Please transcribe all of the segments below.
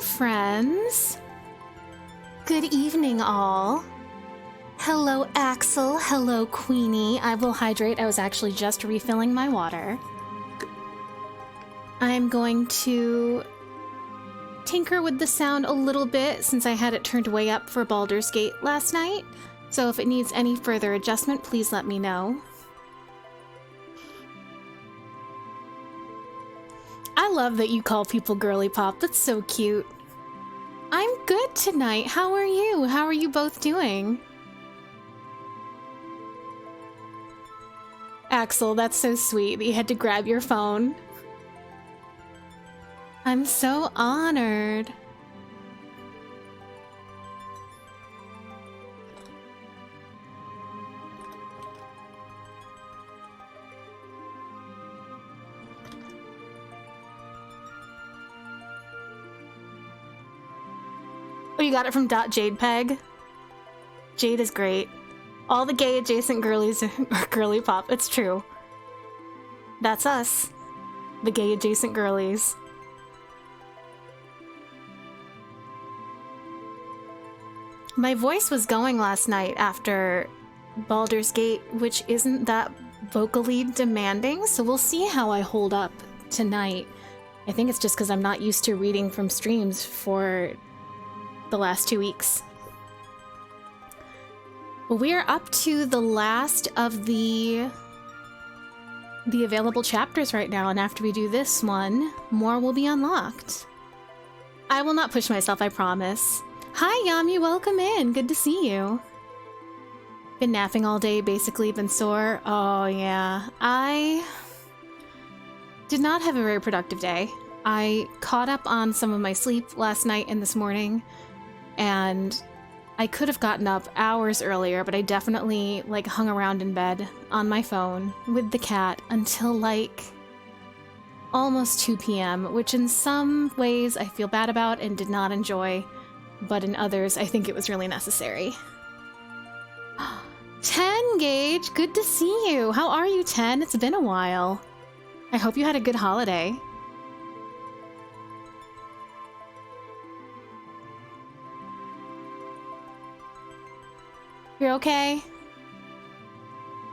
friends. Good evening, all. Hello, Axel. Hello, Queenie. I will hydrate. I was actually just refilling my water. I'm going to tinker with the sound a little bit since I had it turned way up for Baldur's Gate last night. So if it needs any further adjustment, please let me know. I love that you call people girly pop. That's so cute. I'm good tonight. How are you? How are you both doing? Axel, that's so sweet that you had to grab your phone. I'm so honored. Oh, you got it from .jadepeg? Jade is great. All the gay adjacent girlies are girly pop. It's true. That's us. The gay adjacent girlies. My voice was going last night after Baldur's Gate, which isn't that vocally demanding, so we'll see how I hold up tonight. I think it's just because I'm not used to reading from streams for the last 2 weeks. Well, we are up to the last of the available chapters right now, and after we do this one, more will be unlocked. I will not push myself, I promise. Hi, Yami, welcome in. Good to see you. Been napping all day, basically been sore. Oh, yeah. I did not have a very productive day. I caught up on some of my sleep last night and this morning, and I could have gotten up hours earlier, but I definitely, like, hung around in bed on my phone with the cat until, like, almost 2 p.m., which in some ways I feel bad about and did not enjoy. But in others, I think it was really necessary. 10, Gage! Good to see you! How are you, 10? It's been a while. I hope you had a good holiday. You're okay?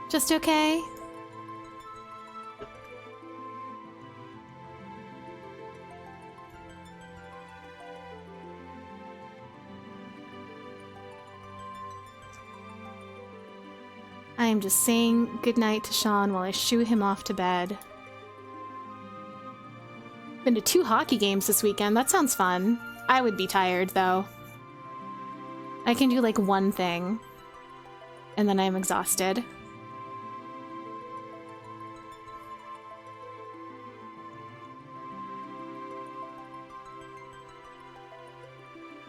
Just okay? I am just saying goodnight to Sean while I shoo him off to bed. Been to 2 hockey games this weekend. That sounds fun. I would be tired, though. I can do, like, one thing, and then I'm exhausted.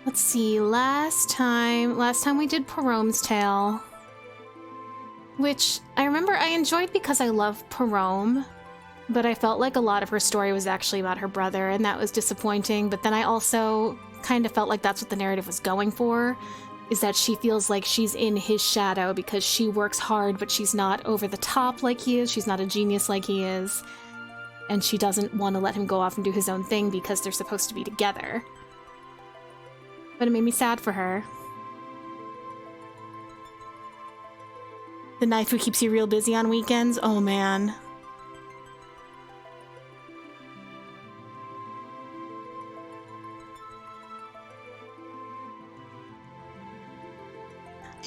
Let's see, last time we did Parome's Tale, which I remember I enjoyed because I love Parome, but I felt like a lot of her story was actually about her brother, and that was disappointing. But then I also kind of felt like that's what the narrative was going for, is that she feels like she's in his shadow because she works hard, but she's not over the top like he is, she's not a genius like he is, and she doesn't want to let him go off and do his own thing because they're supposed to be together. But it made me sad for her. The knife who keeps you real busy on weekends? Oh, man.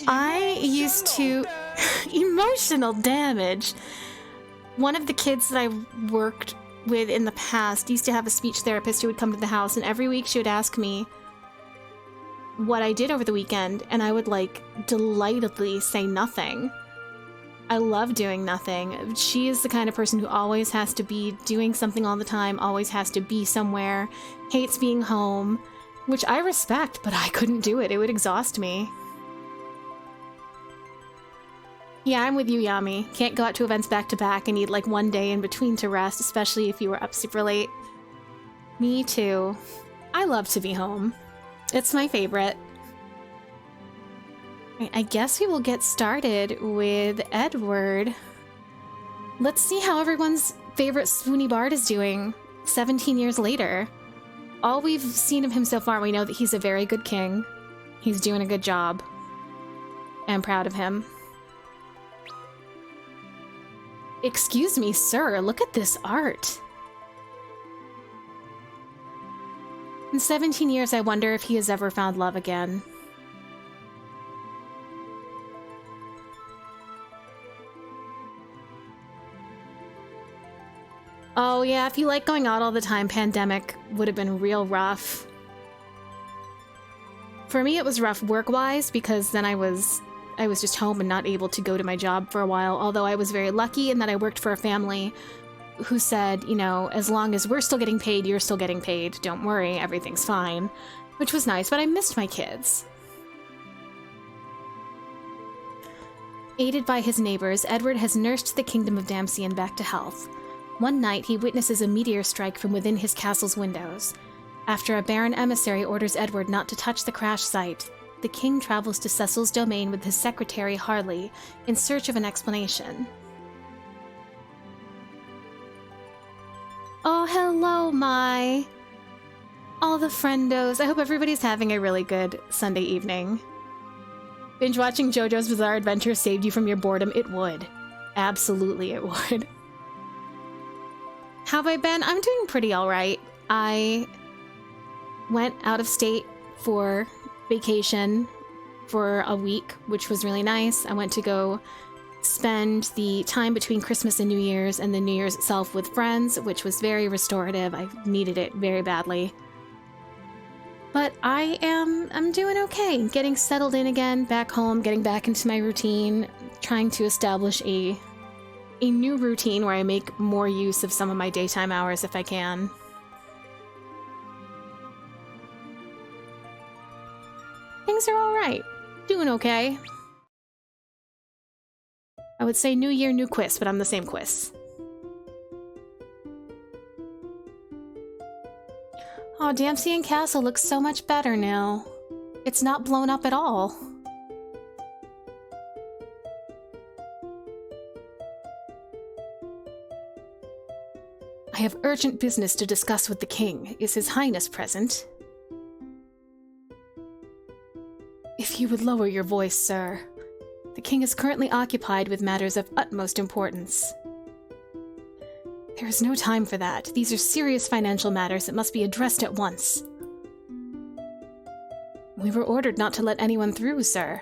I used to... Emotional damage! One of the kids that I worked with in the past used to have a speech therapist who would come to the house, and every week she would ask me what I did over the weekend, and I would, like, delightedly say nothing. I love doing nothing. She is the kind of person who always has to be doing something all the time, always has to be somewhere, hates being home, which I respect, but I couldn't do it. It would exhaust me. Yeah, I'm with you, Yami. Can't go out to events back to back and need like one day in between to rest, especially if you were up super late. Me too. I love to be home. It's my favorite. I guess we will get started with Edward. Let's see how everyone's favorite swoony bard is doing 17 years later. all we've seen of him so far, we know that he's a very good king. He's doing a good job. I'm proud of him. Excuse me, sir, look at this art. In 17 years, I wonder if he has ever found love again. Oh yeah, if you like going out all the time, pandemic would have been real rough. For me, it was rough work-wise because then I was just home and not able to go to my job for a while, although I was very lucky in that I worked for a family who said, you know, as long as we're still getting paid, you're still getting paid. Don't worry, everything's fine. Which was nice, but I missed my kids. Aided by his neighbors, Edward has nursed the kingdom of Damcyan back to health. One night, he witnesses a meteor strike from within his castle's windows. After a Baron emissary orders Edward not to touch the crash site, the king travels to Cecil's domain with his secretary, Harley, in search of an explanation. Oh, hello, my... all the friendos. I hope everybody's having a really good Sunday evening. Binge watching JoJo's Bizarre Adventure saved you from your boredom? It would. Absolutely it would. How have I been? I'm doing pretty alright. I went out of state for vacation for a week, which was really nice. I went to go spend the time between Christmas and New Year's and the New Year's itself with friends, which was very restorative. I needed it very badly. But I'm doing okay. Getting settled in again, back home, getting back into my routine, trying to establish a new routine where I make more use of some of my daytime hours if I can. Things are alright. Doing okay. I would say new year, new quiz, but I'm the same quiz. Oh, Damcyan Castle looks so much better now. It's not blown up at all. I have urgent business to discuss with the king. Is His Highness present? If you would lower your voice, sir. The king is currently occupied with matters of utmost importance. There is no time for that. These are serious financial matters that must be addressed at once. We were ordered not to let anyone through, sir.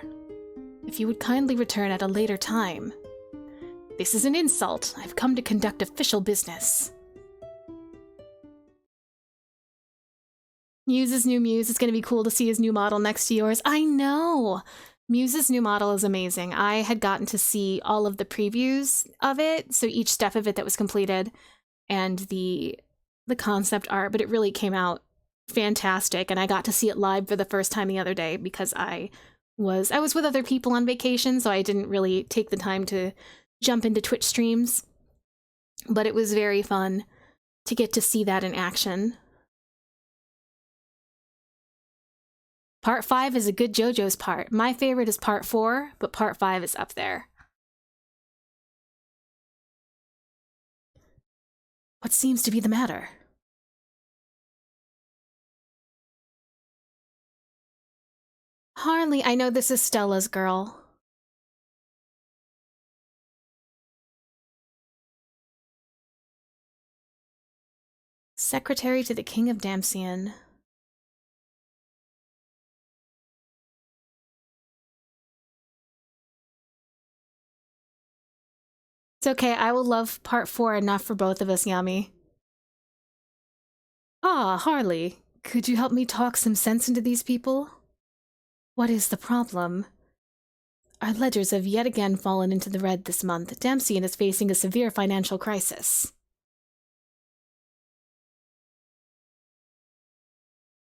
If you would kindly return at a later time. This is an insult. I've come to conduct official business. Muse's new Muse. It's going to be cool to see his new model next to yours. I know! Muse's new model is amazing. I had gotten to see all of the previews of it, so each step of it that was completed, and the concept art, but it really came out fantastic, and I got to see it live for the first time the other day because I was with other people on vacation, so I didn't really take the time to jump into Twitch streams, but it was very fun to get to see that in action. Part 5 is a good JoJo's part. My favorite is Part 4, but Part 5 is up there. What seems to be the matter? Harley, I know this is Stella's girl. Secretary to the King of Damcyan. It's okay, I will love Part 4 enough for both of us, Yami. Ah, Harley, could you help me talk some sense into these people? What is the problem? Our ledgers have yet again fallen into the red this month. Damcyan is facing a severe financial crisis.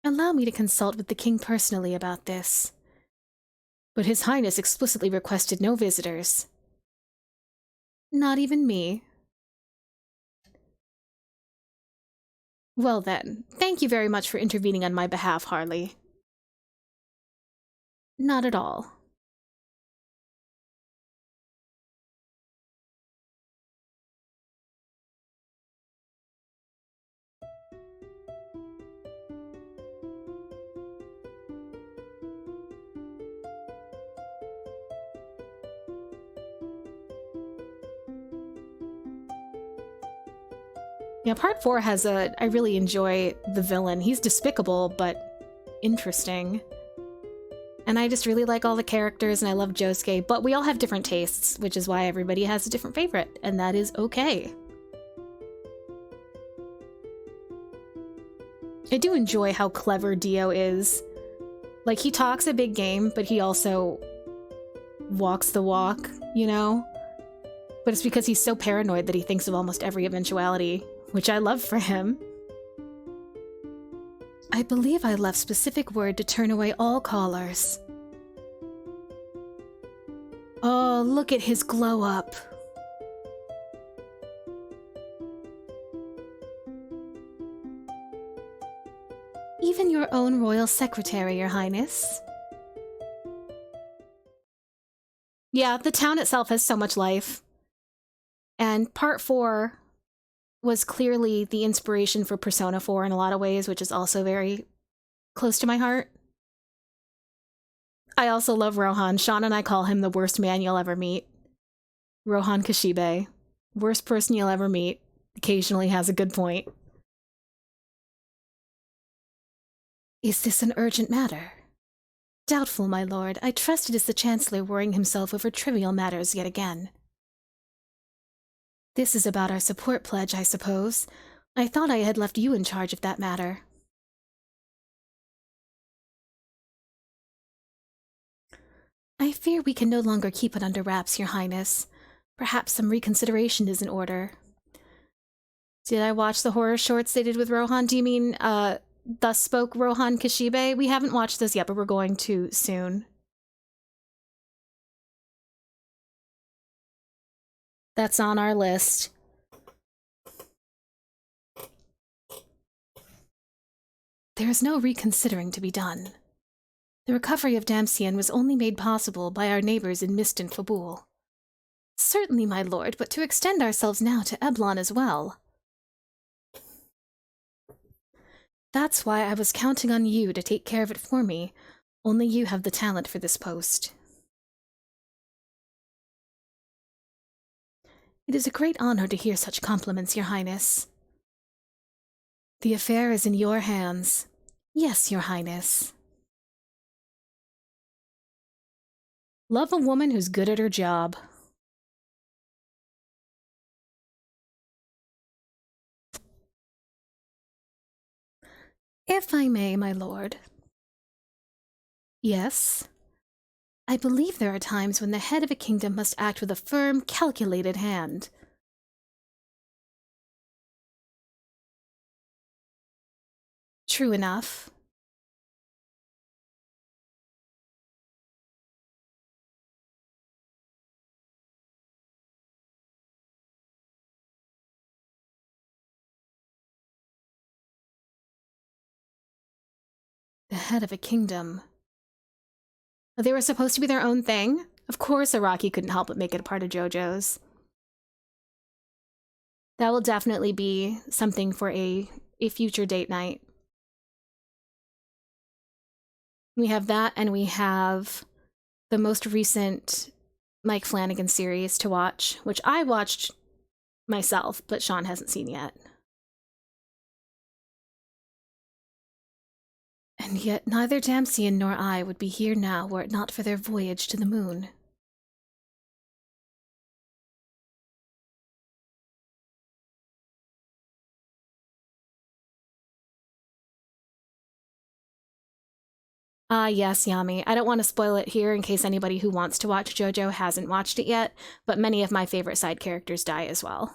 Allow me to consult with the king personally about this. But His Highness explicitly requested no visitors. Not even me. Well then, thank you very much for intervening on my behalf, Harley. Not at all. Yeah, part 4 has I really enjoy the villain. He's despicable, but interesting. And I just really like all the characters, and I love Josuke, but we all have different tastes, which is why everybody has a different favorite, and that is okay. I do enjoy how clever Dio is. Like, he talks a big game, but he also walks the walk, you know? But it's because he's so paranoid that he thinks of almost every eventuality, which I love for him. I believe I left specific word to turn away all callers. Oh, look at his glow up. Even your own royal secretary, Your Highness. Yeah, the town itself has so much life. And part 4 was clearly the inspiration for Persona 4 in a lot of ways, which is also very close to my heart. I also love Rohan. Sean and I call him the worst man you'll ever meet. Rohan Kashibe. Worst person you'll ever meet. Occasionally has a good point. Is this an urgent matter? Doubtful, my lord. I trust it is the Chancellor worrying himself over trivial matters yet again. This is about our support pledge, I suppose. I thought I had left you in charge of that matter. I fear we can no longer keep it under wraps, Your Highness. Perhaps some reconsideration is in order. Did I watch the horror shorts they did with Rohan? Do you mean, Thus Spoke Rohan Kashibe? We haven't watched those yet, but we're going to soon. That's on our list. There is no reconsidering to be done. The recovery of Damcien was only made possible by our neighbors in Mist and Fabul. Certainly, my lord, but to extend ourselves now to Eblon as well. That's why I was counting on you to take care of it for me. Only you have the talent for this post. It is a great honor to hear such compliments, Your Highness. The affair is in your hands. Yes, Your Highness. Love a woman who's good at her job. If I may, my lord. Yes? I believe there are times when the head of a kingdom must act with a firm, calculated hand. True enough. The head of a kingdom. They were supposed to be their own thing? Of course Araki couldn't help but make it a part of JoJo's. That will definitely be something for a future date night. We have that, and we have the most recent Mike Flanagan series to watch, which I watched myself, but Sean hasn't seen yet. And yet neither Damcien nor I would be here now were it not for their voyage to the moon. Ah, yes, Yami. I don't want to spoil it here in case anybody who wants to watch JoJo hasn't watched it yet, but many of my favorite side characters die as well.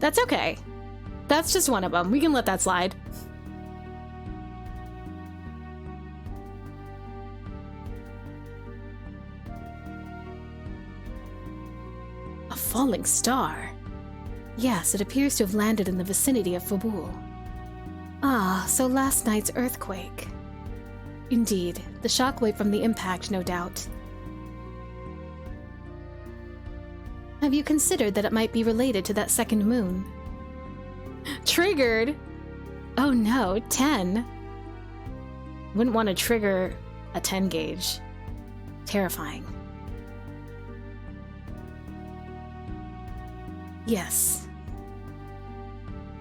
That's okay. That's just one of them. We can let that slide. A falling star? Yes, it appears to have landed in the vicinity of Fabul. Ah, so last night's earthquake. Indeed, the shockwave from the impact, no doubt. Have you considered that it might be related to that second moon? Triggered! Oh no, 10. Wouldn't want to trigger a 10 gauge. Terrifying. Yes.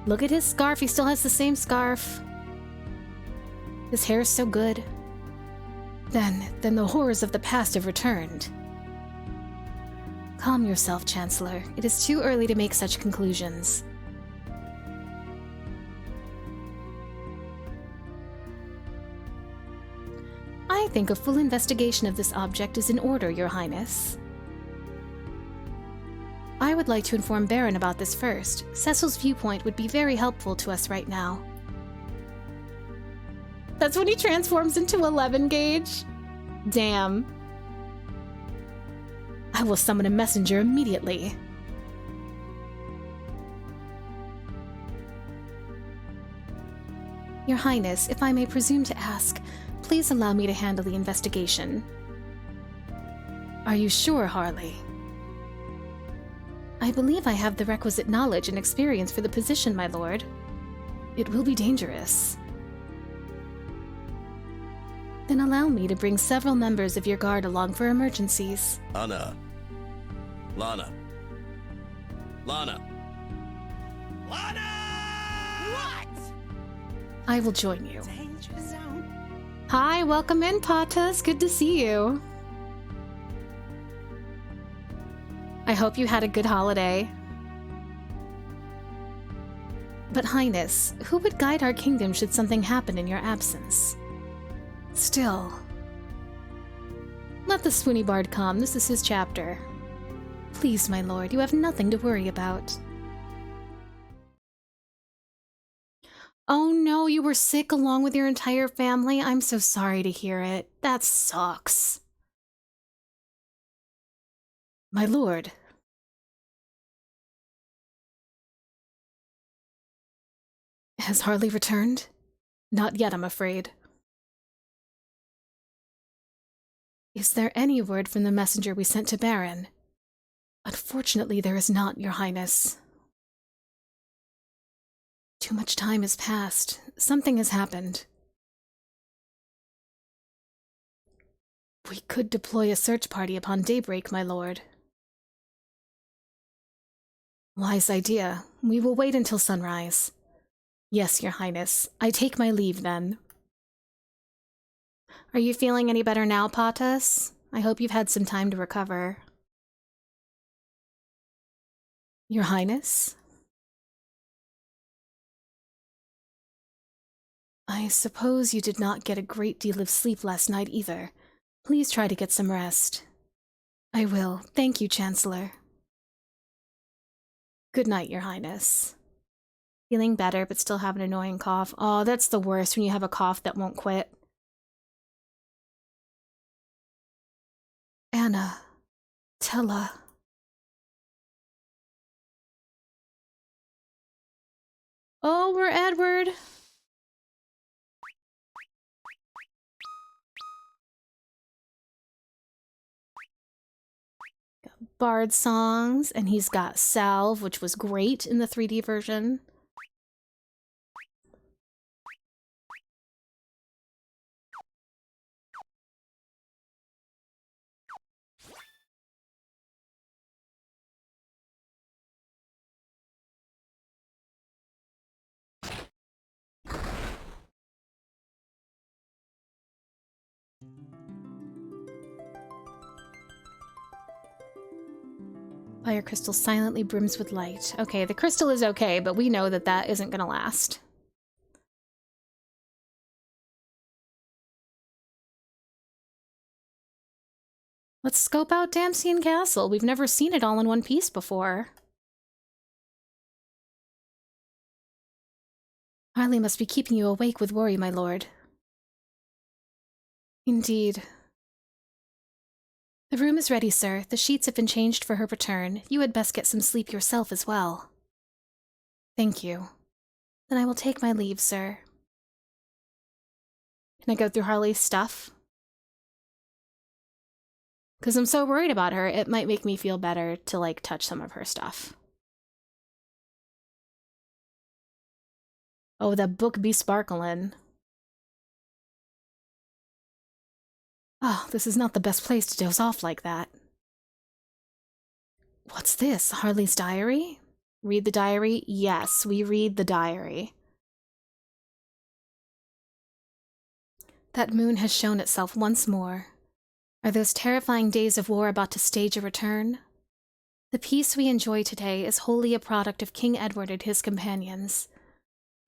Look at his scarf. He still has the same scarf. His hair is so good. Then the horrors of the past have returned. Calm yourself, Chancellor. It is too early to make such conclusions. I think a full investigation of this object is in order, Your Highness. I would like to inform Baron about this first. Cecil's viewpoint would be very helpful to us right now. That's when he transforms into 11 gauge? Damn. I will summon a messenger immediately. Your Highness, if I may presume to ask, please allow me to handle the investigation. Are you sure, Harley? I believe I have the requisite knowledge and experience for the position, my lord. It will be dangerous. Then allow me to bring several members of your guard along for emergencies. Lana. Lana. Lana. What? I will join you. Danger zone. Hi, welcome in, Patas. Good to see you. I hope you had a good holiday. But Highness, who would guide our kingdom should something happen in your absence? Still. Let the Swoony Bard come. This is his chapter. Please, my lord, you have nothing to worry about. Oh no, you were sick along with your entire family? I'm so sorry to hear it. That sucks. My lord. Has Harley returned? Not yet, I'm afraid. Is there any word from the messenger we sent to Baron? Unfortunately, there is not, Your Highness. Too much time has passed. Something has happened. We could deploy a search party upon daybreak, my lord. Wise idea. We will wait until sunrise. Yes, Your Highness. I take my leave, then. Are you feeling any better now, Patas? I hope you've had some time to recover. Your Highness? I suppose you did not get a great deal of sleep last night either. Please try to get some rest. I will. Thank you, Chancellor. Good night, Your Highness. Feeling better, but still have an annoying cough. Oh, that's the worst when you have a cough that won't quit. Anna. Tella. Oh, we're Edward. Bard songs, and he's got Salve, which was great in the 3D version. Fire crystal silently brims with light. Okay, the crystal is okay, but we know that that isn't gonna last. Let's scope out Damsian Castle. We've never seen it all in one piece before. Harley must be keeping you awake with worry, my lord. Indeed. The room is ready, sir. The sheets have been changed for her return. You had best get some sleep yourself as well. Thank you. Then I will take my leave, sir. Can I go through Harley's stuff? Because I'm so worried about her, it might make me feel better to, like, touch some of her stuff. Oh, that book be sparkling. Oh, this is not the best place to doze off like that. What's this? Harley's diary? Read the diary? Yes, we read the diary. That moon has shown itself once more. Are those terrifying days of war about to stage a return? The peace we enjoy today is wholly a product of King Edward and his companions.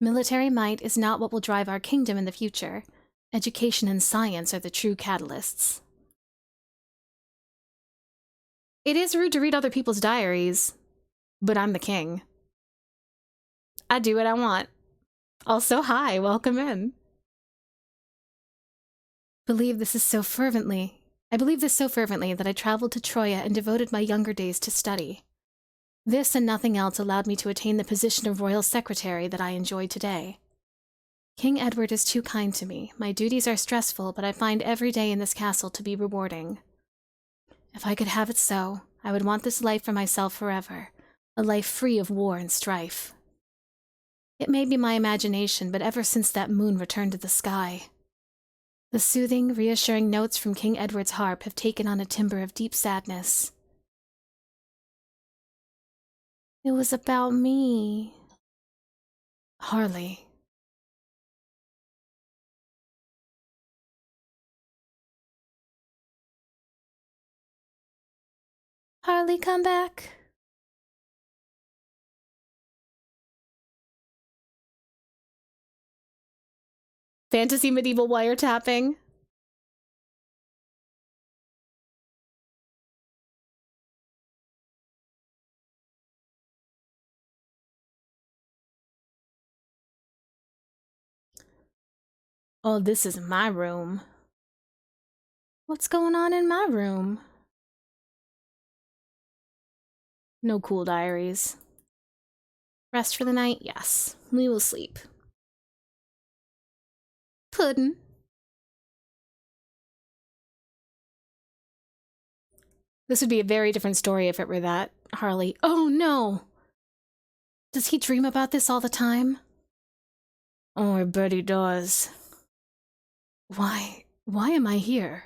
Military might is not what will drive our kingdom in the future. Education and science are the true catalysts. It is rude to read other people's diaries, but I'm the king. I do what I want. Also, hi, welcome in. I believe this so fervently that I traveled to Troya and devoted my younger days to study. This and nothing else allowed me to attain the position of royal secretary that I enjoy today. King Edward is too kind to me. My duties are stressful, but I find every day in this castle to be rewarding. If I could have it so, I would want this life for myself forever, a life free of war and strife. It may be my imagination, but ever since that moon returned to the sky, the soothing, reassuring notes from King Edward's harp have taken on a timbre of deep sadness. It was about me. Harley. Harley, come back. Fantasy medieval wiretapping. Oh, this is my room. What's going on in my room? No cool diaries. Rest for the night? Yes. We will sleep. Puddin'. This would be a very different story if it were that. Harley. Oh no! Does he dream about this all the time? Oh, I bet he does. Why am I here?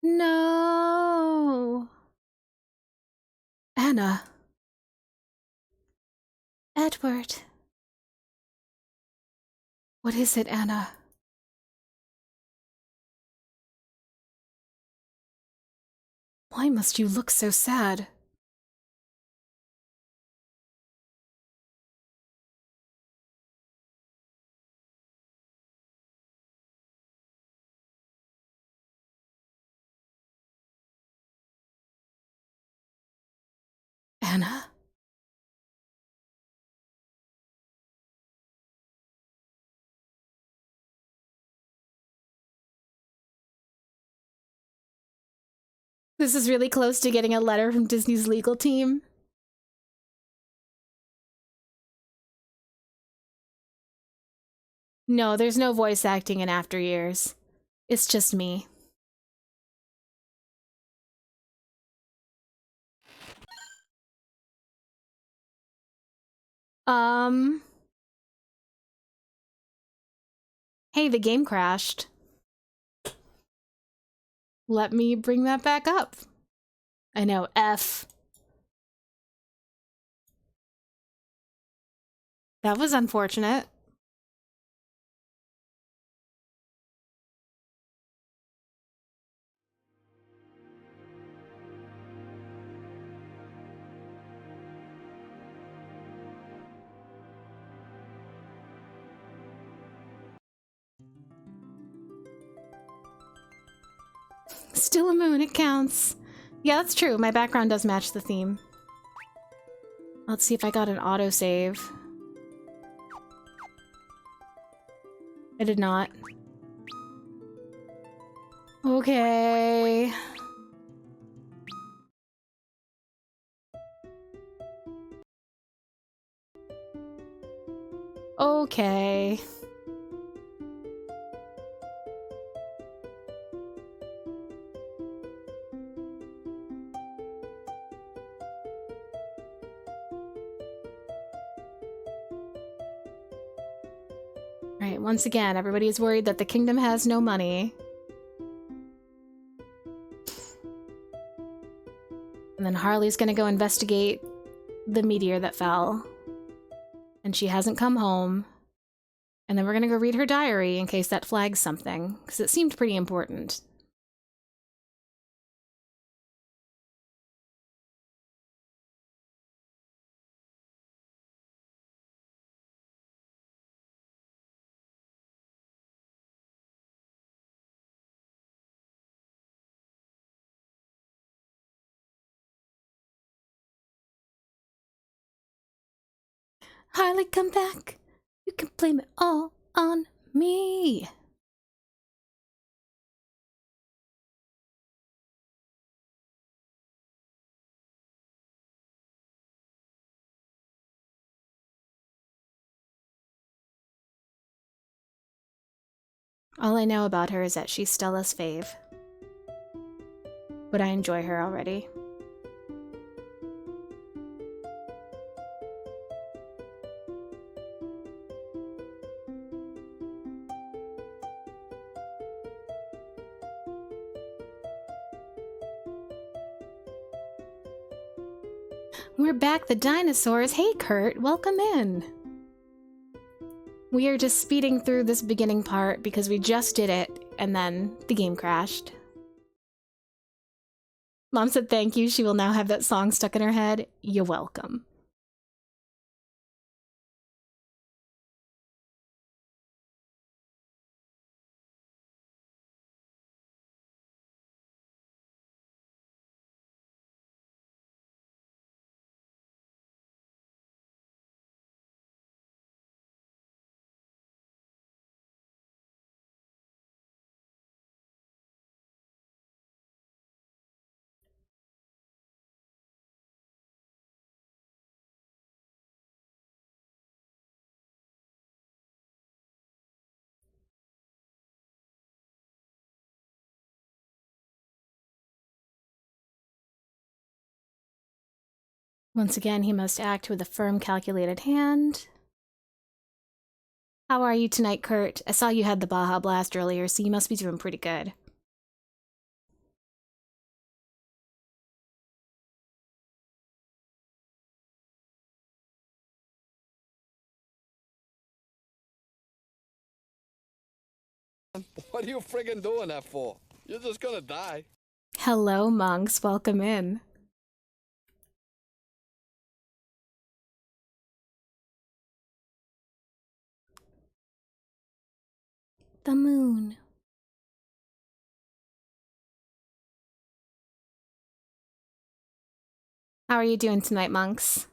No! Anna. Edward. What is it, Anna? Why must you look so sad? Anna? This is really close to getting a letter from Disney's legal team. No, there's no voice acting in After Years. It's just me. Hey, the game crashed. Let me bring that back up. I know, F. That was unfortunate. Still a moon, it counts. Yeah, that's true. My background does match the theme. Let's see if I got an autosave. I did not. Okay. Okay. Right, once again, everybody's worried that the kingdom has no money. And then Harley's gonna go investigate the meteor that fell. And she hasn't come home. And then we're gonna go read her diary in case that flags something, because it seemed pretty important. Harley, come back. You can blame it all on me. All I know about her is that she's Stella's fave. But I enjoy her already. We're back, the dinosaurs. Hey, Kurt, welcome in. We are just speeding through this beginning part because we just did it, and then the game crashed. Mom said thank you. She will now have that song stuck in her head. You're welcome. Once again, he must act with a firm, calculated hand. How are you tonight, Kurt? I saw you had the Baja Blast earlier, so you must be doing pretty good. What are you friggin' doing that for? You're just gonna die. Hello, monks. Welcome in. The moon. How are you doing tonight, monks?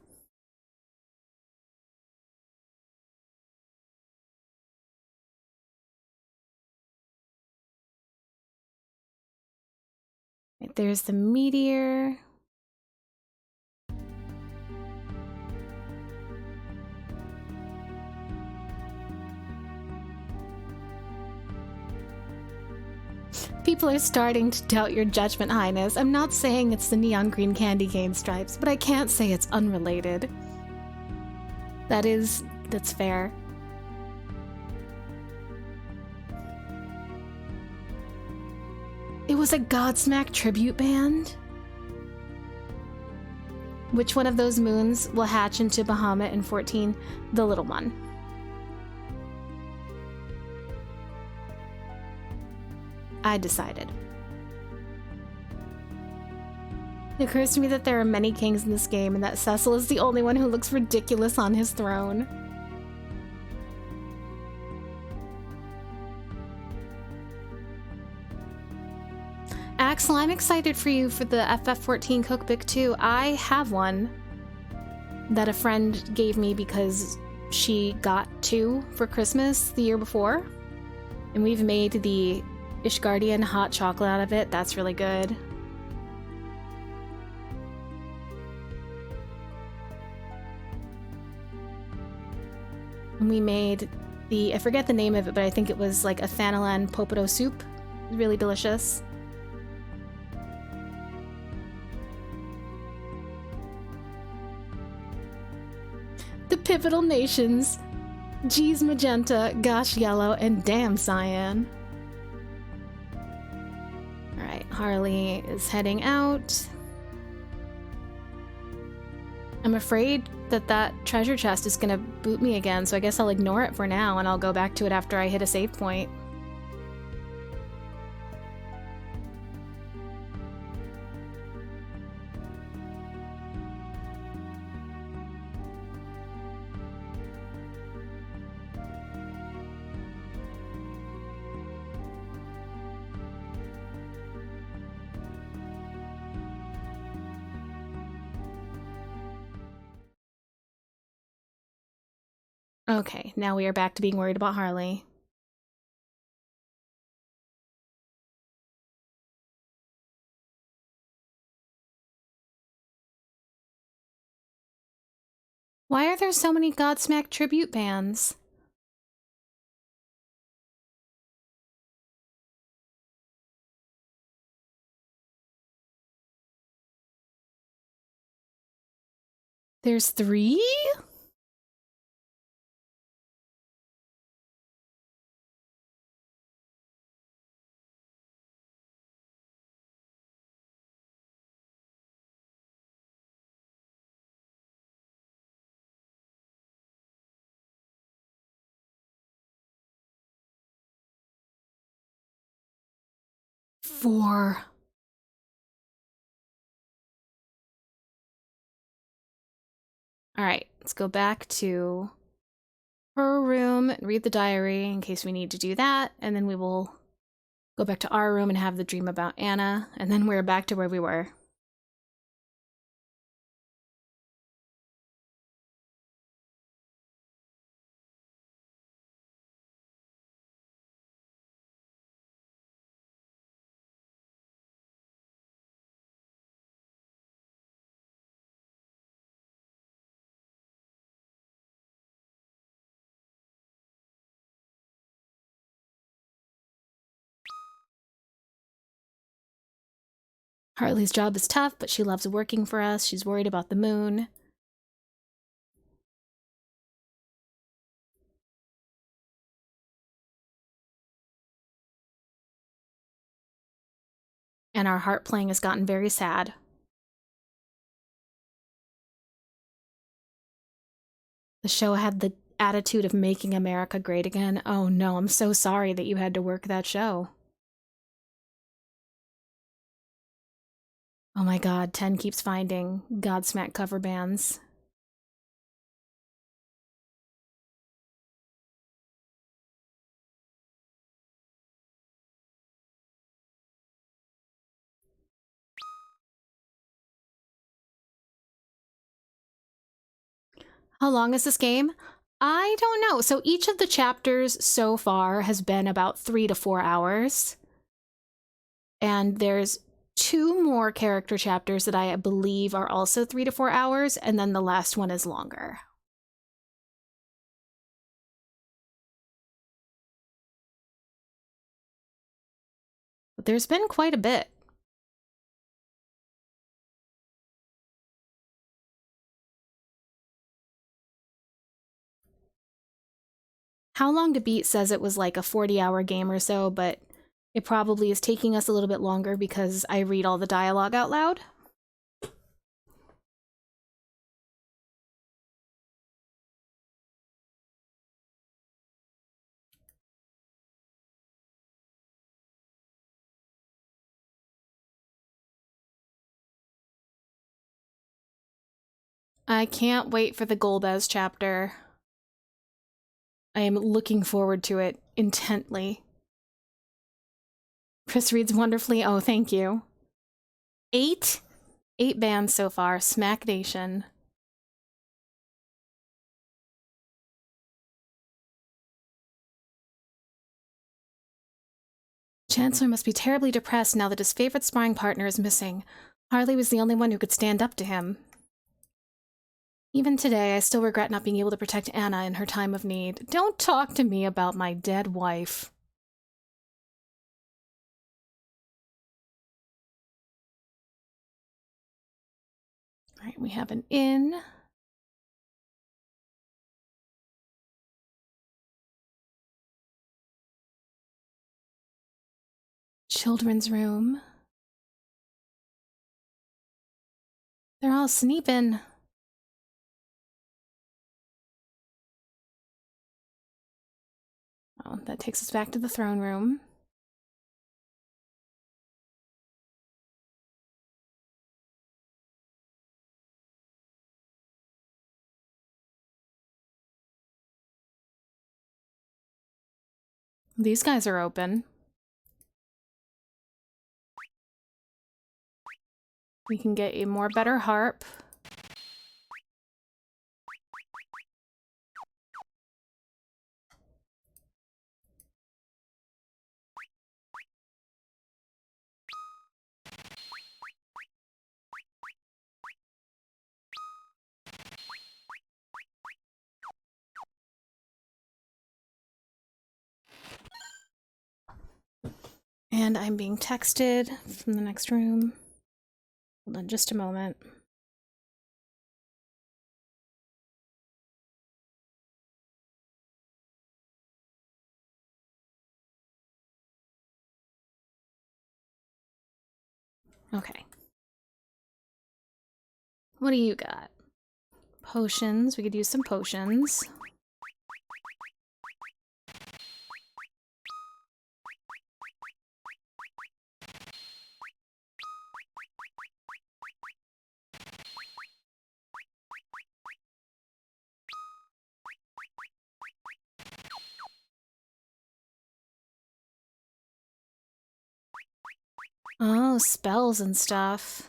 Right, there's the meteor. People are starting to doubt your judgment, Highness. I'm not saying it's the neon green candy cane stripes, but I can't say it's unrelated. That's fair. It was a Godsmack tribute band? Which one of those moons will hatch into Bahamut in 14? The little one. I decided. It occurs to me that there are many kings in this game and that Cecil is the only one who looks ridiculous on his throne. Axel, I'm excited for you for the FF14 cookbook too. I have one that a friend gave me because she got 2 for Christmas the year before. And we've made the Ishgardian hot chocolate out of it. That's really good. And we made I forget the name of it, but I think it was like a Thanalan Popoto soup. Really delicious. The pivotal nations. Geez magenta, gosh yellow, and damn cyan. Alright, Harley is heading out. I'm afraid that that treasure chest is gonna boot me again, so I guess I'll ignore it for now and I'll go back to it after I hit a save point. Okay, now we are back to being worried about Harley. Why are there so many Godsmack tribute bands? There's 3? Four. Alright, let's go back to her room and read the diary in case we need to do that, and then we will go back to our room and have the dream about Anna, and then we're back to where we were. Harley's job is tough, but she loves working for us. She's worried about the moon. And our harp playing has gotten very sad. The show had the attitude of making America great again. Oh no, I'm so sorry that you had to work that show. Oh my god, 10 keeps finding Godsmack cover bands. How long is this game? I don't know. So each of the chapters so far has been about 3 to 4 hours. And there's 2 more character chapters that I believe are also 3 to 4 hours, and then the last one is longer. But there's been quite a bit. How Long to Beat says it was like a 40-hour game or so, but it probably is taking us a little bit longer because I read all the dialogue out loud. I can't wait for the Golbez chapter. I am looking forward to it intently. Chris reads wonderfully. Oh, thank you. 8 bands so far. Smack Nation. Chancellor must be terribly depressed now that his favorite sparring partner is missing. Harley was the only one who could stand up to him. Even today, I still regret not being able to protect Anna in her time of need. Don't talk to me about my dead wife. Alright, we have an inn. Children's room. They're all sleeping. Oh, that takes us back to the throne room. These guys are open. We can get a more better harp. And I'm being texted from the next room. Hold on just a moment. Okay. What do you got? Potions. We could use some potions. Oh, spells and stuff.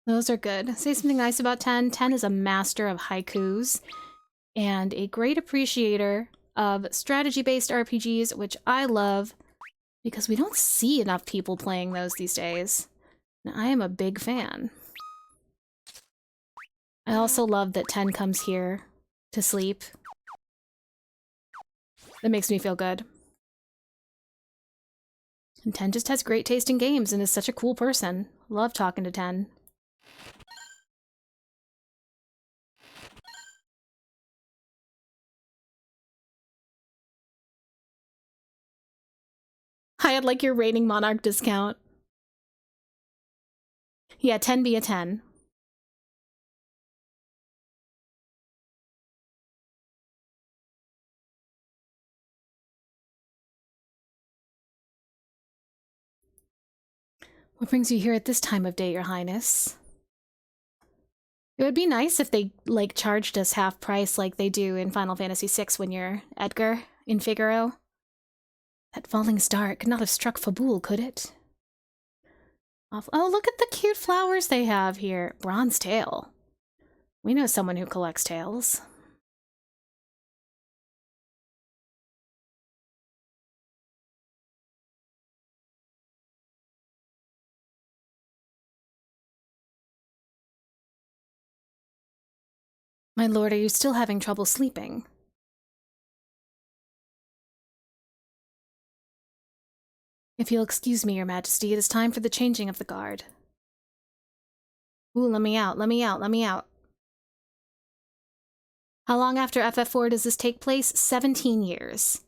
Those are good. Say something nice about 10. 10 is a master of haikus and a great appreciator of strategy-based RPGs, which I love because we don't see enough people playing those these days. And I am a big fan. I also love that 10 comes here to sleep. That makes me feel good. And 10 just has great taste in games and is such a cool person. Love talking to 10. I'd like your Reigning Monarch discount. Yeah, 10 be a 10. What brings you here at this time of day, Your Highness? It would be nice if they, like, charged us half price like they do in Final Fantasy VI when you're Edgar in Figaro. That falling star could not have struck Fabul, could it? Oh, look at the cute flowers they have here. Bronze tail. We know someone who collects tails. My lord, are you still having trouble sleeping? If you'll excuse me, Your Majesty, it is time for the changing of the guard. Ooh, let me out, let me out, let me out. How long after FF4 does this take place? 17 years.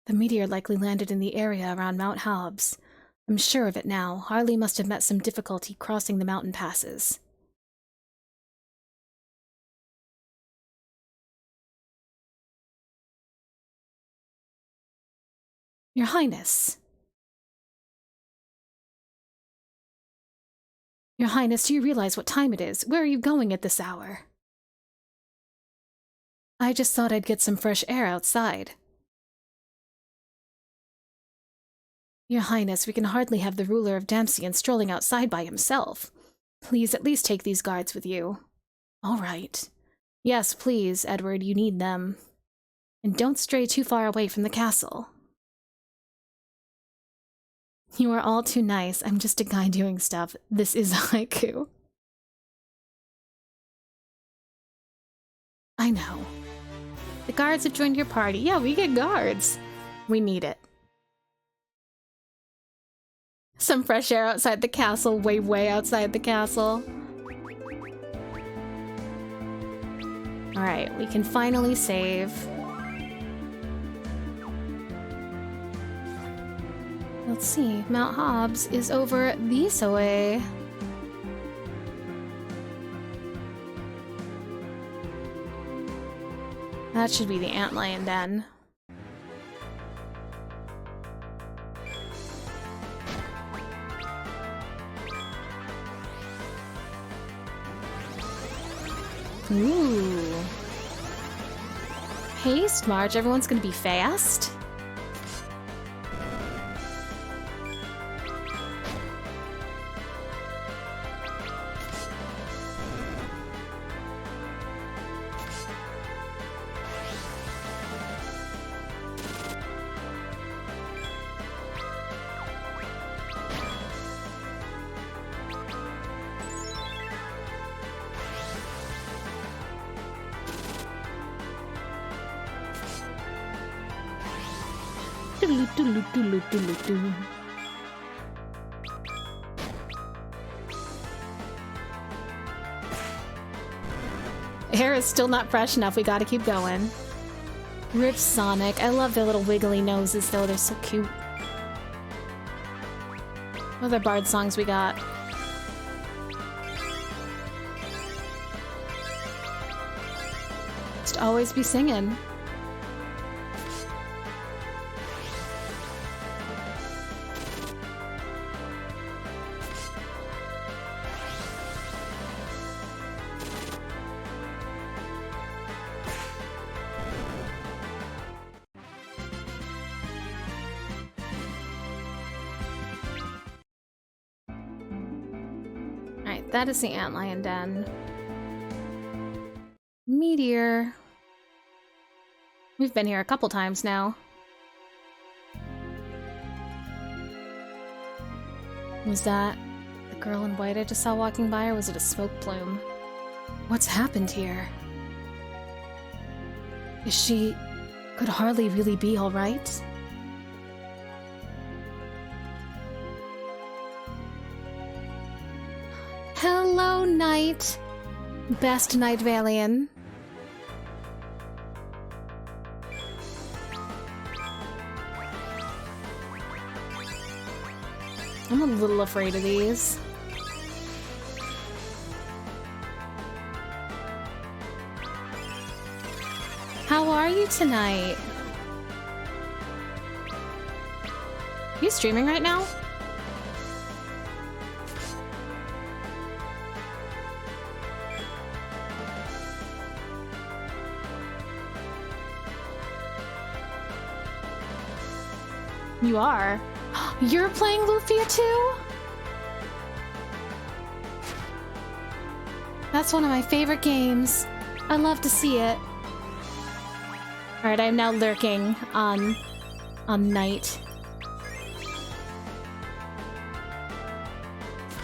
The meteor likely landed in the area around Mount Hobbs. I'm sure of it now. Harley must have met some difficulty crossing the mountain passes. Your Highness. Your Highness, do you realize what time it is? Where are you going at this hour? I just thought I'd get some fresh air outside. Your Highness, we can hardly have the ruler of Damsian strolling outside by himself. Please at least take these guards with you. All right. Yes, please, Edward, you need them. And don't stray too far away from the castle. You are all too nice. I'm just a guy doing stuff. This is a haiku. I know. The guards have joined your party. Yeah, we get guards. We need it. Some fresh air outside the castle, way outside the castle. Alright, we can finally save. Let's see, Mount Hobbs is over this way. That should be the antlion den. Ooh. Haste march, everyone's gonna be fast? Hair is still not fresh enough, we gotta keep going. Rip Sonic. I love their little wiggly noses though, they're so cute. What other bard songs we got? Just always be singing. That is the antlion den. Meteor. We've been here a couple times now. Was that the girl in white I just saw walking by, or was it a smoke plume? What's happened here? Is she... could Harley really be alright? Hello, Knight. Best Knight Valian. I'm a little afraid of these. How are you tonight? Are you streaming right now? You are? You're playing Lufia too? That's one of my favorite games. I love to see it. Alright, I'm now lurking on Night.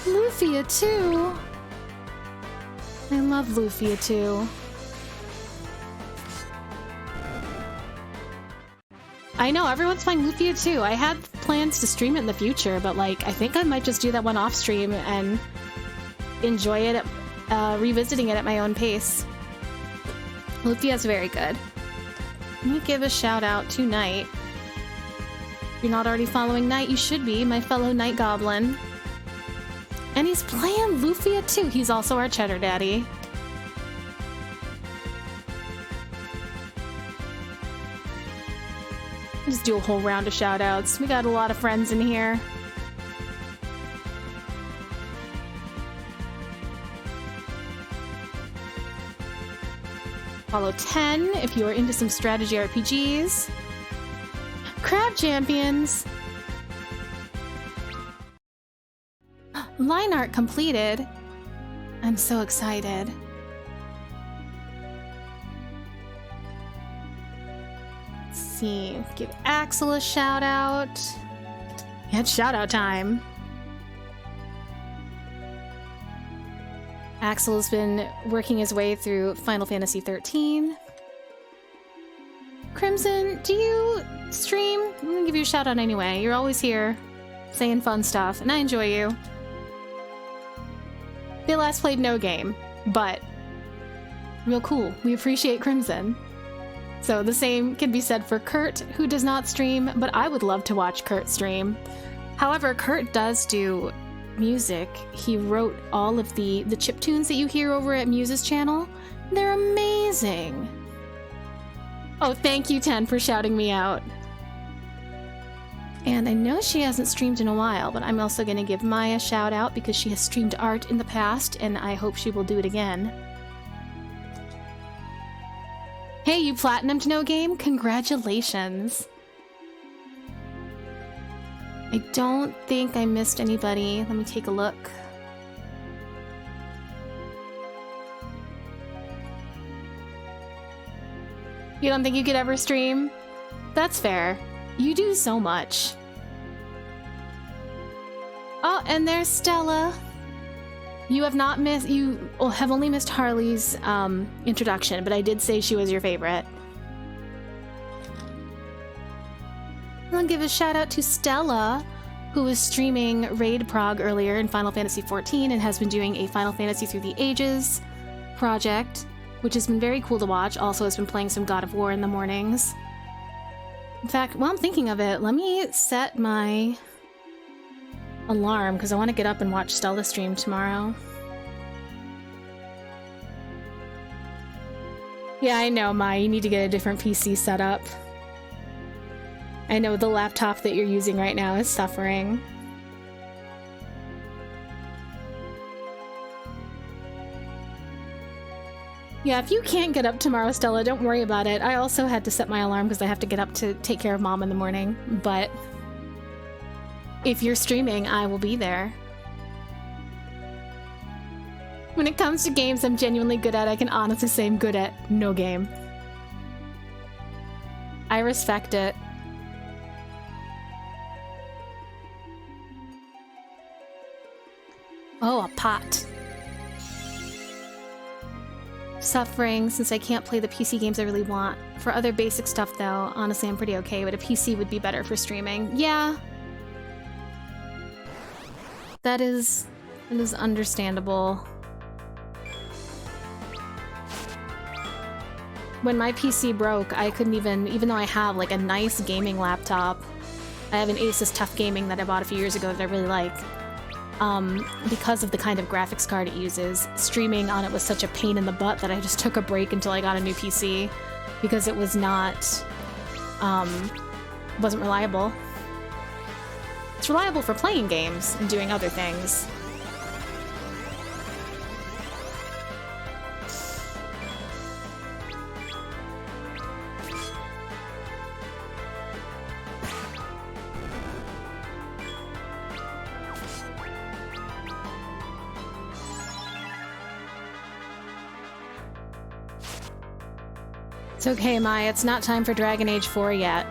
Lufia too? I love Lufia too. I know, everyone's playing Lufia too. I had plans to stream it in the future, but like, I think I might just do that one off stream and enjoy it, revisiting it at my own pace. Lufia's very good. Let me give a shout out to Knight. If you're not already following Knight, you should be, my fellow Night Goblin. And he's playing Lufia too. He's also our cheddar daddy. Just do a whole round of shout-outs. We got a lot of friends in here. Follow 10 if you are into some strategy RPGs. Crab Champions! Line art completed. I'm so excited. See, give Axel a shout out. Yeah, it's shout out time. Axel has been working his way through Final Fantasy XIII. Crimson, do you stream? I'm gonna give you a shout out anyway. You're always here. saying fun stuff, and I enjoy you. They last played no game, but real cool. We appreciate Crimson. So the same can be said for Kurt, who does not stream, but I would love to watch Kurt stream. However, Kurt does do music. He wrote all of the chiptunes that you hear over at Muse's channel. They're amazing. Oh, thank you, 10, for shouting me out. And I know she hasn't streamed in a while, but I'm also going to give Maya a shout out because she has streamed art in the past, and I hope she will do it again. Hey, you platinumed No Game? Congratulations. I don't think I missed anybody. Let me take a look. You don't think you could ever stream? That's fair. You do so much. Oh, and there's Stella. You have not missed, you have only missed Harley's introduction, but I did say she was your favorite. I'll give a shout out to Stella, who was streaming Raid Prog earlier in Final Fantasy XIV and has been doing a Final Fantasy Through the Ages project, which has been very cool to watch. Also has been playing some God of War in the mornings. In fact, while I'm thinking of it, let me set my alarm because I want to get up and watch Stella stream tomorrow. Yeah, I know, Mai, you need to get a different PC set up. I know the laptop that you're using right now is suffering. Yeah, if you can't get up tomorrow, Stella, don't worry about it. I also had to set my alarm because I have to get up to take care of Mom in the morning, but if you're streaming, I will be there. When it comes to games I'm genuinely good at, I can honestly say I'm good at no game. I respect it. Oh, a pot. Suffering since I can't play the PC games I really want. For other basic stuff though, honestly I'm pretty okay, but a PC would be better for streaming. Yeah. That is understandable. When my PC broke, I couldn't even though I have like a nice gaming laptop, I have an Asus TUF Gaming that I bought a few years ago that I really like. Because of the kind of graphics card it uses, streaming on it was such a pain in the butt that I just took a break until I got a new PC because it was not, wasn't reliable. It's reliable for playing games and doing other things. It's okay, Maya. It's not time for Dragon Age 4 yet.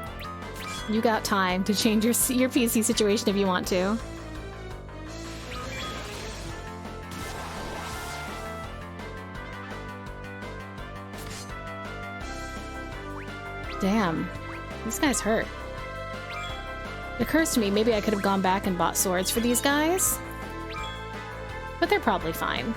You got time to change your PC situation if you want to. Damn. This guy's hurt. It occurs to me maybe I could have gone back and bought swords for these guys. But they're probably fine.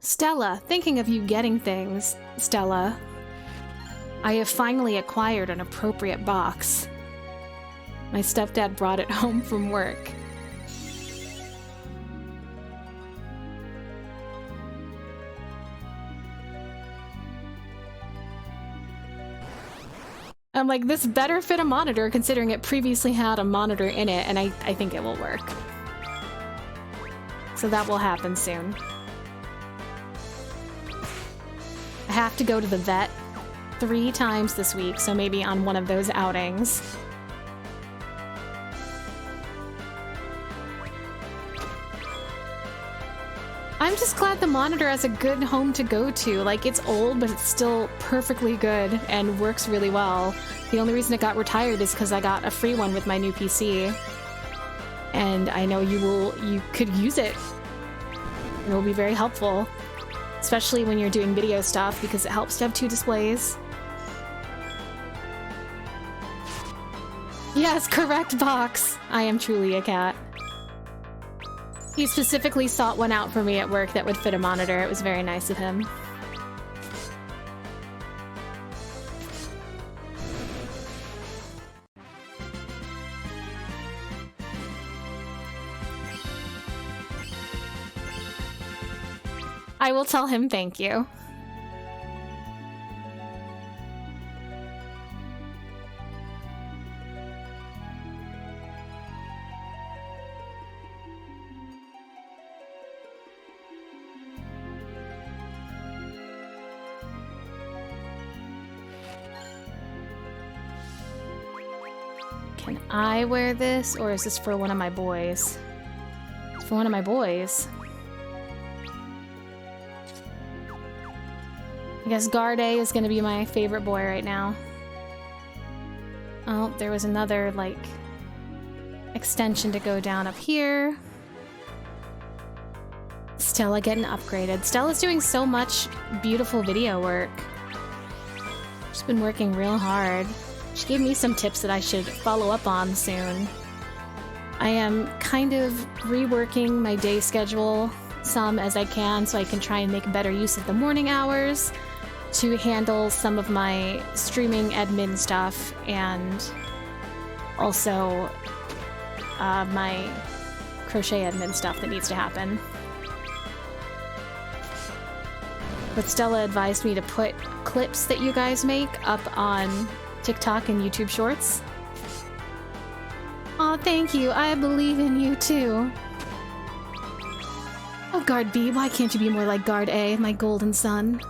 Stella, thinking of you getting things, Stella. I have finally acquired an appropriate box. My stepdad brought it home from work. I'm like, this better fit a monitor considering it previously had a monitor in it, and I think it will work. So that will happen soon. I have to go to the vet 3 times this week, so maybe on one of those outings. I I'm just glad the monitor has a good home to go to. Like, it's old, but it's still perfectly good and works really well. The only reason it got retired is because I got a free one with my new PC. And I know you could use it. It will be very helpful. Especially when you're doing video stuff, because it helps to have 2 displays. Yes, correct box! I am truly a cat. He specifically sought one out for me at work that would fit a monitor. It was very nice of him. I will tell him thank you. Can I wear this, or is this for one of my boys? It's for one of my boys. I guess Garde is gonna be my favorite boy right now. Oh, there was another, like, extension to go down up here. Stella getting upgraded. Stella's doing so much beautiful video work. She's been working real hard. She gave me some tips that I should follow up on soon. I am kind of reworking my day schedule some as I can so I can try and make better use of the morning hours to handle some of my streaming admin stuff and also my crochet admin stuff that needs to happen. But Stella advised me to put clips that you guys make up on TikTok and YouTube Shorts. Aw, thank you. I believe in you too. Oh, Guard B, why can't you be more like Guard A, my golden son?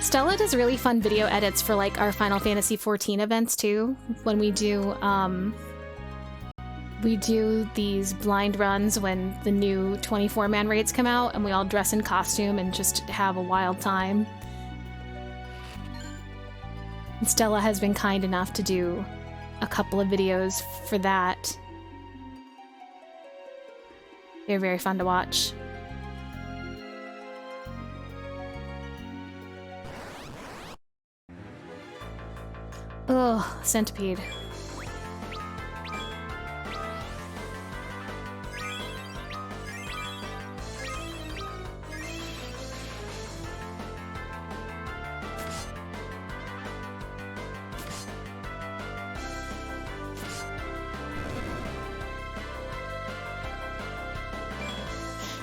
Stella does really fun video edits for like our Final Fantasy XIV events too. When we do these blind runs when the new 24-man raids come out and we all dress in costume and just have a wild time. And Stella has been kind enough to do a couple of videos for that. They're very fun to watch. Ugh, centipede.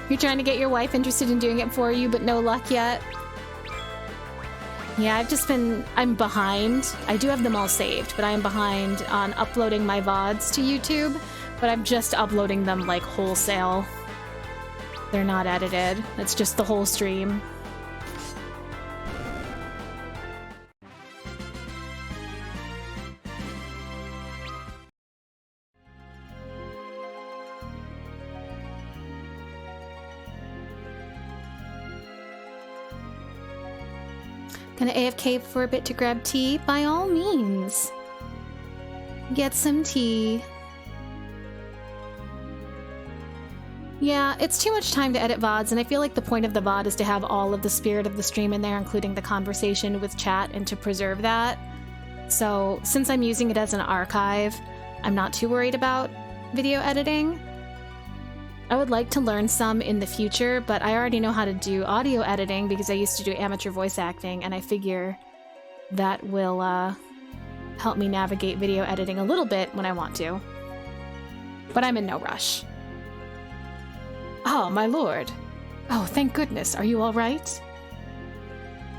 You're trying to get your wife interested in doing it for you, but no luck yet? Yeah, I'm behind. I do have them all saved, but I am behind on uploading my VODs to YouTube, but I'm just uploading them like wholesale. They're not edited. It's just the whole stream. Gonna AFK for a bit to grab tea? By all means. Get some tea. Yeah, it's too much time to edit VODs, and I feel like the point of the VOD is to have all of the spirit of the stream in there, including the conversation with chat, and to preserve that. So, since I'm using it as an archive, I'm not too worried about video editing. I would like to learn some in the future, but I already know how to do audio editing because I used to do amateur voice acting, and I figure that will help me navigate video editing a little bit when I want to. But I'm in no rush. Oh, my lord. Oh, thank goodness. Are you all right?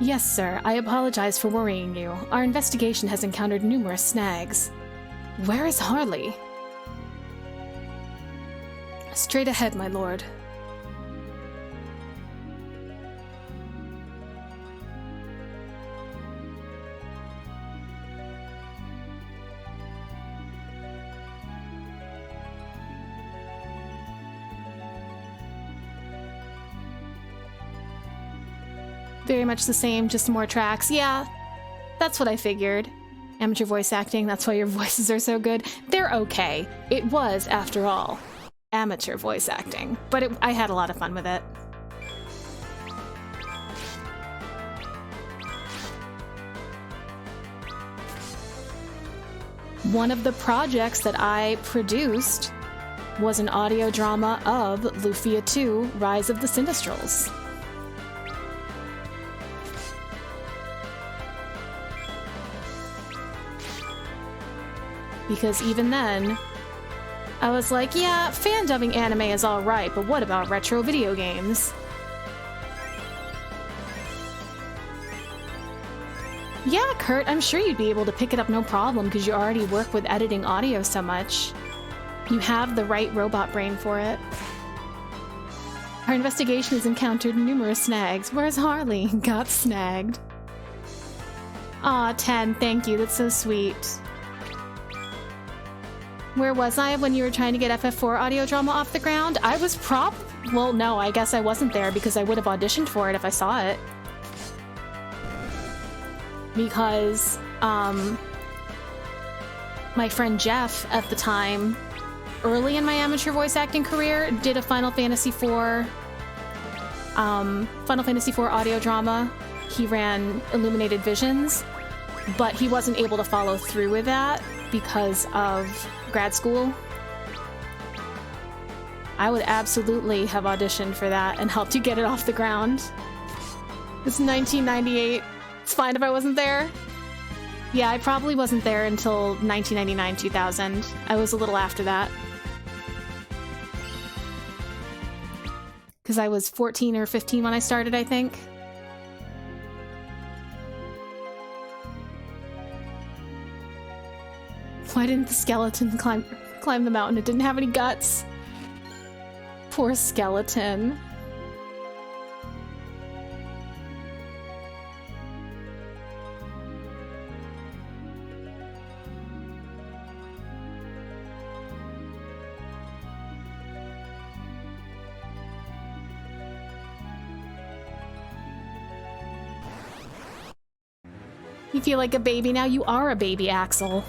Yes, sir. I apologize for worrying you. Our investigation has encountered numerous snags. Where is Harley? Straight ahead, my lord. Very much the same, just more tracks. Yeah, that's what I figured. Amateur voice acting, that's why your voices are so good. They're okay. It was, after all, amateur voice acting, but I had a lot of fun with it. One of the projects that I produced was an audio drama of Lufia 2: Rise of the Sinistrals. Because even then, I was like, yeah, fan dubbing anime is alright, but what about retro video games? Yeah, Kurt, I'm sure you'd be able to pick it up no problem because you already work with editing audio so much. You have the right robot brain for it. Our investigation has encountered numerous snags. Where's Harley? Got snagged. Aw, 10, thank you, that's so sweet. Where was I when you were trying to get FF4 audio drama off the ground? I was well, no, I guess I wasn't there because I would have auditioned for it if I saw it. Because, my friend Jeff at the time, early in my amateur voice acting career, did a Final Fantasy IV audio drama. He ran Illuminated Visions, but he wasn't able to follow through with that because of grad school. I would absolutely have auditioned for that and helped you get it off the ground. It's 1998. It's fine if I wasn't there. Yeah, I probably wasn't there until 1999, 2000. I was a little after that. Because I was 14 or 15 when I started, I think. Why didn't the skeleton climb the mountain? It didn't have any guts. Poor skeleton. You feel like a baby now? You are a baby, Axel.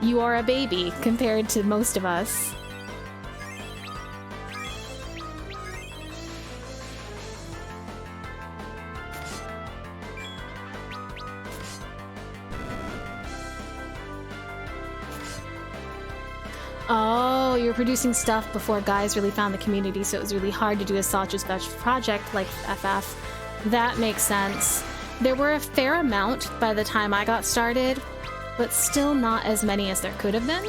You are a baby compared to most of us. Oh, you were producing stuff before guys really found the community, so it was really hard to do a sausage fetch project like FF. That makes sense. There were a fair amount by the time I got started, but still not as many as there could have been.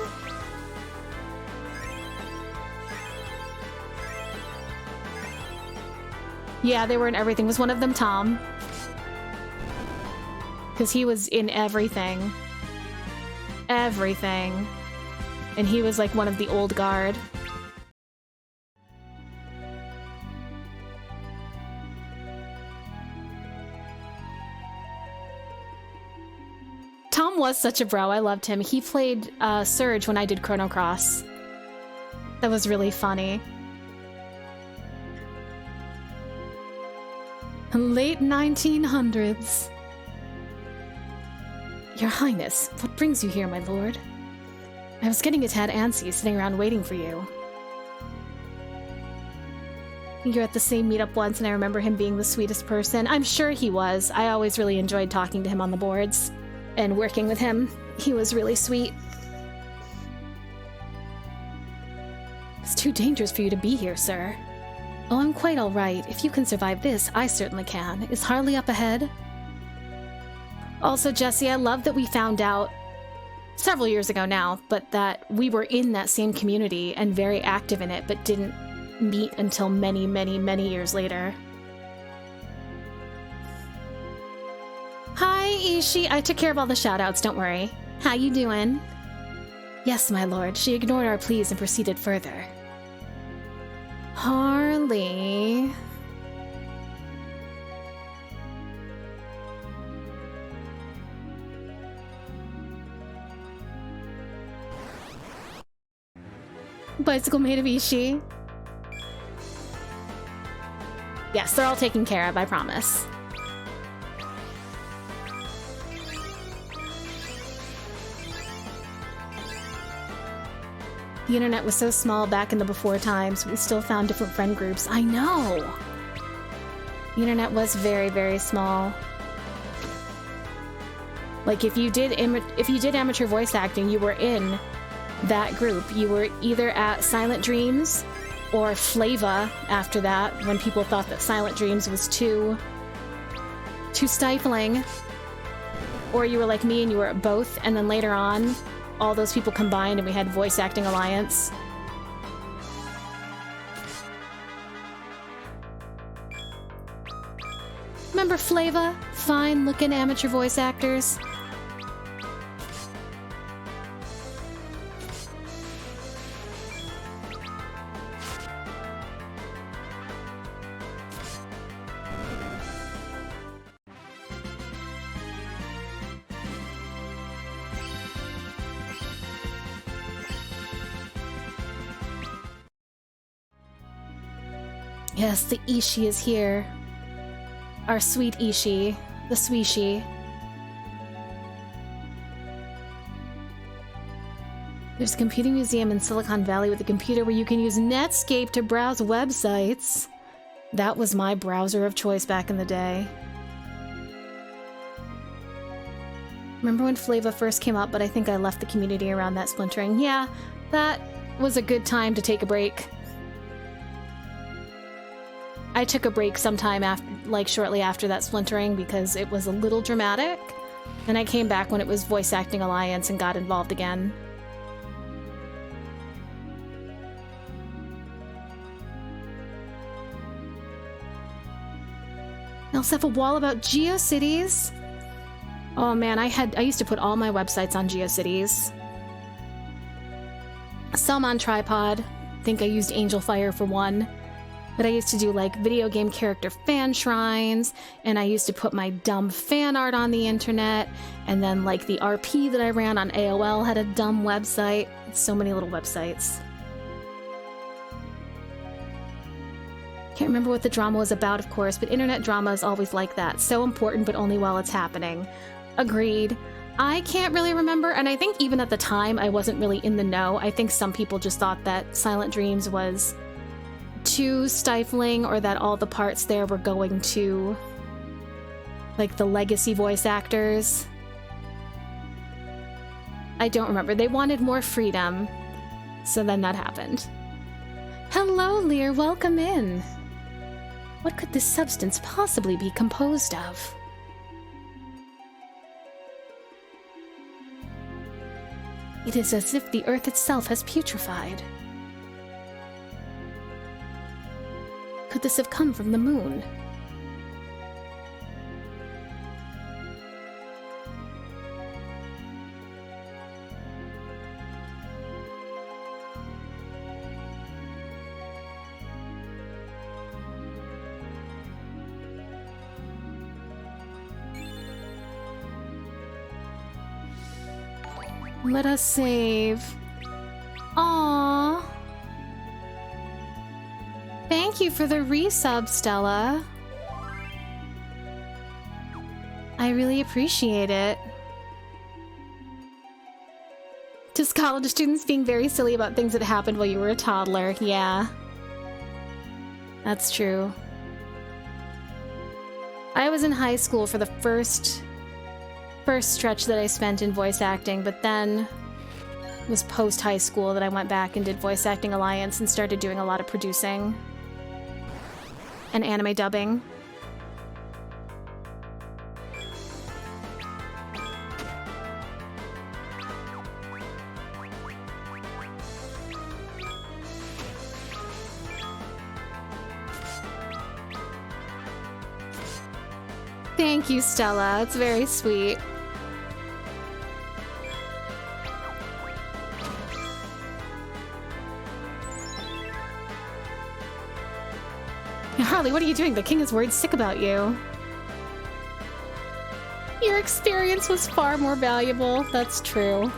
Yeah, they were in everything. Was one of them Tom? Because he was in everything. Everything. And he was like one of the old guard. Tom was such a bro. I loved him. He played Surge when I did Chrono Cross. That was really funny. Late 1900s. Your Highness, what brings you here, my lord? I was getting a tad antsy sitting around waiting for you. You're at the same meetup once, and I remember him being the sweetest person. I'm sure he was. I always really enjoyed talking to him on the boards and working with him. He was really sweet. It's too dangerous for you to be here, sir. Oh, I'm quite all right. If you can survive this, I certainly can. Is Harley up ahead? Also, Jesse, I love that we found out several years ago now, but that we were in that same community and very active in it, but didn't meet until many, many, many years later. Hi, Ishi. I took care of all the shoutouts, don't worry. How you doing? Yes, my lord. She ignored our pleas and proceeded further. Harley... Bicycle made of Ishi. Yes, they're all taken care of, I promise. The internet was so small back in the before times, we still found different friend groups. I know! The internet was very, very small. Like, if you did amateur voice acting, you were in that group. You were either at Silent Dreams or Flava after that, when people thought that Silent Dreams was too stifling. Or you were like me and you were at both, and then later on, all those people combined and we had Voice Acting Alliance. Remember Flava? Fine-looking amateur voice actors. Yes, the Ishi is here. Our sweet Ishi. The Sweeshi. There's a computing museum in Silicon Valley with a computer where you can use Netscape to browse websites. That was my browser of choice back in the day. Remember when Flava first came up, but I think I left the community around that splintering. Yeah, that was a good time to take a break. I took a break sometime after, like shortly after that splintering, because it was a little dramatic. And I came back when it was Voice Acting Alliance and got involved again. I also have a wall about GeoCities. Oh man, I used to put all my websites on GeoCities. Some on Tripod. I think I used Angel Fire for one. But I used to do like video game character fan shrines, and I used to put my dumb fan art on the internet, and then like the RP that I ran on AOL had a dumb website. So many little websites. Can't remember what the drama was about, of course, but internet drama is always like that. So important, but only while it's happening. Agreed. I can't really remember, and I think even at the time I wasn't really in the know. I think some people just thought that Silent Dreams was too stifling, or that all the parts there were going to like the legacy voice actors. I don't remember. They wanted more freedom, so then that happened. Hello, Lear. Welcome in. What could this substance possibly be composed of? It is as if the earth itself has putrefied. Could this have come from the moon? Let us save. Aww. Thank you for the resub, Stella. I really appreciate it. Just college students being very silly about things that happened while you were a toddler. Yeah. That's true. I was in high school for the first stretch that I spent in voice acting, but then it was post-high school that I went back and did Voice Acting Alliance and started doing a lot of producing and anime dubbing. Thank you, Stella. It's very sweet. Harley, what are you doing? The king is worried sick about you. Your experience was far more valuable. That's true.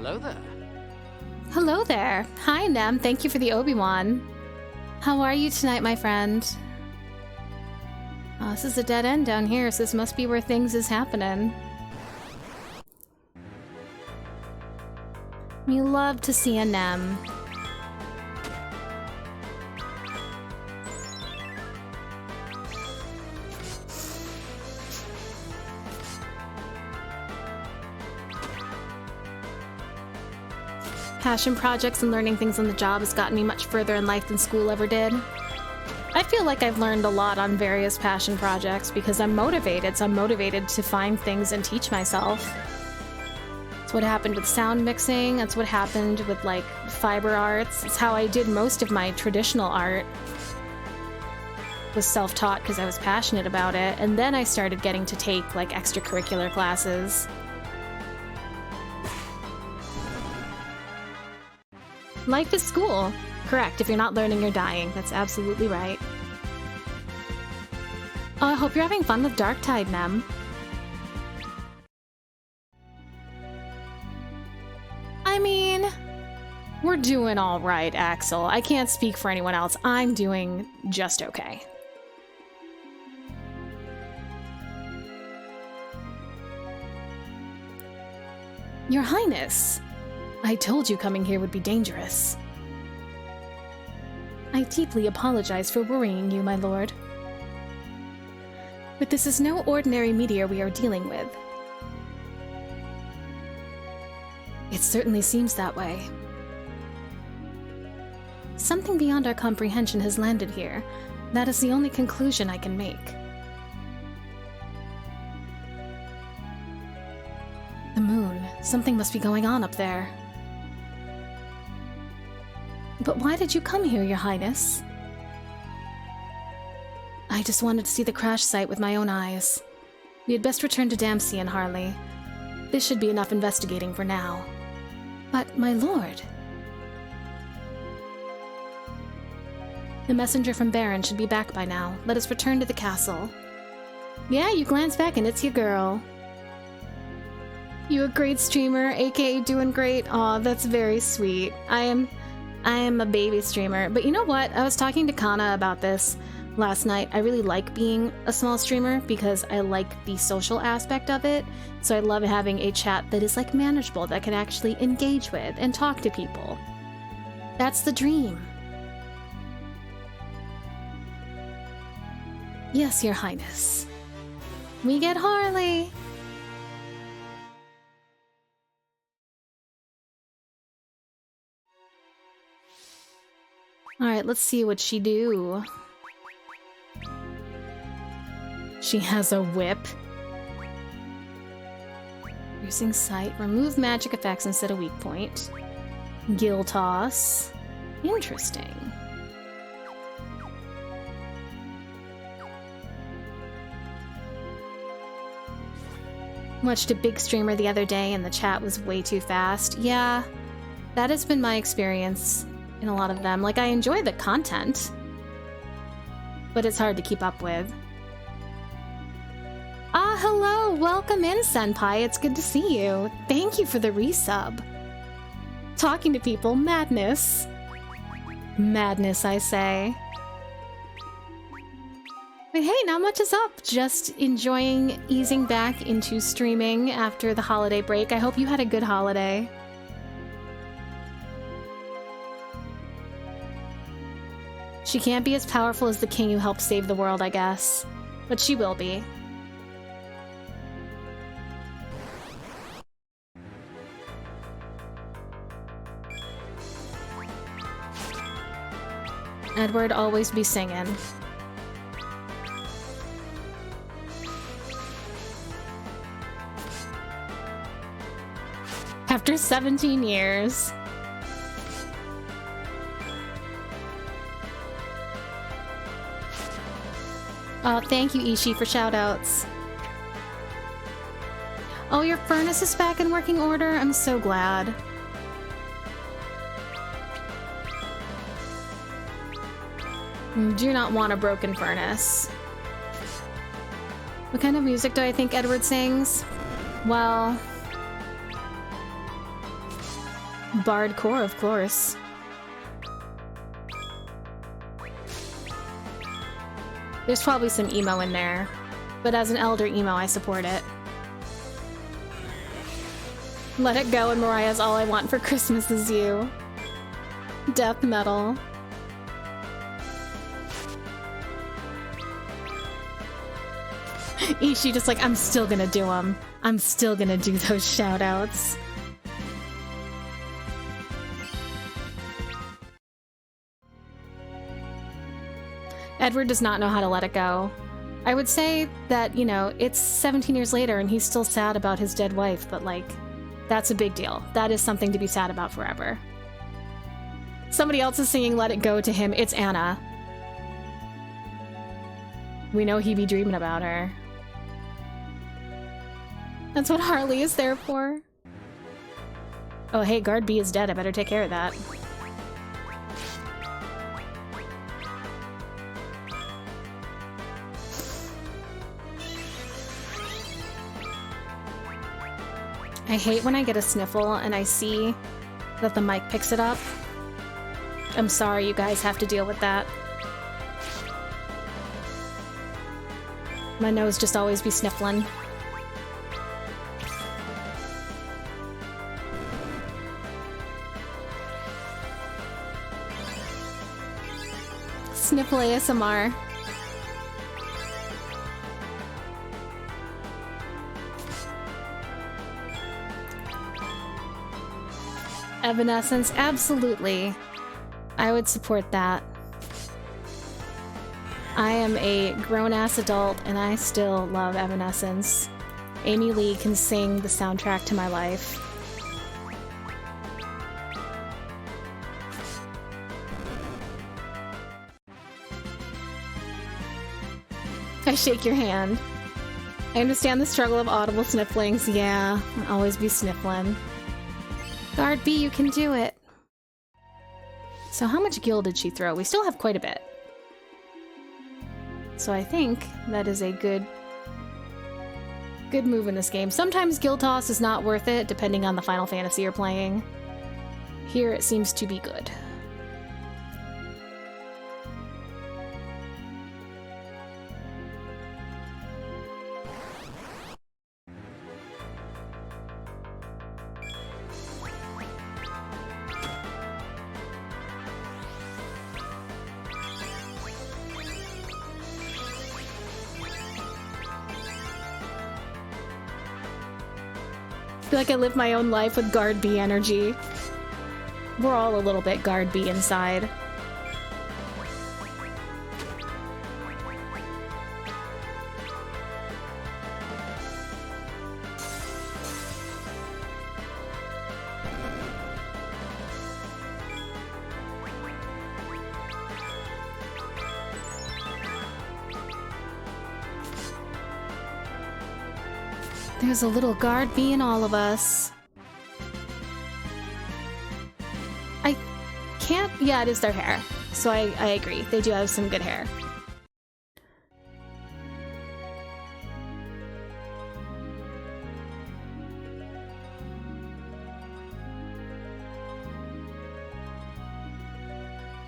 Hello there. Hello there. Hi, Nem. Thank you for the Obi-Wan. How are you tonight, my friend? Oh, this is a dead end down here, so this must be where things is happening. We love to see a Nem. Passion projects and learning things on the job has gotten me much further in life than school ever did. I feel like I've learned a lot on various passion projects because I'm motivated, so I'm motivated to find things and teach myself. That's what happened with sound mixing, that's what happened with, like, fiber arts. It's how I did most of my traditional art. Was self-taught because I was passionate about it, and then I started getting to take, like, extracurricular classes. Life is school. Correct, if you're not learning, you're dying. That's absolutely right. Oh, I hope you're having fun with Darktide, Nem. I mean, we're doing all right, Axel. I can't speak for anyone else. I'm doing just okay. Your Highness, I told you coming here would be dangerous. I deeply apologize for worrying you, my lord. But this is no ordinary meteor we are dealing with. It certainly seems that way. Something beyond our comprehension has landed here. That is the only conclusion I can make. The moon. Something must be going on up there. But why did you come here, Your Highness? I just wanted to see the crash site with my own eyes. We had best return to Dempsey and Harley. This should be enough investigating for now. But, my lord... The messenger from Baron should be back by now. Let us return to the castle. Yeah, you glance back and it's your girl. You a great streamer, aka doing great? Aw, that's very sweet. I am a baby streamer, but you know what? I was talking to Kana about this last night. I really like being a small streamer because I like the social aspect of it. So I love having a chat that is like manageable, that I can actually engage with and talk to people. That's the dream. Yes, Your Highness. We get Harley. Alright, let's see what she do. She has a whip. Piercing sight. Remove magic effects instead of weak point. Gill toss. Interesting. Watched a big streamer the other day and the chat was way too fast. Yeah, that has been my experience in a lot of them. Like, I enjoy the content, but it's hard to keep up with. Ah, hello! Welcome in, Senpai! It's good to see you. Thank you for the resub. Talking to people, madness. Madness, I say. But hey, not much is up. Just enjoying easing back into streaming after the holiday break. I hope you had a good holiday. She can't be as powerful as the king who helped save the world, I guess. But she will be. Edward always be singing. After 17 years. Oh, thank you, Ishi, for shoutouts. Oh, your furnace is back in working order? I'm so glad. Do not want a broken furnace. What kind of music do I think Edward sings? Well... Bardcore, of course. There's probably some emo in there, but as an elder emo, I support it. Let It Go and Mariah's All I Want for Christmas Is You. Death metal. Ishi just like, I'm still gonna do them. I'm still gonna do those shoutouts. Edward does not know how to let it go. I would say that, you know, it's 17 years later and he's still sad about his dead wife, but like, that's a big deal. That is something to be sad about forever. Somebody else is singing Let It Go to him. It's Anna. We know he be dreaming about her. That's what Harley is there for. Oh, hey, Guard B is dead. I better take care of that. I hate when I get a sniffle and I see that the mic picks it up. I'm sorry you guys have to deal with that. My nose just always be sniffling. Sniffle ASMR. Evanescence, absolutely. I would support that. I am a grown-ass adult and I still love Evanescence. Amy Lee can sing the soundtrack to my life. I shake your hand. I understand the struggle of audible snifflings. Yeah, I'll always be sniffling. Guard B, you can do it. So how much gil did she throw? We still have quite a bit. So I think that is a good move in this game. Sometimes gil toss is not worth it, depending on the Final Fantasy you're playing. Here it seems to be good. I feel like I live my own life with Guard B energy. We're all a little bit Guard B inside. There's a little Guard B in all of us. I can't... Yeah, it is their hair. So I agree. They do have some good hair.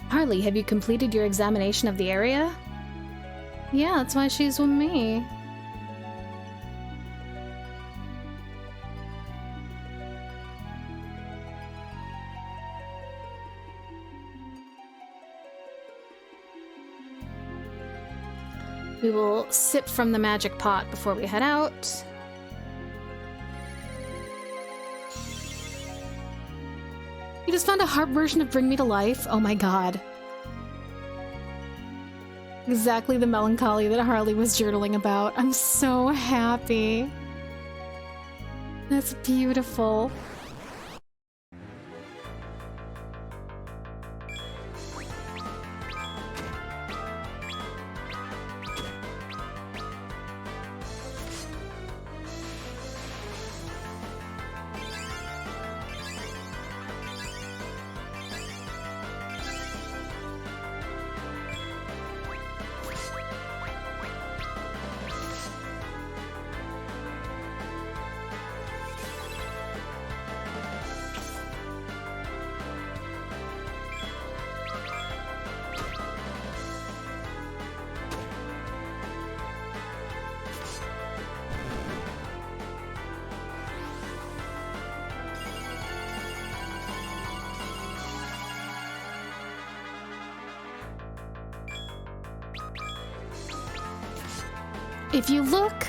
Harley, have you completed your examination of the area? Yeah, that's why she's with me. We will sip from the magic pot before we head out. You just found a harp version of Bring Me to Life? Oh my god. Exactly the melancholy that Harley was journaling about. I'm so happy. That's beautiful. If you look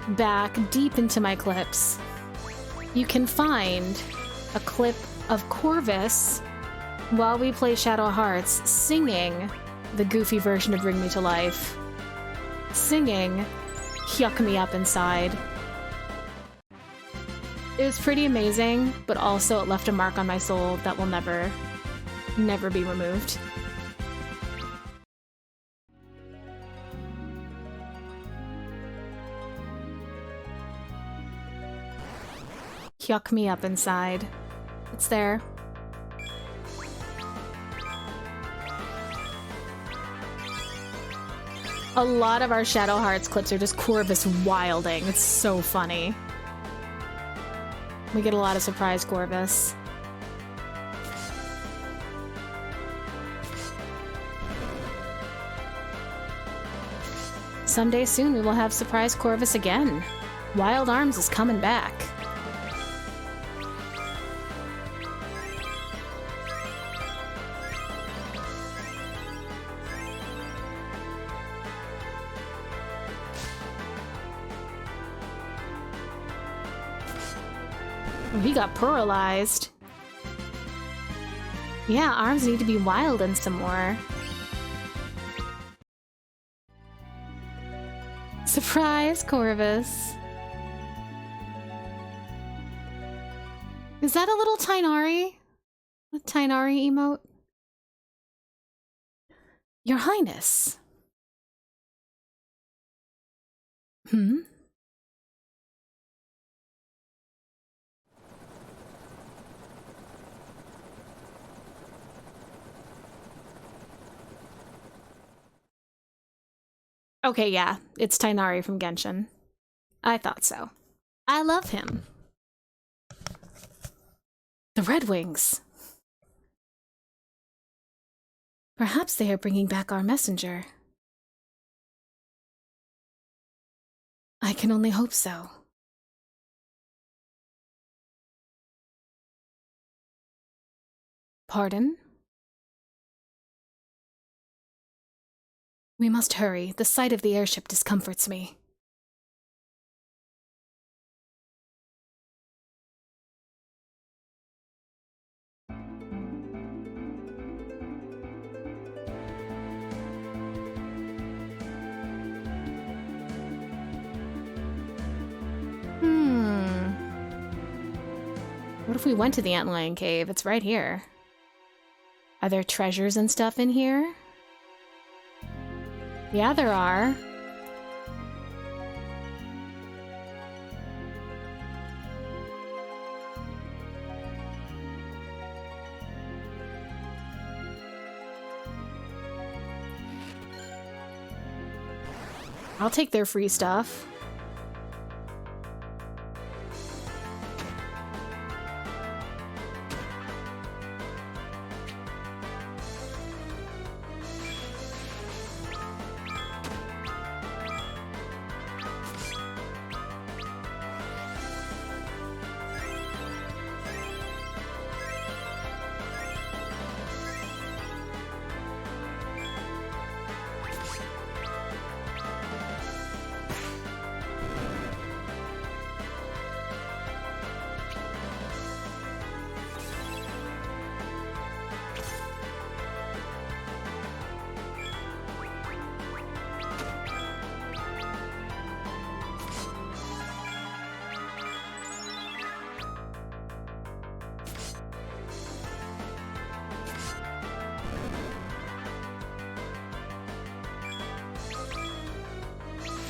back deep into my clips, you can find a clip of Corvus while we play Shadow Hearts singing the goofy version of Bring Me to Life. Singing Yuck Me Up Inside. It was pretty amazing, but also it left a mark on my soul that will never be removed. Yuck me up inside. It's there. A lot of our Shadow Hearts clips are just Corvus wilding. It's so funny. We get a lot of surprise Corvus. Someday soon we will have surprise Corvus again. Wild Arms is coming back. He got paralyzed. Yeah, arms need to be wilding some more. Surprise, Corvus. Is that a little Tainari? A Tainari emote? Your Highness. Hmm? Okay, yeah, it's Tainari from Genshin. I thought so. I love him. The Red Wings. Perhaps they are bringing back our messenger. I can only hope so. Pardon? We must hurry. The sight of the airship discomforts me. What if we went to the Antlion Cave? It's right here. Are there treasures and stuff in here? Yeah, there are. I'll take their free stuff.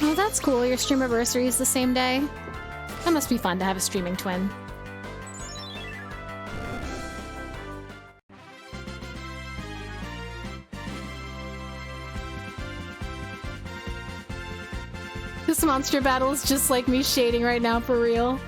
Oh, that's cool. Your stream anniversary is the same day. That must be fun to have a streaming twin. This monster battle is just like me shading right now, for real.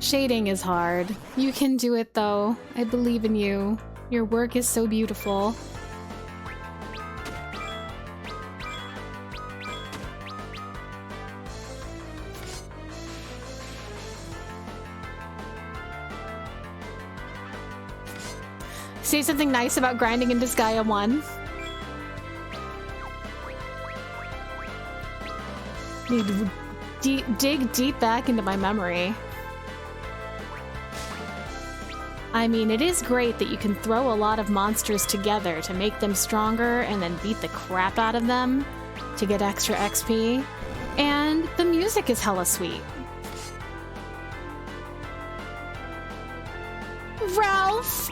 Shading is hard. You can do it though. I believe in you. Your work is so beautiful. Say something nice about grinding into Gaia 1. Need to dig deep back into my memory. I mean, it is great that you can throw a lot of monsters together to make them stronger and then beat the crap out of them to get extra XP. And the music is hella sweet. Ralph!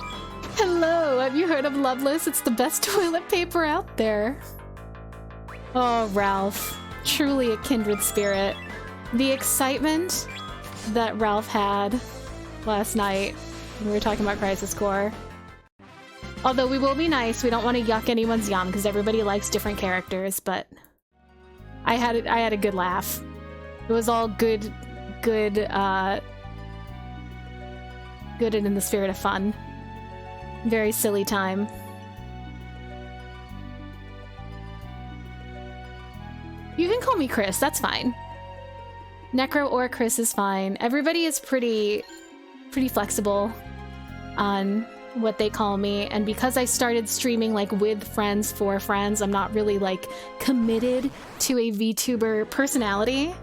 Hello, have you heard of Loveless? It's the best toilet paper out there. Oh, Ralph. Truly a kindred spirit. The excitement that Ralph had last night when we were talking about Crisis Core. Although we will be nice, we don't want to yuck anyone's yum because everybody likes different characters, but I had a good laugh. It was all good and in the spirit of fun. Very silly time. You can call me Chris, that's fine. Necro or Chris is fine. Everybody is pretty flexible on what they call me, and because I started streaming like with friends for friends, I'm not really like committed to a VTuber personality.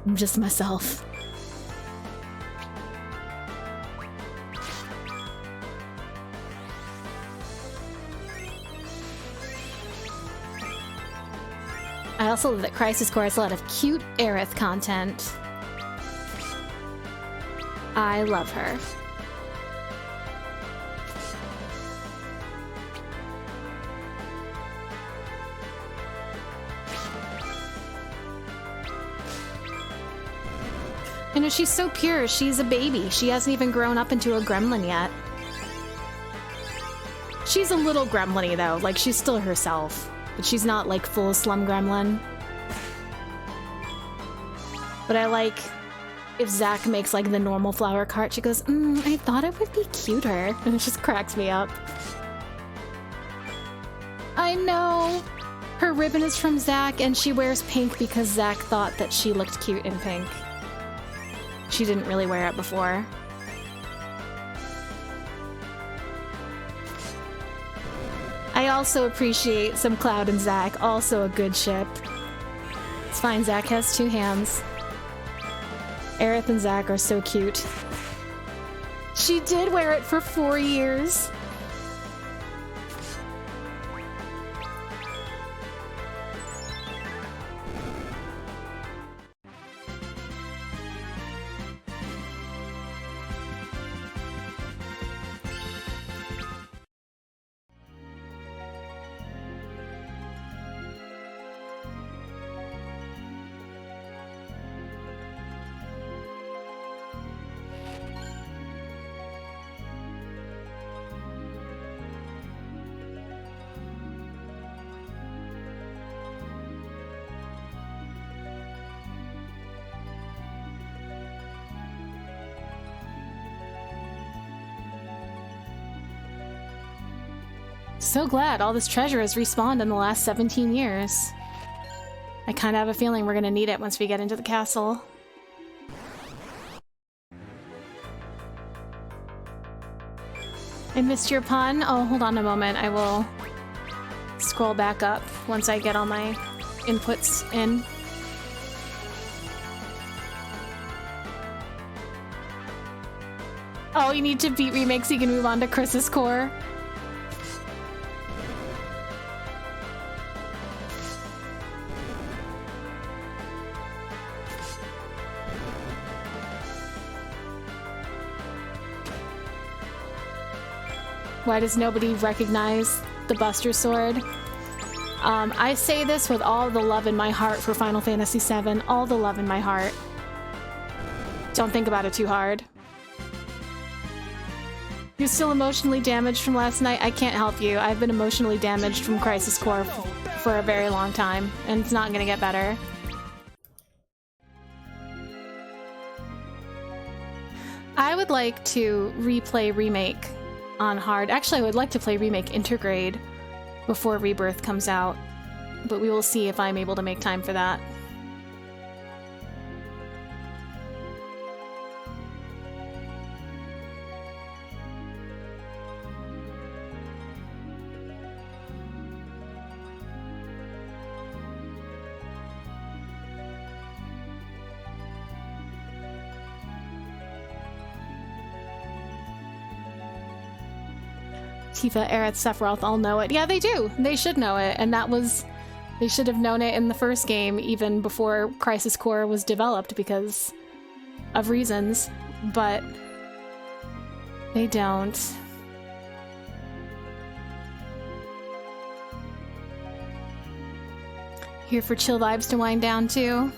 I'm just myself. I also love that Crisis Core has a lot of cute Aerith content. I love her. You know, she's so pure. She's a baby. She hasn't even grown up into a gremlin yet. She's a little gremlin-y, though. Like, she's still herself. But she's not, like, full slum gremlin. But I like if Zach makes, like, the normal flower cart. She goes, I thought it would be cuter. And it just cracks me up. I know! Her ribbon is from Zach, and she wears pink because Zach thought that she looked cute in pink. She didn't really wear it before. I also appreciate some Cloud and Zach, also a good ship. It's fine, Zach has 2 hands. Aerith and Zach are so cute. She did wear it for 4 years. So glad all this treasure has respawned in the last 17 years. I kind of have a feeling we're gonna need it once we get into the castle. I missed your pun? Oh, hold on a moment. I will scroll back up once I get all my inputs in. Oh, you need to beat remakes so you can move on to Crisis Core. Why does nobody recognize the Buster Sword? I say this with all the love in my heart for Final Fantasy VII. All the love in my heart. Don't think about it too hard. You're still emotionally damaged from last night? I can't help you. I've been emotionally damaged from Crisis Core for a very long time, and it's not gonna get better. I would like to replay Remake on hard. Actually, I would like to play Remake Intergrade before Rebirth comes out, but we will see if I'm able to make time for that. Tifa, Aerith, Sephiroth all know it. Yeah, they do. They should know it. And that was... They should have known it in the first game, even before Crisis Core was developed, because of reasons. But... they don't. Here for chill vibes to wind down to.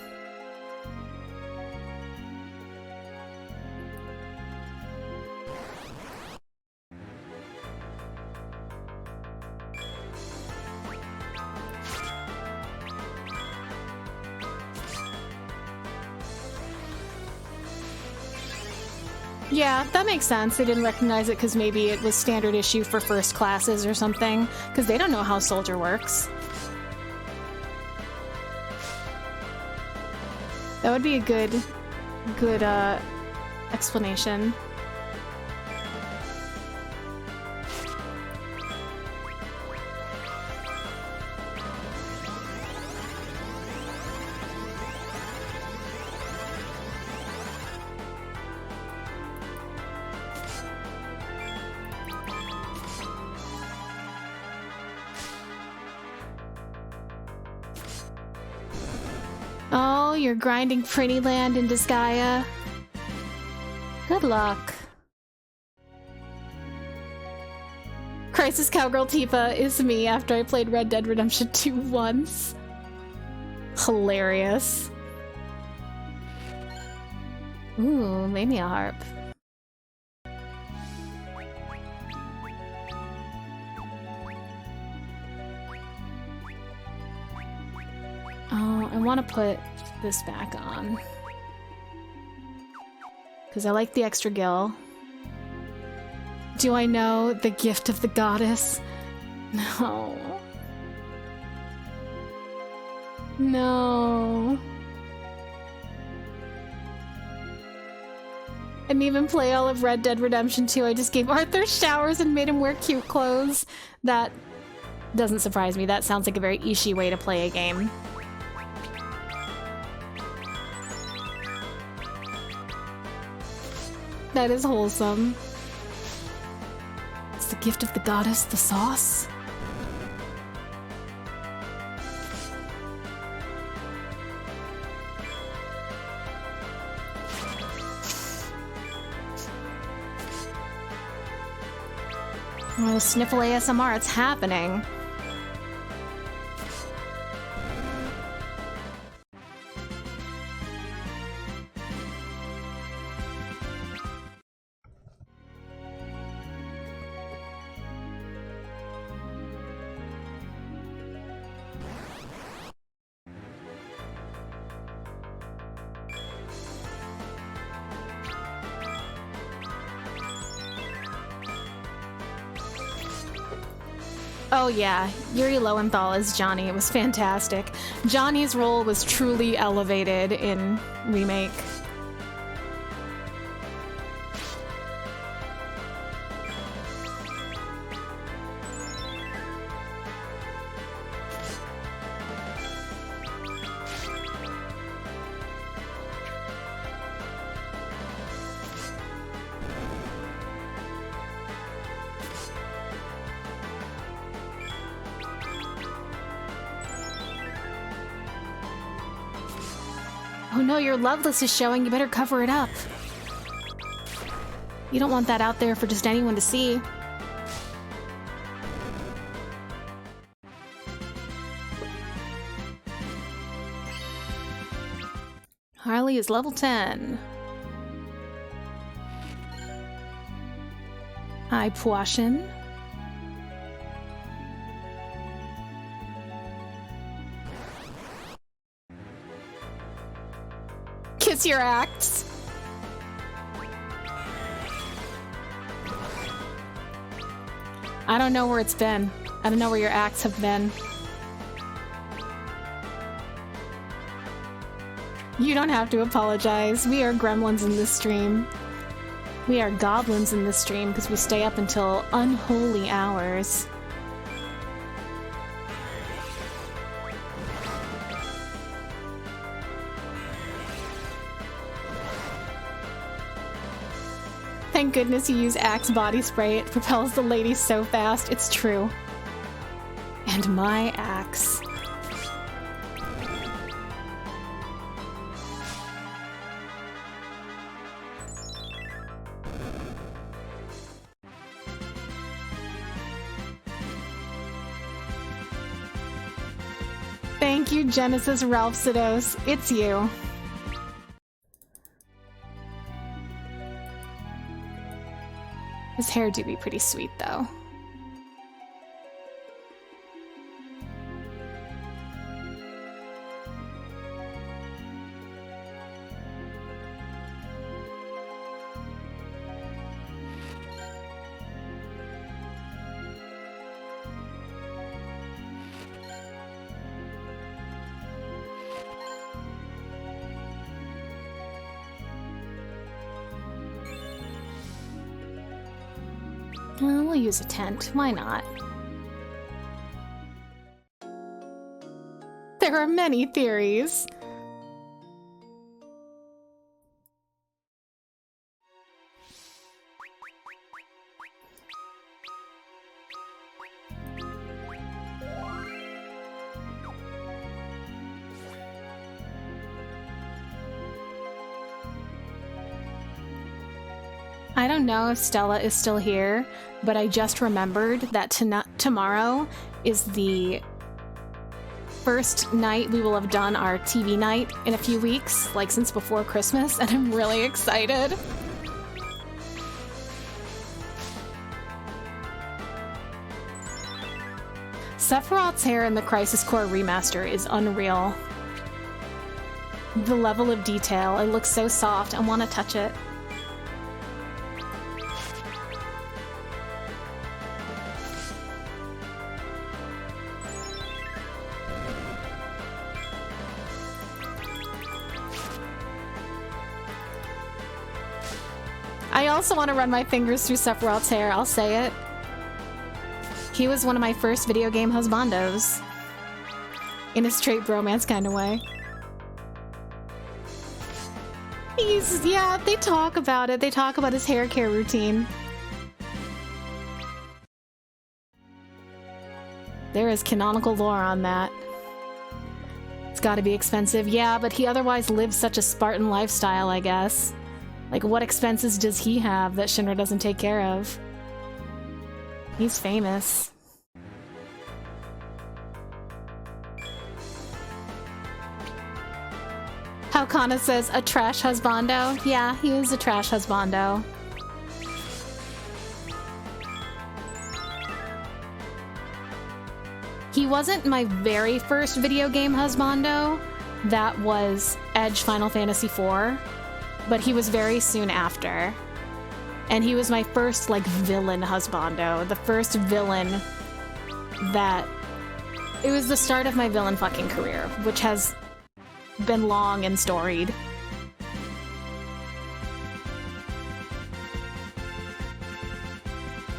Yeah, that makes sense. They didn't recognize it because maybe it was standard issue for first classes or something, because they don't know how Soldier works. That would be a good explanation. Oh, you're grinding Pretty Land into Skya. Good luck. Crisis Cowgirl Tifa is me after I played Red Dead Redemption 2 once. Hilarious. Ooh, made me a harp. Oh, I want to put this back on. Because I like the extra gill. Do I know the gift of the goddess? No. No. I didn't even play all of Red Dead Redemption 2. I just gave Arthur showers and made him wear cute clothes. That doesn't surprise me. That sounds like a very Ishii way to play a game. That is wholesome. It's the gift of the goddess, the sauce. Oh, sniffle ASMR, it's happening. Oh yeah, Yuri Lowenthal as Johnny. It was fantastic. Johnny's role was truly elevated in Remake. Oh no, your Loveless is showing. You better cover it up. You don't want that out there for just anyone to see. Harley is level 10. Hi, Puashin. Kiss your axe. I don't know where it's been. I don't know where your axe have been. You don't have to apologize. We are gremlins in this stream. We are goblins in this stream because we stay up until unholy hours. Thank goodness you use Axe body spray. It propels the ladies so fast. It's true. And my axe. Thank you, Genesis Ralphsidos. It's you. His hair do be pretty sweet, though. We'll use a tent. Why not? There are many theories. I don't know if Stella is still here, but I just remembered that tomorrow is the first night we will have done our TV night in a few weeks, like since before Christmas, and I'm really excited. Sephiroth's hair in the Crisis Core remaster is unreal. The level of detail, it looks so soft, I want to touch it. I also want to run my fingers through Sephiroth's hair, I'll say it. He was one of my first video game husbandos. In a straight bromance kind of way. Yeah, they talk about it. They talk about his hair care routine. There is canonical lore on that. It's gotta be expensive. Yeah, but he otherwise lives such a Spartan lifestyle, I guess. Like, what expenses does he have that Shinra doesn't take care of? He's famous. How Kana says, a trash husbando? Yeah, he is a trash husbando. He wasn't my very first video game husbando. That was Edge Final Fantasy IV. But he was very soon after. And he was my first, like, villain husbando. The first villain that... It was the start of my villain fucking career, which has been long and storied.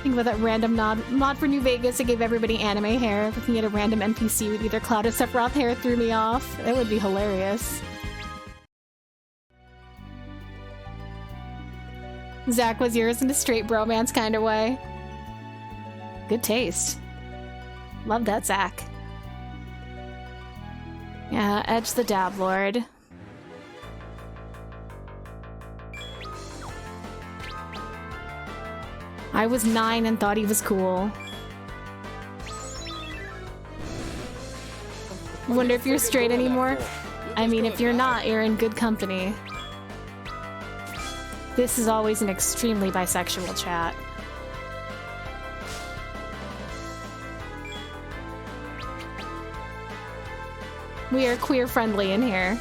Think about that random mod for New Vegas. It gave everybody anime hair. Looking at a random NPC with either Cloud or Sephiroth hair threw me off. That would be hilarious. Zach was yours in a straight bromance kind of way. Good taste. Love that, Zach. Yeah, Edge the Dab Lord. I was 9 and thought he was cool. Wonder if you're straight anymore? I mean, if you're not, you're in good company. This is always an extremely bisexual chat. We are queer friendly in here.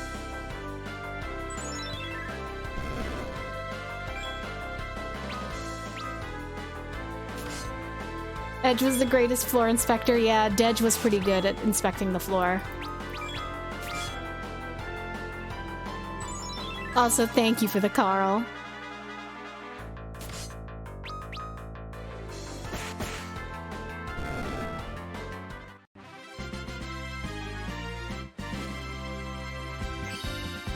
Edge was the greatest floor inspector. Yeah, Dedge was pretty good at inspecting the floor. Also, thank you for the Carl.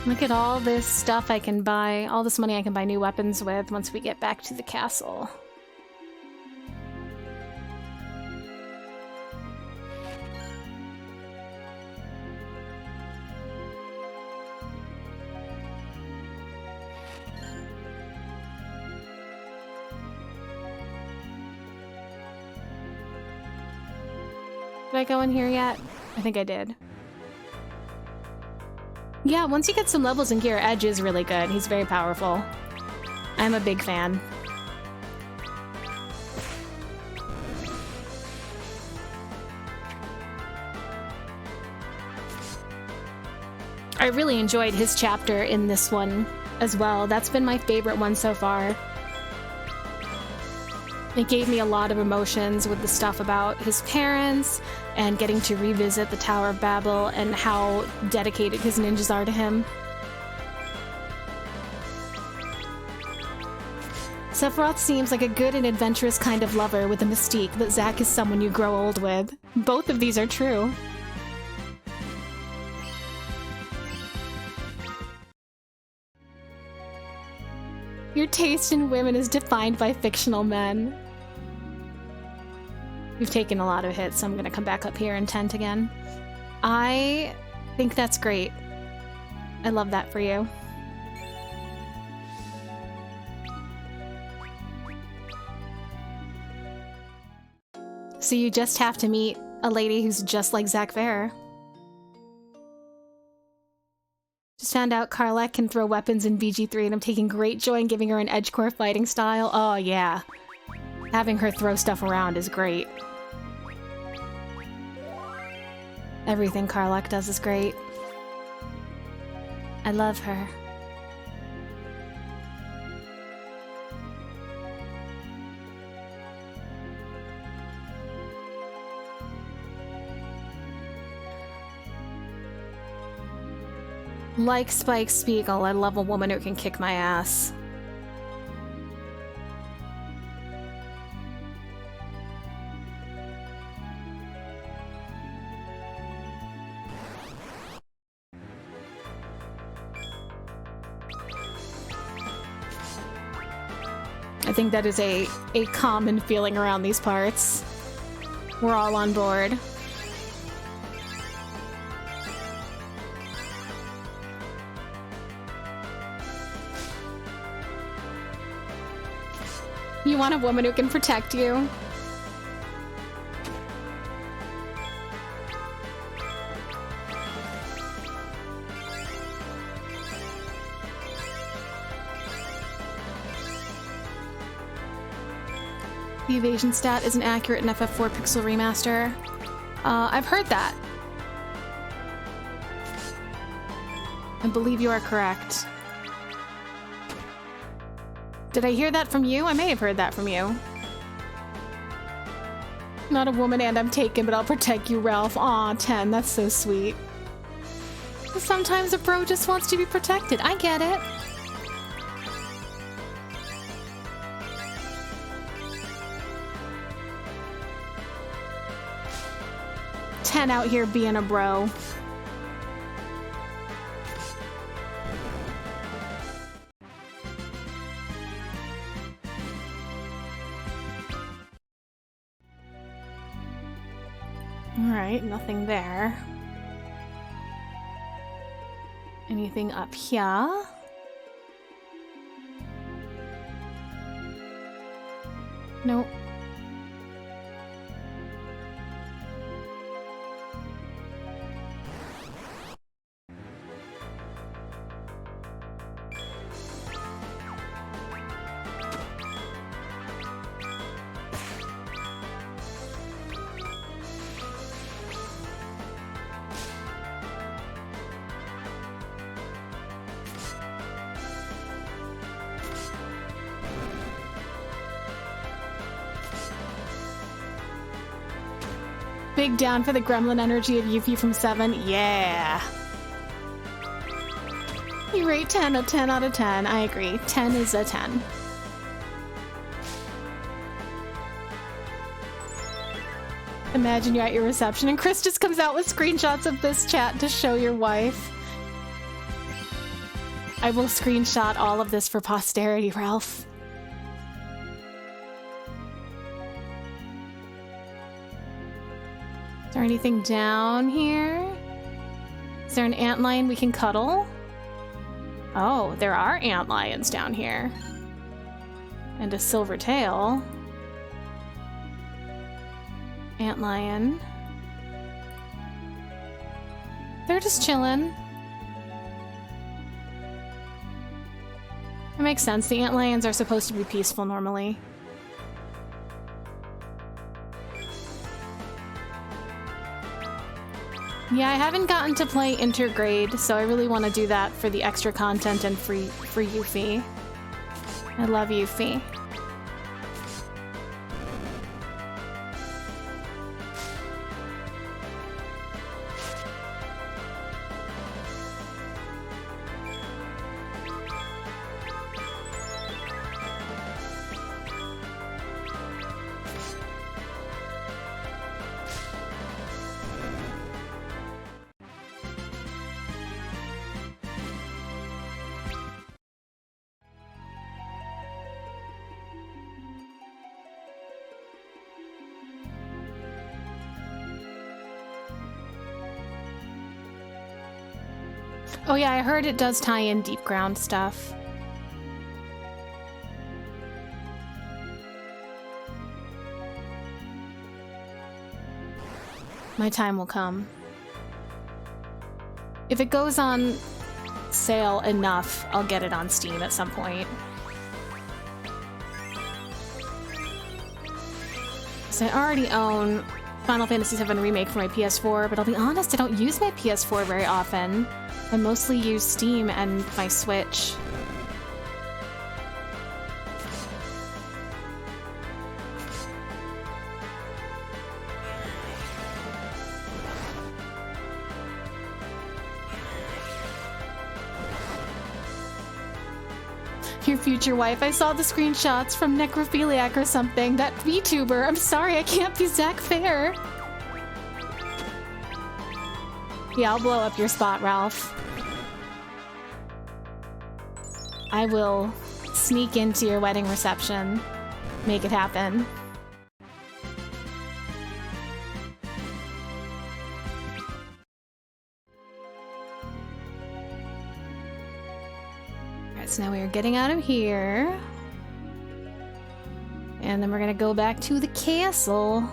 Look at all this stuff I can buy, all this money I can buy new weapons with once we get back to the castle. Did I go in here yet? I think I did. Yeah, once you get some levels in gear, Edge is really good. He's very powerful. I'm a big fan. I really enjoyed his chapter in this one as well. That's been my favorite one so far. It gave me a lot of emotions with the stuff about his parents and getting to revisit the Tower of Babel and how dedicated his ninjas are to him. Sephiroth seems like a good and adventurous kind of lover with a mystique, but Zack is someone you grow old with. Both of these are true. Your taste in women is defined by fictional men. We've taken a lot of hits, so I'm gonna come back up here and tent again. I think that's great. I love that for you. So you just have to meet a lady who's just like Zack Fair. Just found out Karlach can throw weapons in BG3 and I'm taking great joy in giving her an edgecore fighting style. Oh yeah. Having her throw stuff around is great. Everything Karlach does is great. I love her. Like Spike Spiegel, I love a woman who can kick my ass. I think that is a common feeling around these parts. We're all on board. You want a woman who can protect you? The evasion stat isn't accurate in FF4 Pixel Remaster. I've heard that. I believe you are correct. Did I hear that from you? I may have heard that from you. Not a woman and I'm taken, but I'll protect you, Ralph. Aw, 10, that's so sweet. Sometimes a bro just wants to be protected. I get it. Ten out here being a bro. Alright, nothing there. Anything up here? Nope. Big down for the gremlin energy of Yuffie from 7. Yeah. You rate 10 a 10 out of 10. I agree. 10 is a 10. Imagine you're at your reception and Chris just comes out with screenshots of this chat to show your wife. I will screenshot all of this for posterity, Ralph. Is there anything down here? Is there an antlion we can cuddle? Oh, there are antlions down here. And a silver tail. Antlion. They're just chilling. That makes sense. The antlions are supposed to be peaceful normally. Yeah, I haven't gotten to play Intergrade, so I really want to do that for the extra content and for Yuffie. I love Yuffie. Oh yeah, I heard it does tie in deep ground stuff. My time will come. If it goes on sale enough, I'll get it on Steam at some point. So I already own Final Fantasy VII Remake for my PS4, but I'll be honest, I don't use my PS4 very often. I mostly use Steam and my Switch. Your future wife. I saw the screenshots from Necrophiliac or something. That VTuber. I'm sorry, I can't be Zach Fair. Yeah, I'll blow up your spot, Ralph. I will sneak into your wedding reception. Make it happen. Alright, so now we are getting out of here. And then we're gonna go back to the castle.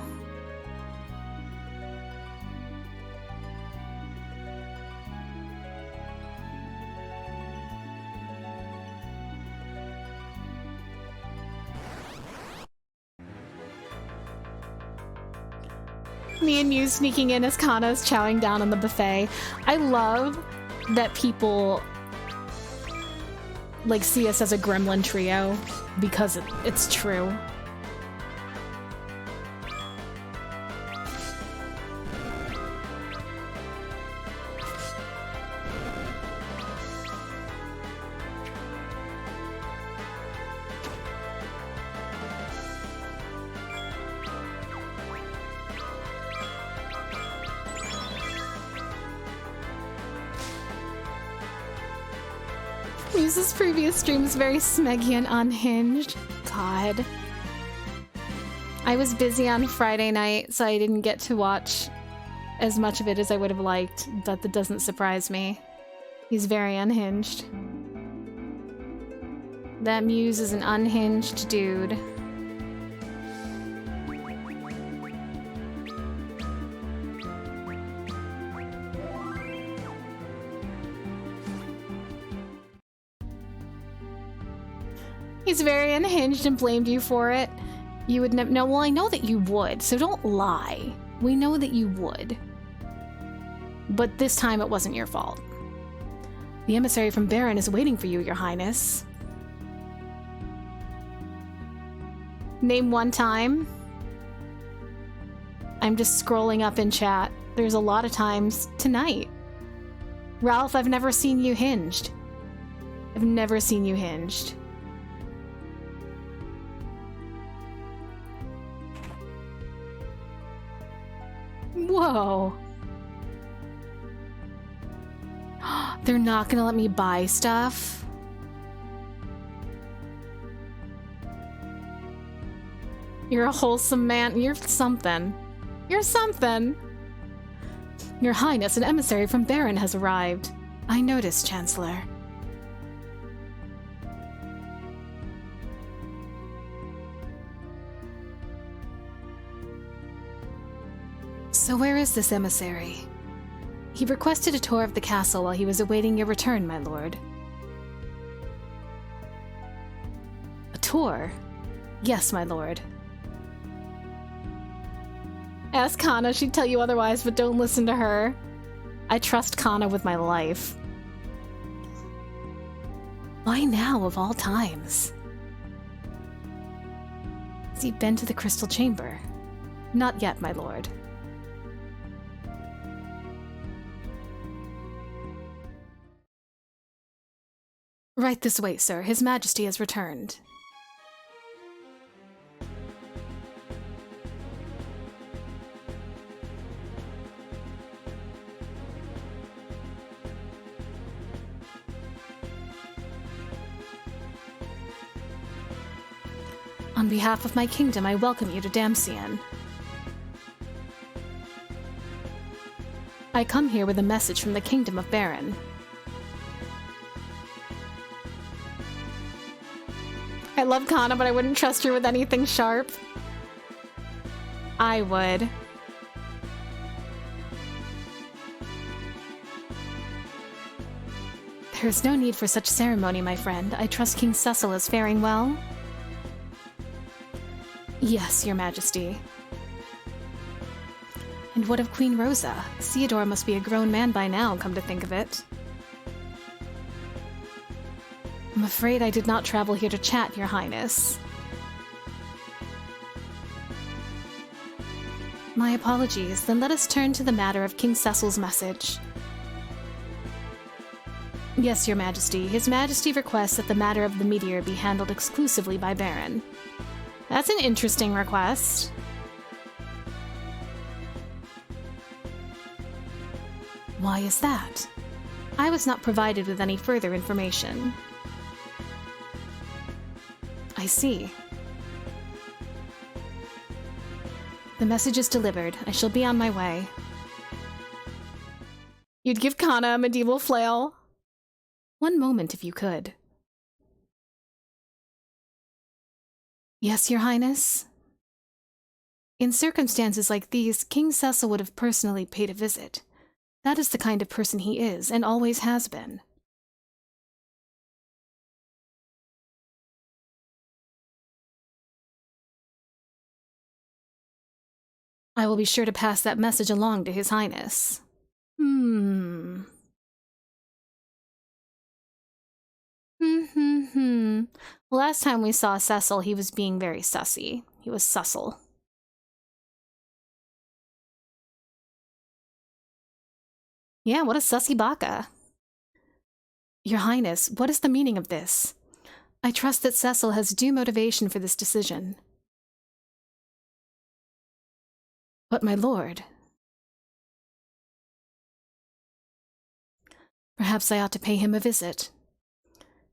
Me and Mew sneaking in as Kana's chowing down on the buffet. I love that people like see us as a gremlin trio because it's true. Muse's previous stream was very smeggy and unhinged. God. I was busy on Friday night, so I didn't get to watch as much of it as I would have liked, but that doesn't surprise me. He's very unhinged. That Muse is an unhinged dude. He's very unhinged and blamed you for it. You would never— no, well, I know that you would, so don't lie. We know that you would. But this time it wasn't your fault. The emissary from Baron is waiting for you, Your Highness. Name one time. I'm just scrolling up in chat. There's a lot of times tonight. Ralph, I've never seen you hinged. I've never seen you hinged. Whoa. They're not gonna let me buy stuff? You're a wholesome man. You're something. You're something. Your Highness, an emissary from Baron has arrived. I noticed, Chancellor. So where is this emissary? He requested a tour of the castle while he was awaiting your return, my lord. A tour? Yes, my lord. Ask Kana, she'd tell you otherwise, but don't listen to her. I trust Kana with my life. Why now, of all times? Has he been to the Crystal Chamber? Not yet, my lord. Right this way, sir. His Majesty has returned. On behalf of my kingdom, I welcome you to Damcyan. I come here with a message from the Kingdom of Baron. I love Kana, but I wouldn't trust her with anything sharp. I would. There is no need for such ceremony, my friend. I trust King Cecil is faring well. Yes, your majesty. And what of Queen Rosa? Theodore must be a grown man by now, come to think of it. I'm afraid I did not travel here to chat, your highness. My apologies, then let us turn to the matter of King Cecil's message. Yes, your majesty. His majesty requests that the matter of the meteor be handled exclusively by Baron. That's an interesting request. Why is that? I was not provided with any further information. I see. The message is delivered. I shall be on my way. You'd give Kana a medieval flail? One moment, if you could. Yes, your highness? In circumstances like these, King Cecil would have personally paid a visit. That is the kind of person he is, and always has been. I will be sure to pass that message along to His Highness. Last time we saw Cecil, he was being very sussy. He was sussel. Yeah, what a sussy baka. Your Highness, what is the meaning of this? I trust that Cecil has due motivation for this decision. But my lord... Perhaps I ought to pay him a visit.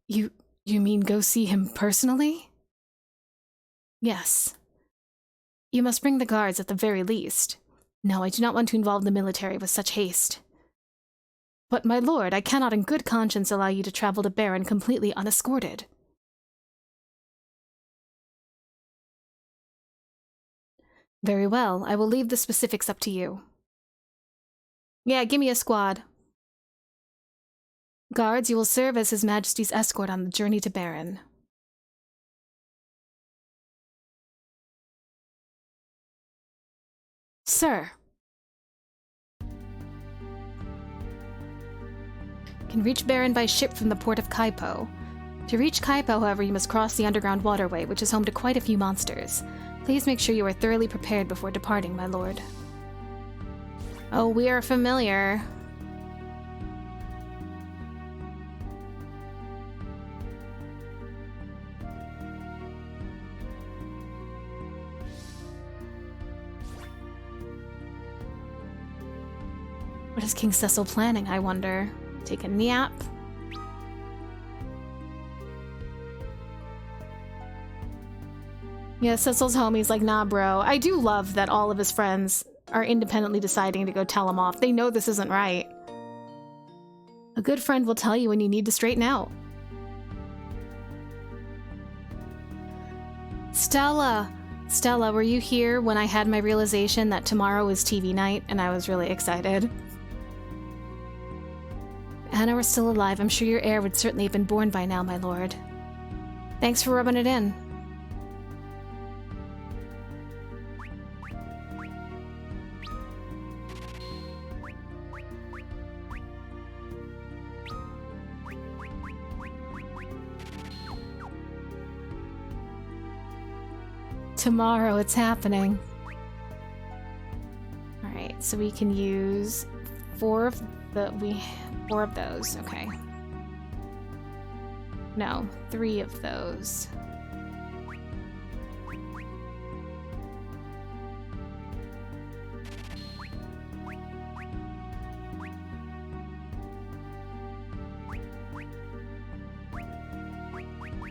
You mean go see him personally? Yes. You must bring the guards at the very least. No, I do not want to involve the military with such haste. But my lord, I cannot in good conscience allow you to travel to Baron completely unescorted. Very well, I will leave the specifics up to you. Yeah, give me a squad. Guards, you will serve as His Majesty's escort on the journey to Baron. Sir. Can reach Baron by ship from the port of Kaipo. To reach Kaipo, however, you must cross the underground waterway, which is home to quite a few monsters. Please make sure you are thoroughly prepared before departing, my lord. Oh, we are familiar. What is King Cecil planning, I wonder? Take a nap. Yeah, Cecil's homie's like, nah, bro. I do love that all of his friends are independently deciding to go tell him off. They know this isn't right. A good friend will tell you when you need to straighten out. Stella! Stella, were you here when I had my realization that tomorrow is TV night and I was really excited? Anna were still alive, I'm sure your heir would certainly have been born by now, my lord. Thanks for rubbing it in. Tomorrow, it's happening. Alright, so we can use four of those, okay. No, 3 of those.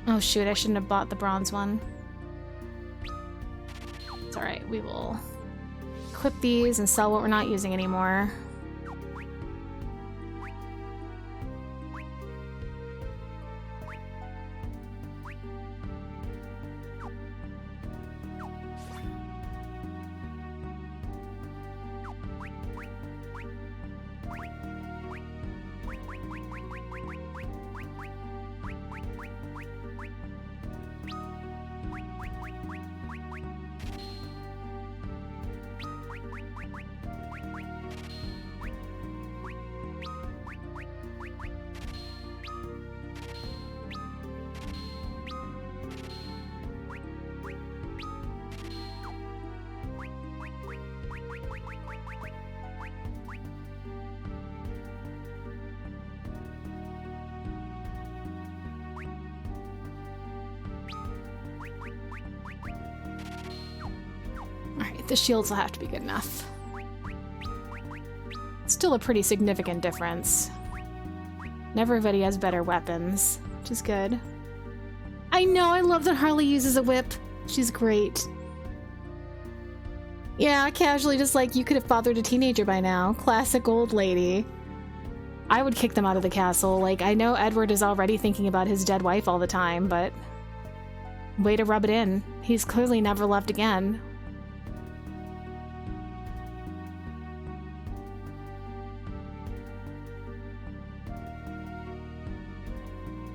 Oh shoot, I shouldn't have bought the bronze one. It's alright, we will equip these and sell what we're not using anymore. The shields will have to be good enough. Still a pretty significant difference. Never everybody has better weapons, which is good. I know, I love that Harley uses a whip. She's great. Yeah, casually just like, you could have fathered a teenager by now. Classic old lady. I would kick them out of the castle. Like, I know Edward is already thinking about his dead wife all the time, but... way to rub it in. He's clearly never loved again.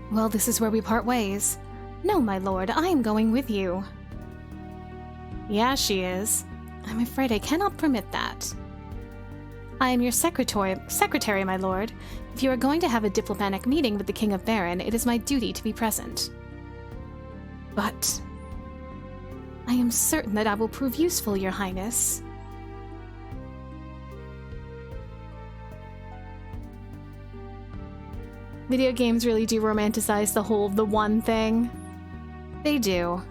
Well, this is where we part ways. No, my lord, I am going with you. Yeah, she is. I'm afraid I cannot permit that. I am your secretary, my lord. If you are going to have a diplomatic meeting with the King of Baron, it is my duty to be present. But... I am certain that I will prove useful, your highness. Video games really do romanticize the one thing. They do.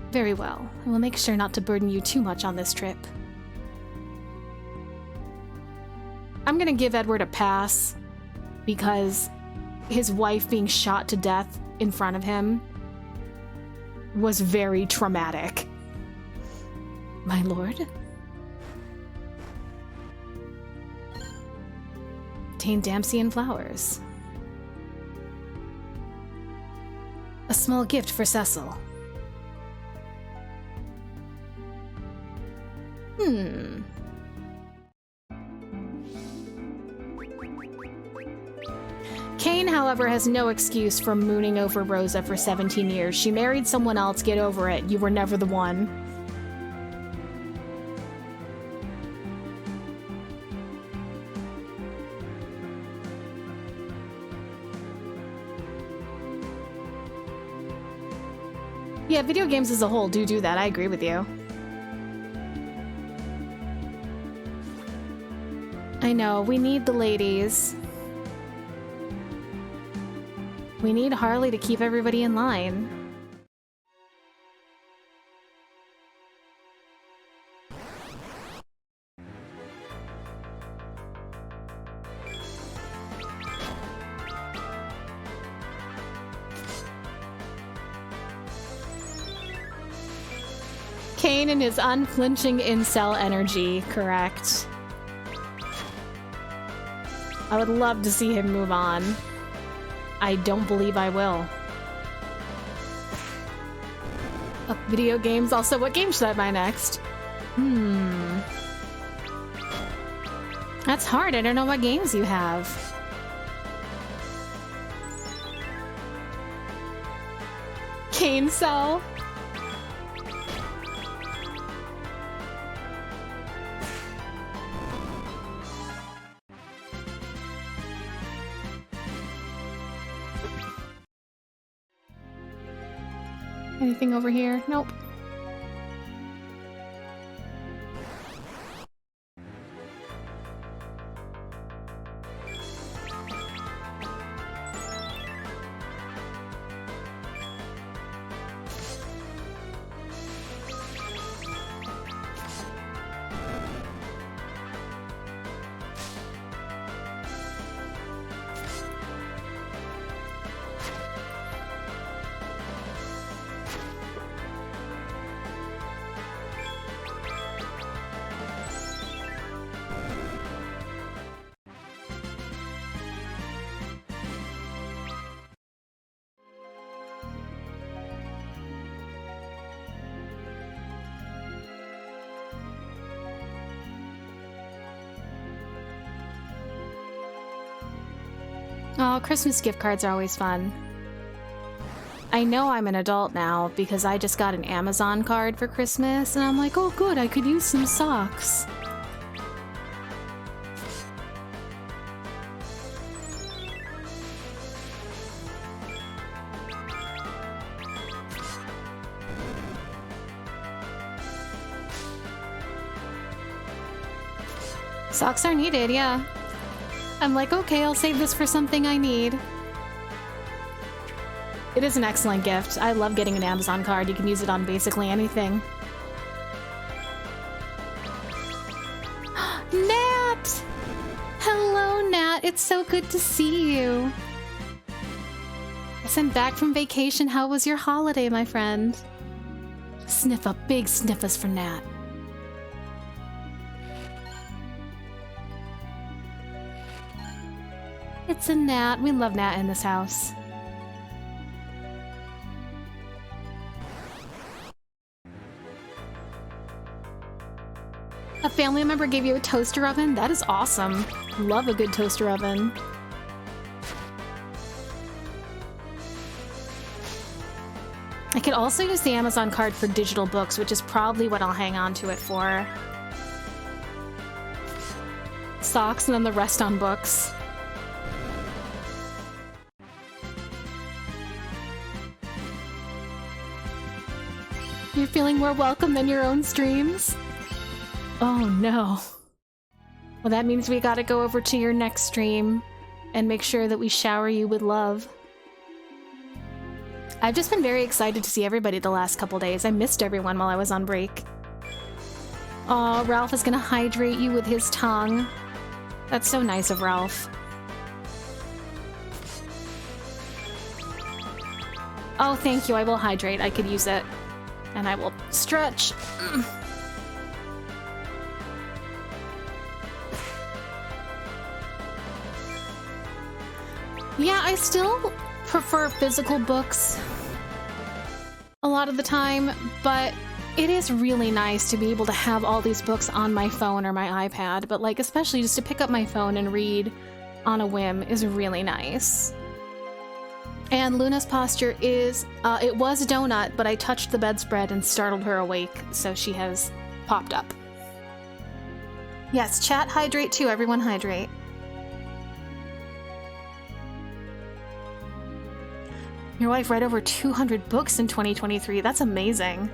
Very well. I will make sure not to burden you too much on this trip. I'm gonna give Edward a pass because his wife being shot to death in front of him was very traumatic. My lord? Obtain Damsian flowers. A small gift for Cecil. Kane, however, has no excuse for mooning over Rosa for 17 years. She married someone else, get over it. You were never the one. Yeah, video games as a whole do that. I agree with you. I know, we need the ladies. We need Harley to keep everybody in line. Kane and his unflinching incel energy, correct. I would love to see him move on. I don't believe I will. Oh, video games. Also, what game should I buy next? That's hard. I don't know what games you have. Cane Cell. Anything over here? Nope. Oh, Christmas gift cards are always fun. I know I'm an adult now because I just got an Amazon card for Christmas and I'm like, oh good, I could use some socks. Socks are needed, yeah. I'm like, okay, I'll save this for something I need. It is an excellent gift. I love getting an Amazon card. You can use it on basically anything. Nat! Hello, Nat. It's so good to see you. I sent back from vacation. How was your holiday, my friend? Sniff up, big sniffers for Nat. It's a Nat. We love Nat in this house. A family member gave you a toaster oven? That is awesome. Love a good toaster oven. I could also use the Amazon card for digital books, which is probably what I'll hang on to it for. Socks and then the rest on books. You're feeling more welcome than your own streams? Oh no. Well, that means we gotta go over to your next stream and make sure that we shower you with love. I've just been very excited to see everybody the last couple days. I missed everyone while I was on break. Aw, Ralph is gonna hydrate you with his tongue. That's so nice of Ralph. Oh, thank you. I will hydrate. I could use it. And I will stretch. Yeah, I still prefer physical books a lot of the time, but it is really nice to be able to have all these books on my phone or my iPad, but like especially just to pick up my phone and read on a whim is really nice. And Luna's posture is, it was Donut, but I touched the bedspread and startled her awake, so she has popped up. Yes, chat, hydrate too. Everyone hydrate. Your wife read over 200 books in 2023. That's amazing.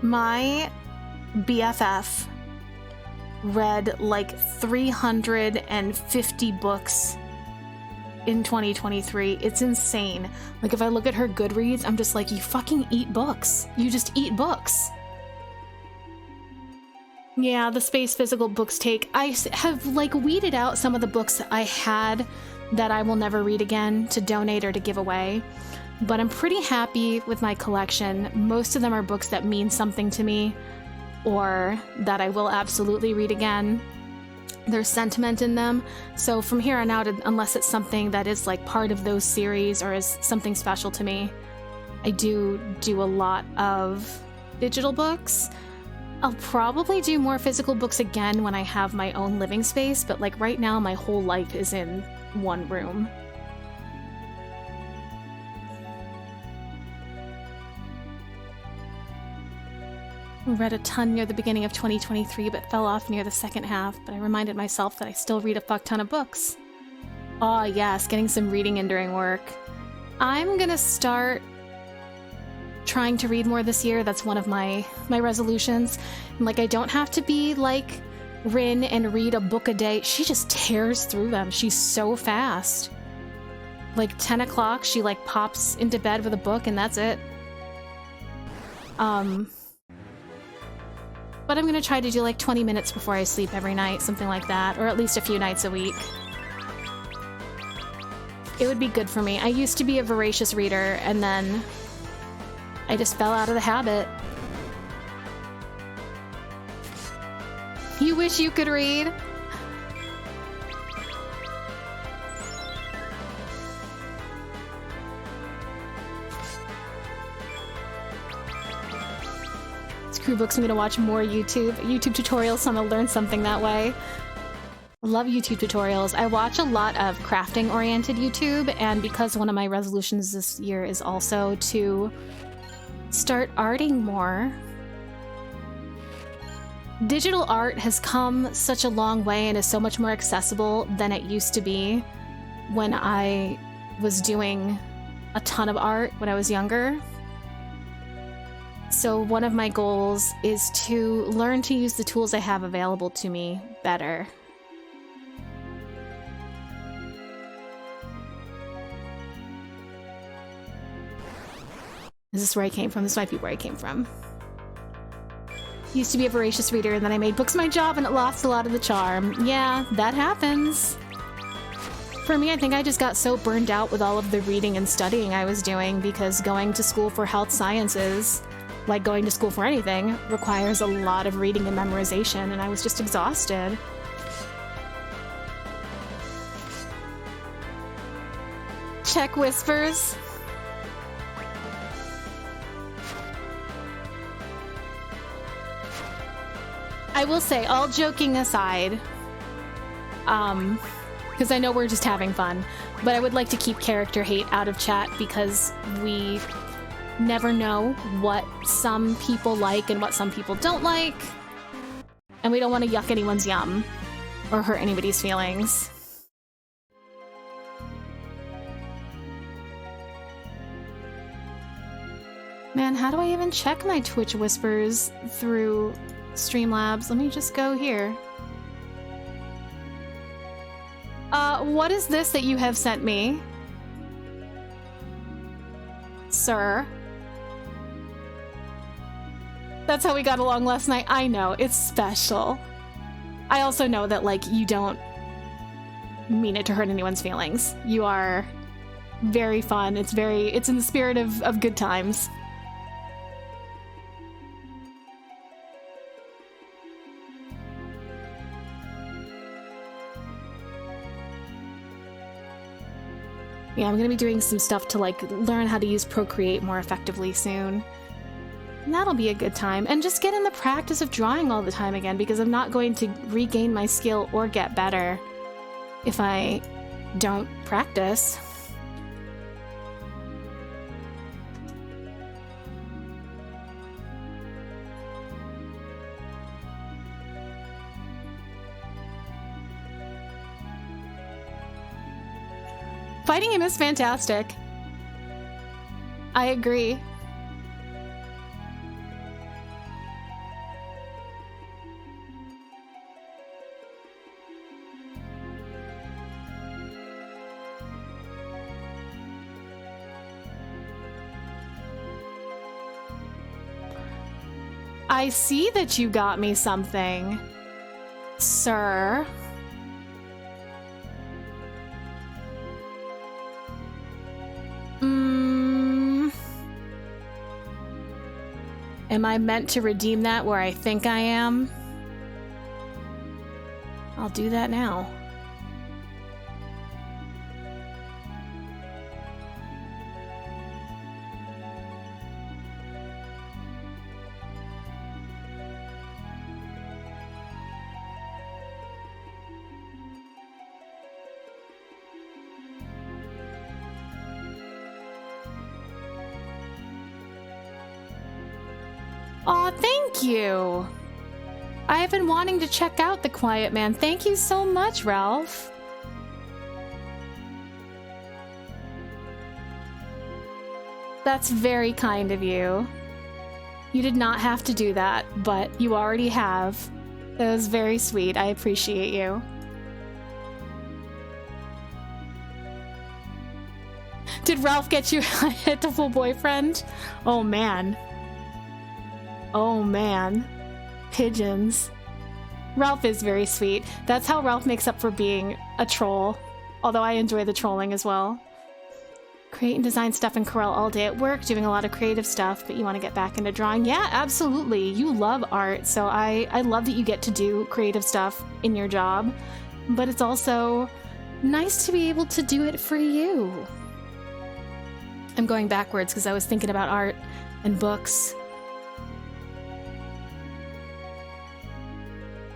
My BFF read like 350 books in 2023. It's insane. Like if I look at her Goodreads, I'm just like, you fucking eat books. You just eat books. Yeah, the space physical books take. I have like weeded out some of the books I had that I will never read again to donate or to give away. but I'm pretty happy with my collection. Most of them are books that mean something to me, or that I will absolutely read again. There's sentiment in them, so from here on out, unless it's something that is like part of those series or is something special to me, I do a lot of digital books. I'll probably do more physical books again when I have my own living space, but like right now my whole life is in one room. Read a ton near the beginning of 2023, but fell off near the second half, but I reminded myself that I still read a fuck ton of books. Oh yes, getting some reading in during work. I'm gonna start trying to read more this year. That's one of my resolutions. And like, I don't have to be like Rin and read a book a day. She just tears through them. She's so fast. Like 10 o'clock, she like pops into bed with a book and that's it. But I'm gonna try to do like 20 minutes before I sleep every night, something like that, or at least a few nights a week. It would be good for me. I used to be a voracious reader, and then I just fell out of the habit. You wish you could read? Screw books, I'm gonna watch more YouTube tutorials, so I'm gonna learn something that way. I love YouTube tutorials. I watch a lot of crafting-oriented YouTube, and because one of my resolutions this year is also to start arting more. Digital art has come such a long way and is so much more accessible than it used to be when I was doing a ton of art when I was younger. So one of my goals is to learn to use the tools I have available to me better. Is this where I came from? This might be where I came from. Used to be a voracious reader, and then I made books my job, and it lost a lot of the charm. Yeah, that happens. For me, I think I just got so burned out with all of the reading and studying I was doing, because going to school for health sciences, like going to school for anything, requires a lot of reading and memorization, and I was just exhausted. Check whispers. I will say, all joking aside, because I know we're just having fun, but I would like to keep character hate out of chat because we never know what some people like and what some people don't like, and we don't want to yuck anyone's yum or hurt anybody's feelings. Man, how do I even check my Twitch whispers through Streamlabs? Let me just go here. What is this that you have sent me? Sir? That's how we got along last night. I know, it's special. I also know that, like, you don't mean it to hurt anyone's feelings. You are very fun. It's in the spirit of good times. Yeah, I'm gonna be doing some stuff to, like, learn how to use Procreate more effectively soon. And that'll be a good time. And just get in the practice of drawing all the time again, because I'm not going to regain my skill or get better if I don't practice. Fighting him is fantastic. I agree. I see that you got me something, sir. Am I meant to redeem that where I think I am? I'll do that now. Aw, thank you! I have been wanting to check out the Quiet Man. Thank you so much, Ralph. That's very kind of you. You did not have to do that, but you already have. That was very sweet. I appreciate you. Did Ralph get you a hitful boyfriend? Oh man. Oh man. Pigeons. Ralph is very sweet. That's how Ralph makes up for being a troll. Although I enjoy the trolling as well. Create and design stuff in Corel all day at work, doing a lot of creative stuff, but you want to get back into drawing. Yeah, absolutely. You love art, so I love that you get to do creative stuff in your job. But it's also nice to be able to do it for you. I'm going backwards because I was thinking about art and books.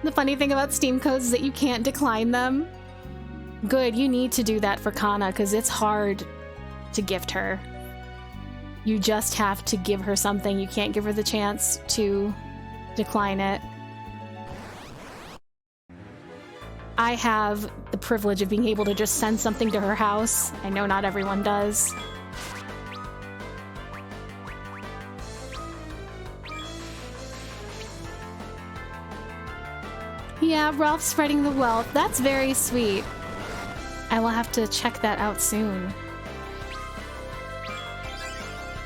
The funny thing about Steam codes is that you can't decline them. Good, you need to do that for Kana because it's hard to gift her. You just have to give her something. You can't give her the chance to decline it. I have the privilege of being able to just send something to her house. I know not everyone does. Yeah, Ralph's spreading the wealth. That's very sweet. I will have to check that out soon.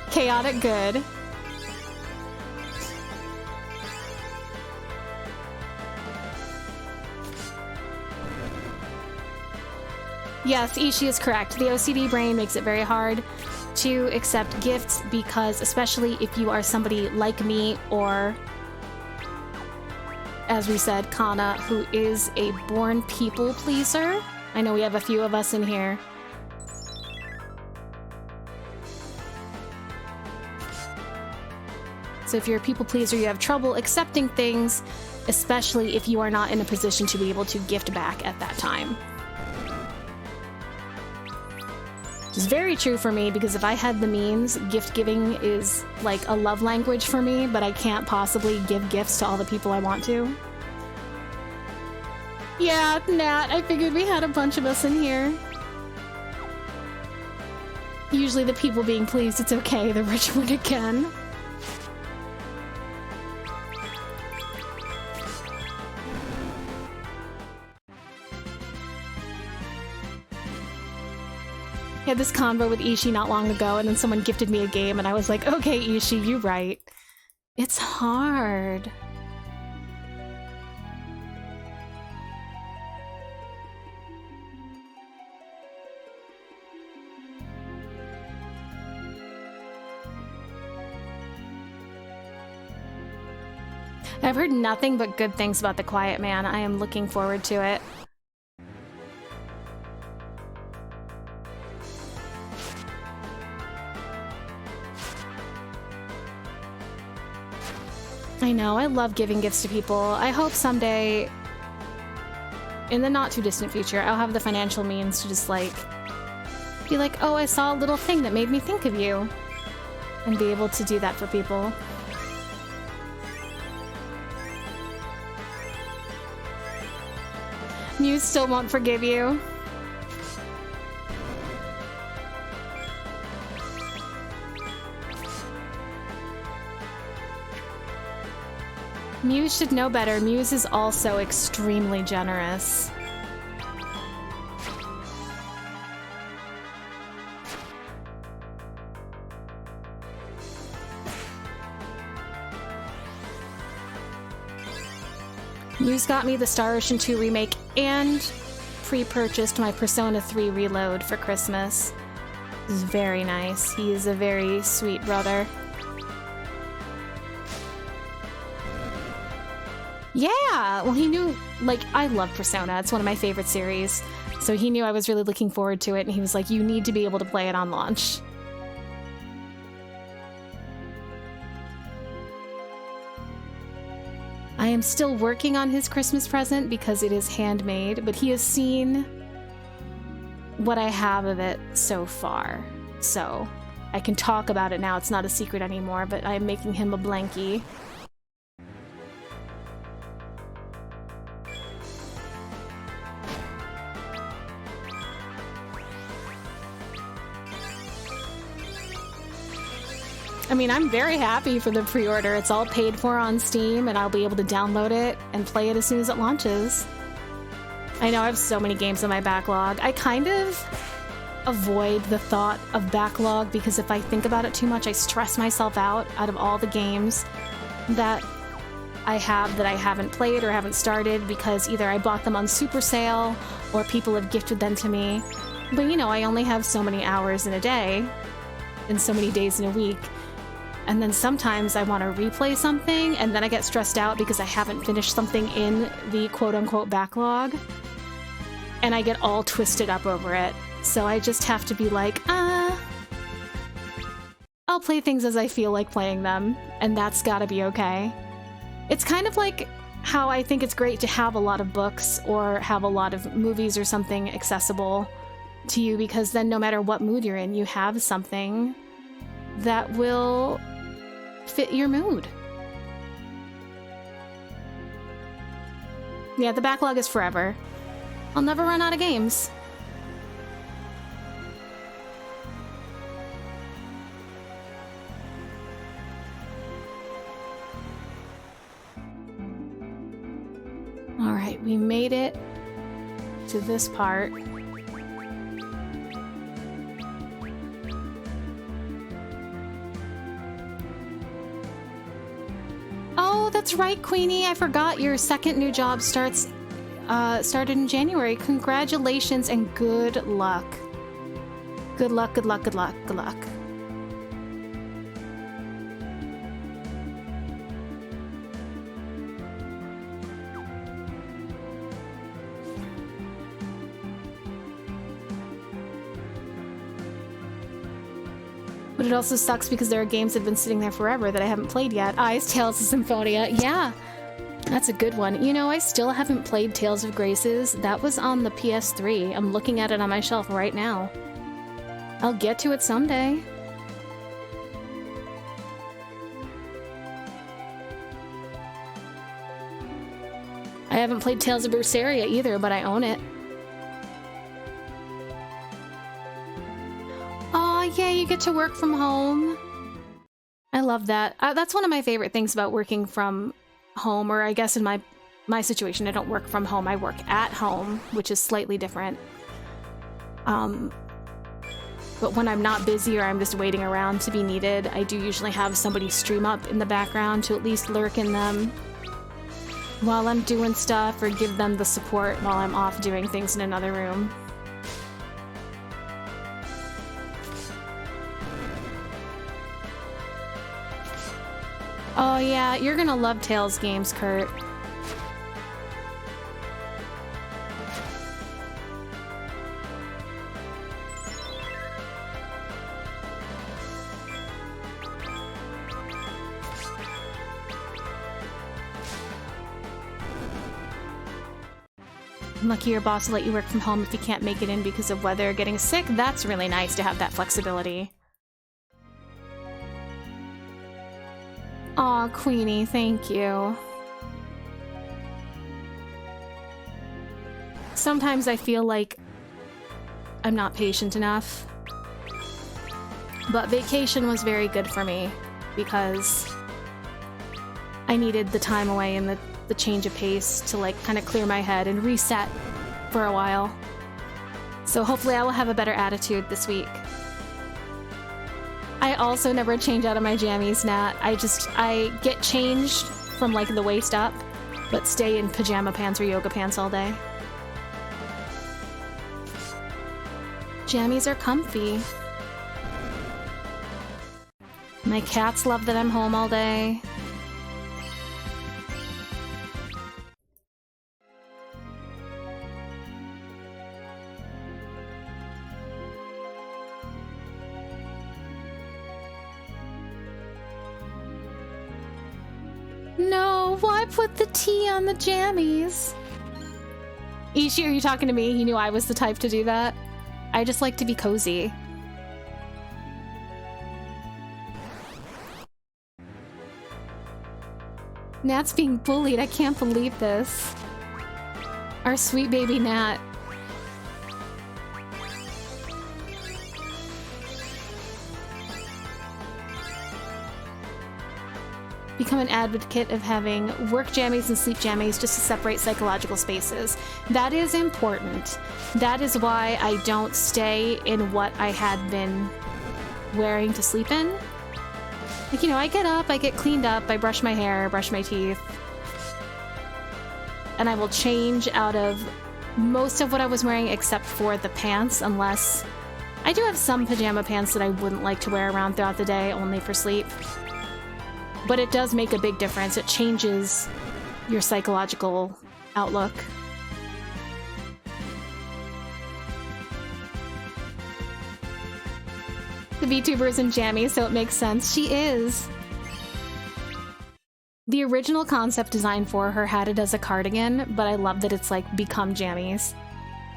Chaotic good. Yes, Ishi is correct. The OCD brain makes it very hard to accept gifts because, especially if you are somebody like me or, as we said, Kana, who is a born people pleaser. I know we have a few of us in here. So if you're a people pleaser, you have trouble accepting things, especially if you are not in a position to be able to gift back at that time. Which is very true for me, because if I had the means, gift giving is like a love language for me, but I can't possibly give gifts to all the people I want to. Yeah, Nat, I figured we had a bunch of us in here. Usually the people being pleased, it's okay, the rich one again. I had this convo with Ishi not long ago, and then someone gifted me a game, and I was like, okay, Ishi, you're right. It's hard. I've heard nothing but good things about The Quiet Man. I am looking forward to it. I know, I love giving gifts to people. I hope someday, in the not too distant future, I'll have the financial means to just like, be like, oh, I saw a little thing that made me think of you. And be able to do that for people. Muse still won't forgive you. Muse should know better. Muse is also extremely generous. Muse got me the Star Ocean 2 remake and pre-purchased my Persona 3 Reload for Christmas. This is very nice. He is a very sweet brother. Yeah! Well, he knew, like, I love Persona. It's one of my favorite series. So he knew I was really looking forward to it, and he was like, you need to be able to play it on launch. I am still working on his Christmas present because it is handmade, but he has seen what I have of it so far. So I can talk about it now. It's not a secret anymore, but I'm making him a blankie. I mean, I'm very happy for the pre-order. It's all paid for on Steam, and I'll be able to download it and play it as soon as it launches. I know I have so many games in my backlog. I kind of avoid the thought of backlog because if I think about it too much, I stress myself out of all the games that I have that I haven't played or haven't started because either I bought them on super sale or people have gifted them to me. But you know, I only have so many hours in a day and so many days in a week. And then sometimes I want to replay something, and then I get stressed out because I haven't finished something in the quote-unquote backlog. And I get all twisted up over it. So I just have to be like, I'll play things as I feel like playing them, and that's gotta be okay. It's kind of like how I think it's great to have a lot of books or have a lot of movies or something accessible to you, because then no matter what mood you're in, you have something that will fit your mood. Yeah, the backlog is forever. I'll never run out of games. All right, we made it to this part. Oh, that's right, Queenie. I forgot your second new job started in January. Congratulations and good luck. Good luck, good luck, good luck, good luck. But it also sucks because there are games that have been sitting there forever that I haven't played yet. Eyes, Tales of Symphonia. Yeah, that's a good one. You know, I still haven't played Tales of Graces. That was on the PS3. I'm looking at it on my shelf right now. I'll get to it someday. I haven't played Tales of Berseria either, but I own it. Yeah, you get to work from home. I love that. That's one of my favorite things about working from home, or I guess in my situation, I don't work from home. I work at home, which is slightly different. But when I'm not busy or I'm just waiting around to be needed, I do usually have somebody stream up in the background to at least lurk in them while I'm doing stuff, or give them the support while I'm off doing things in another room. Oh yeah, you're gonna love Tales games, Kurt. I'm lucky your boss will let you work from home if you can't make it in because of weather or getting sick. That's really nice to have that flexibility. Aw, Queenie, thank you. Sometimes I feel like I'm not patient enough. But vacation was very good for me because I needed the time away and the change of pace to like kind of clear my head and reset for a while. So hopefully I will have a better attitude this week. I also never change out of my jammies, Nat. I get changed from like the waist up, but stay in pajama pants or yoga pants all day. Jammies are comfy. My cats love that I'm home all day. put the tea on the jammies. Ishi, are you talking to me? He knew I was the type to do that. I just like to be cozy. Nat's being bullied. I can't believe this. Our sweet baby Nat. Become an advocate of having work jammies and sleep jammies just to separate psychological spaces. That is important. That is why I don't stay in what I had been wearing to sleep in. Like, you know, I get up, I get cleaned up, I brush my hair, brush my teeth, and I will change out of most of what I was wearing except for the pants, unless I do have some pajama pants that I wouldn't like to wear around throughout the day, only for sleep. But it does make a big difference. It changes your psychological outlook. The VTuber's in jammies, so it makes sense. She is. The original concept design for her had it as a cardigan, but I love that it's like become jammies.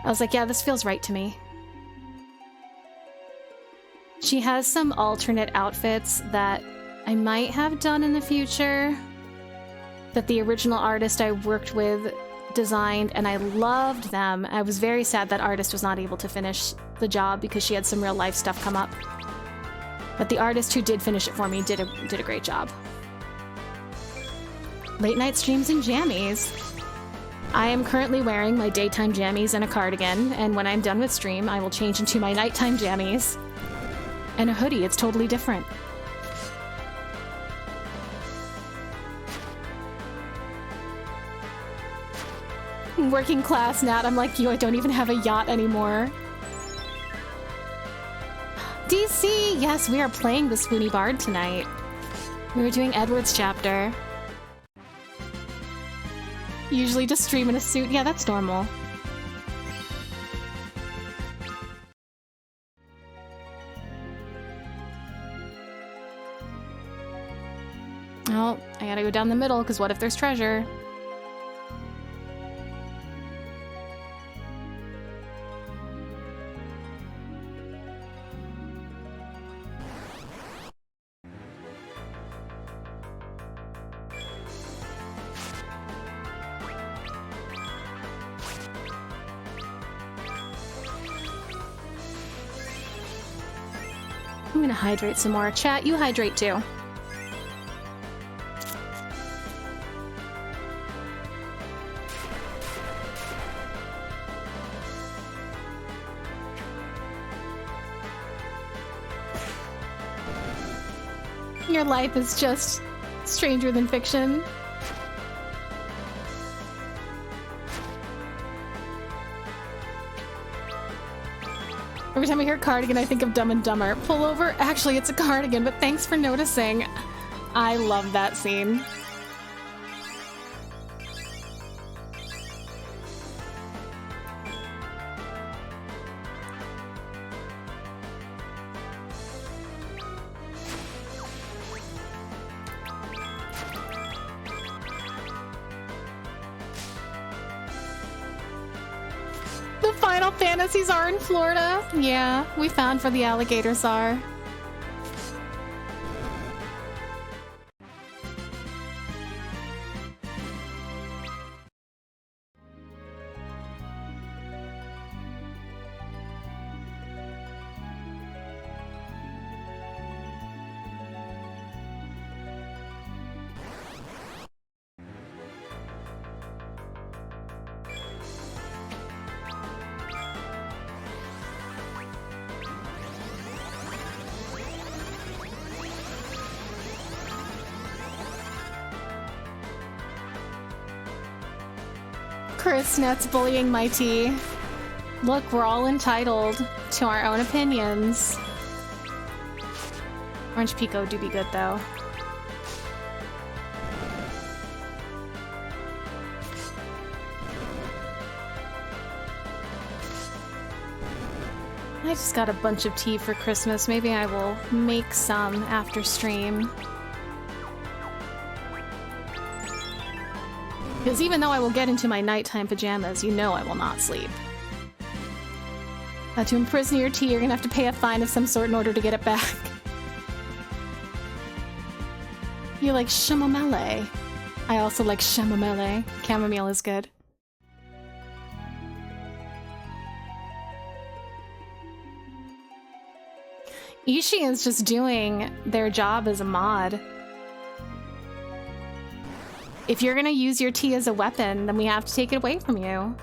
I was like, yeah, this feels right to me. She has some alternate outfits that I might have done in the future that the original artist I worked with designed, and I loved them. I was very sad that artist was not able to finish the job because she had some real life stuff come up. But the artist who did finish it for me did a great job. Late night streams and jammies. I am currently wearing my daytime jammies and a cardigan, and when I'm done with stream, I will change into my nighttime jammies and a hoodie. It's totally different. Working class, Nat. I'm like you, I don't even have a yacht anymore. DC! Yes, we are playing the Swoony Bard tonight. We were doing Edward's chapter. Usually just stream in a suit. Yeah, that's normal. Oh, I gotta go down the middle, because what if there's treasure? I'm gonna hydrate some more. Chat, you hydrate too. Your life is just stranger than fiction. Every time I hear cardigan, I think of Dumb and Dumber. Pull over? Actually, it's a cardigan, but thanks for noticing. I love that scene. The Final Fantasies are in Florida. Yeah, we found where the alligators are. Chris Net's bullying my tea. Look, we're all entitled to our own opinions. Orange Pico do be good, though. I just got a bunch of tea for Christmas. Maybe I will make some after stream. Because even though I will get into my nighttime pajamas, you know I will not sleep. To imprison your tea, you're gonna have to pay a fine of some sort in order to get it back. You like chamomile. I also like chamomile. Chamomile is good. Ishian's just doing their job as a mod. If you're gonna use your tea as a weapon, then we have to take it away from you.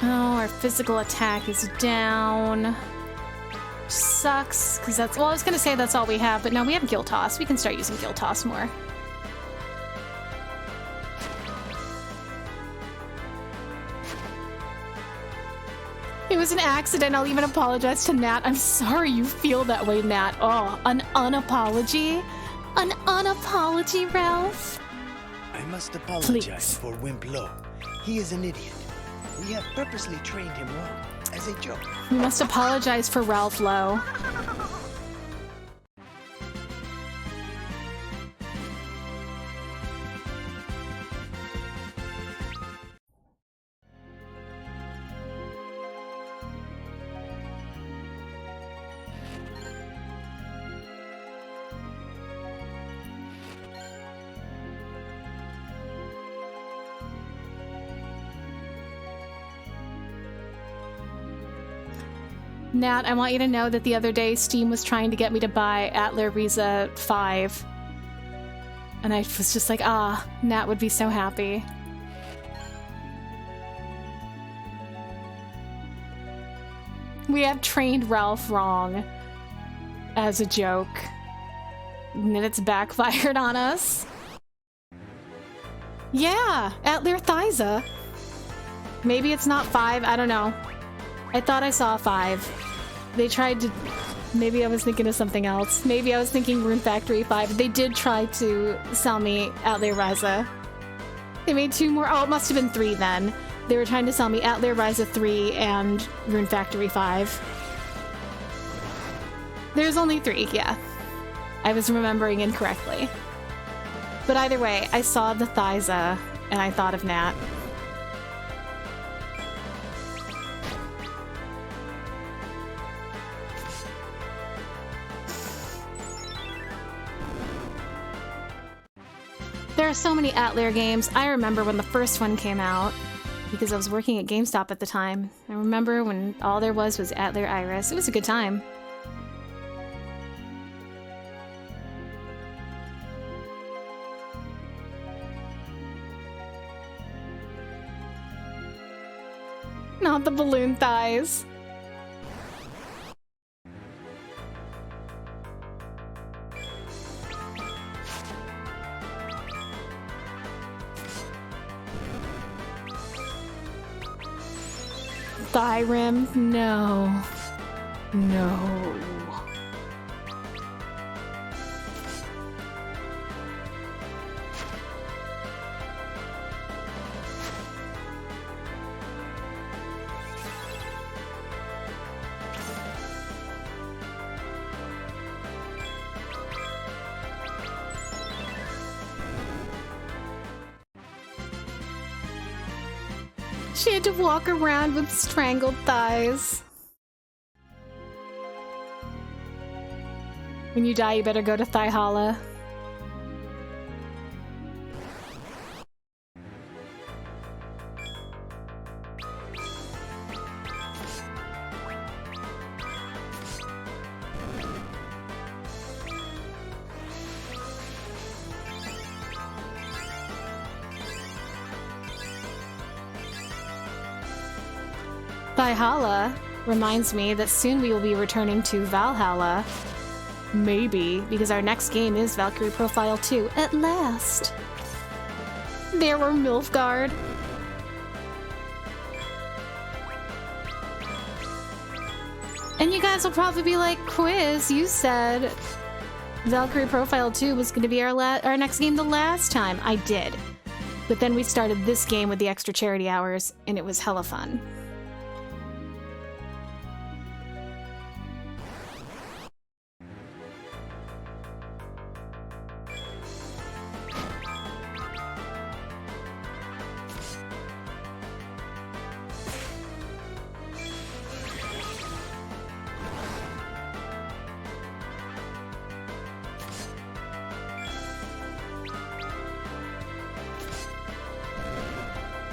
Oh, our physical attack is down. Sucks, because that's... Well, I was gonna say that's all we have, but no, we have Guild Toss. We can start using Guild Toss more. It was an accident. I'll even apologize to Nat. I'm sorry you feel that way, Nat. Oh, an unapology? An unapology, Ralph? I must apologize Please. for Wimp Low. He is an idiot. We have purposely trained him wrong, as a joke. We must apologize for Ralph Lowe. Nat, I want you to know that the other day Steam was trying to get me to buy Atler Riza 5. And I was just like, ah, Nat would be so happy. We have trained Ralph wrong as a joke. And then it's backfired on us. Yeah, Atler Thyza. Maybe it's not 5, I don't know. I thought I saw 5. They tried to... Maybe I was thinking of something else. Maybe I was thinking Rune Factory 5. They did try to sell me Atler Ryza. They made 2 more... Oh, it must have been 3 then. They were trying to sell me Atler Ryza 3 and Rune Factory 5. There's only 3, yeah. I was remembering incorrectly. But either way, I saw the Thyza and I thought of Nat. There are so many Atler games. I remember when the first one came out, because I was working at GameStop at the time. I remember when all there was Atler Iris. It was a good time. Not the balloon thighs. Thigh rim? No. No. She had to walk around with strangled thighs. When you die, you better go to Thighala. Thighala reminds me that soon we will be returning to Valhalla. Maybe, because our next game is Valkyrie Profile 2, at last. There were Nilfgaard. And you guys will probably be like, Quiz, you said Valkyrie Profile 2 was going to be our next game the last time. I did. But then we started this game with the extra charity hours, and it was hella fun.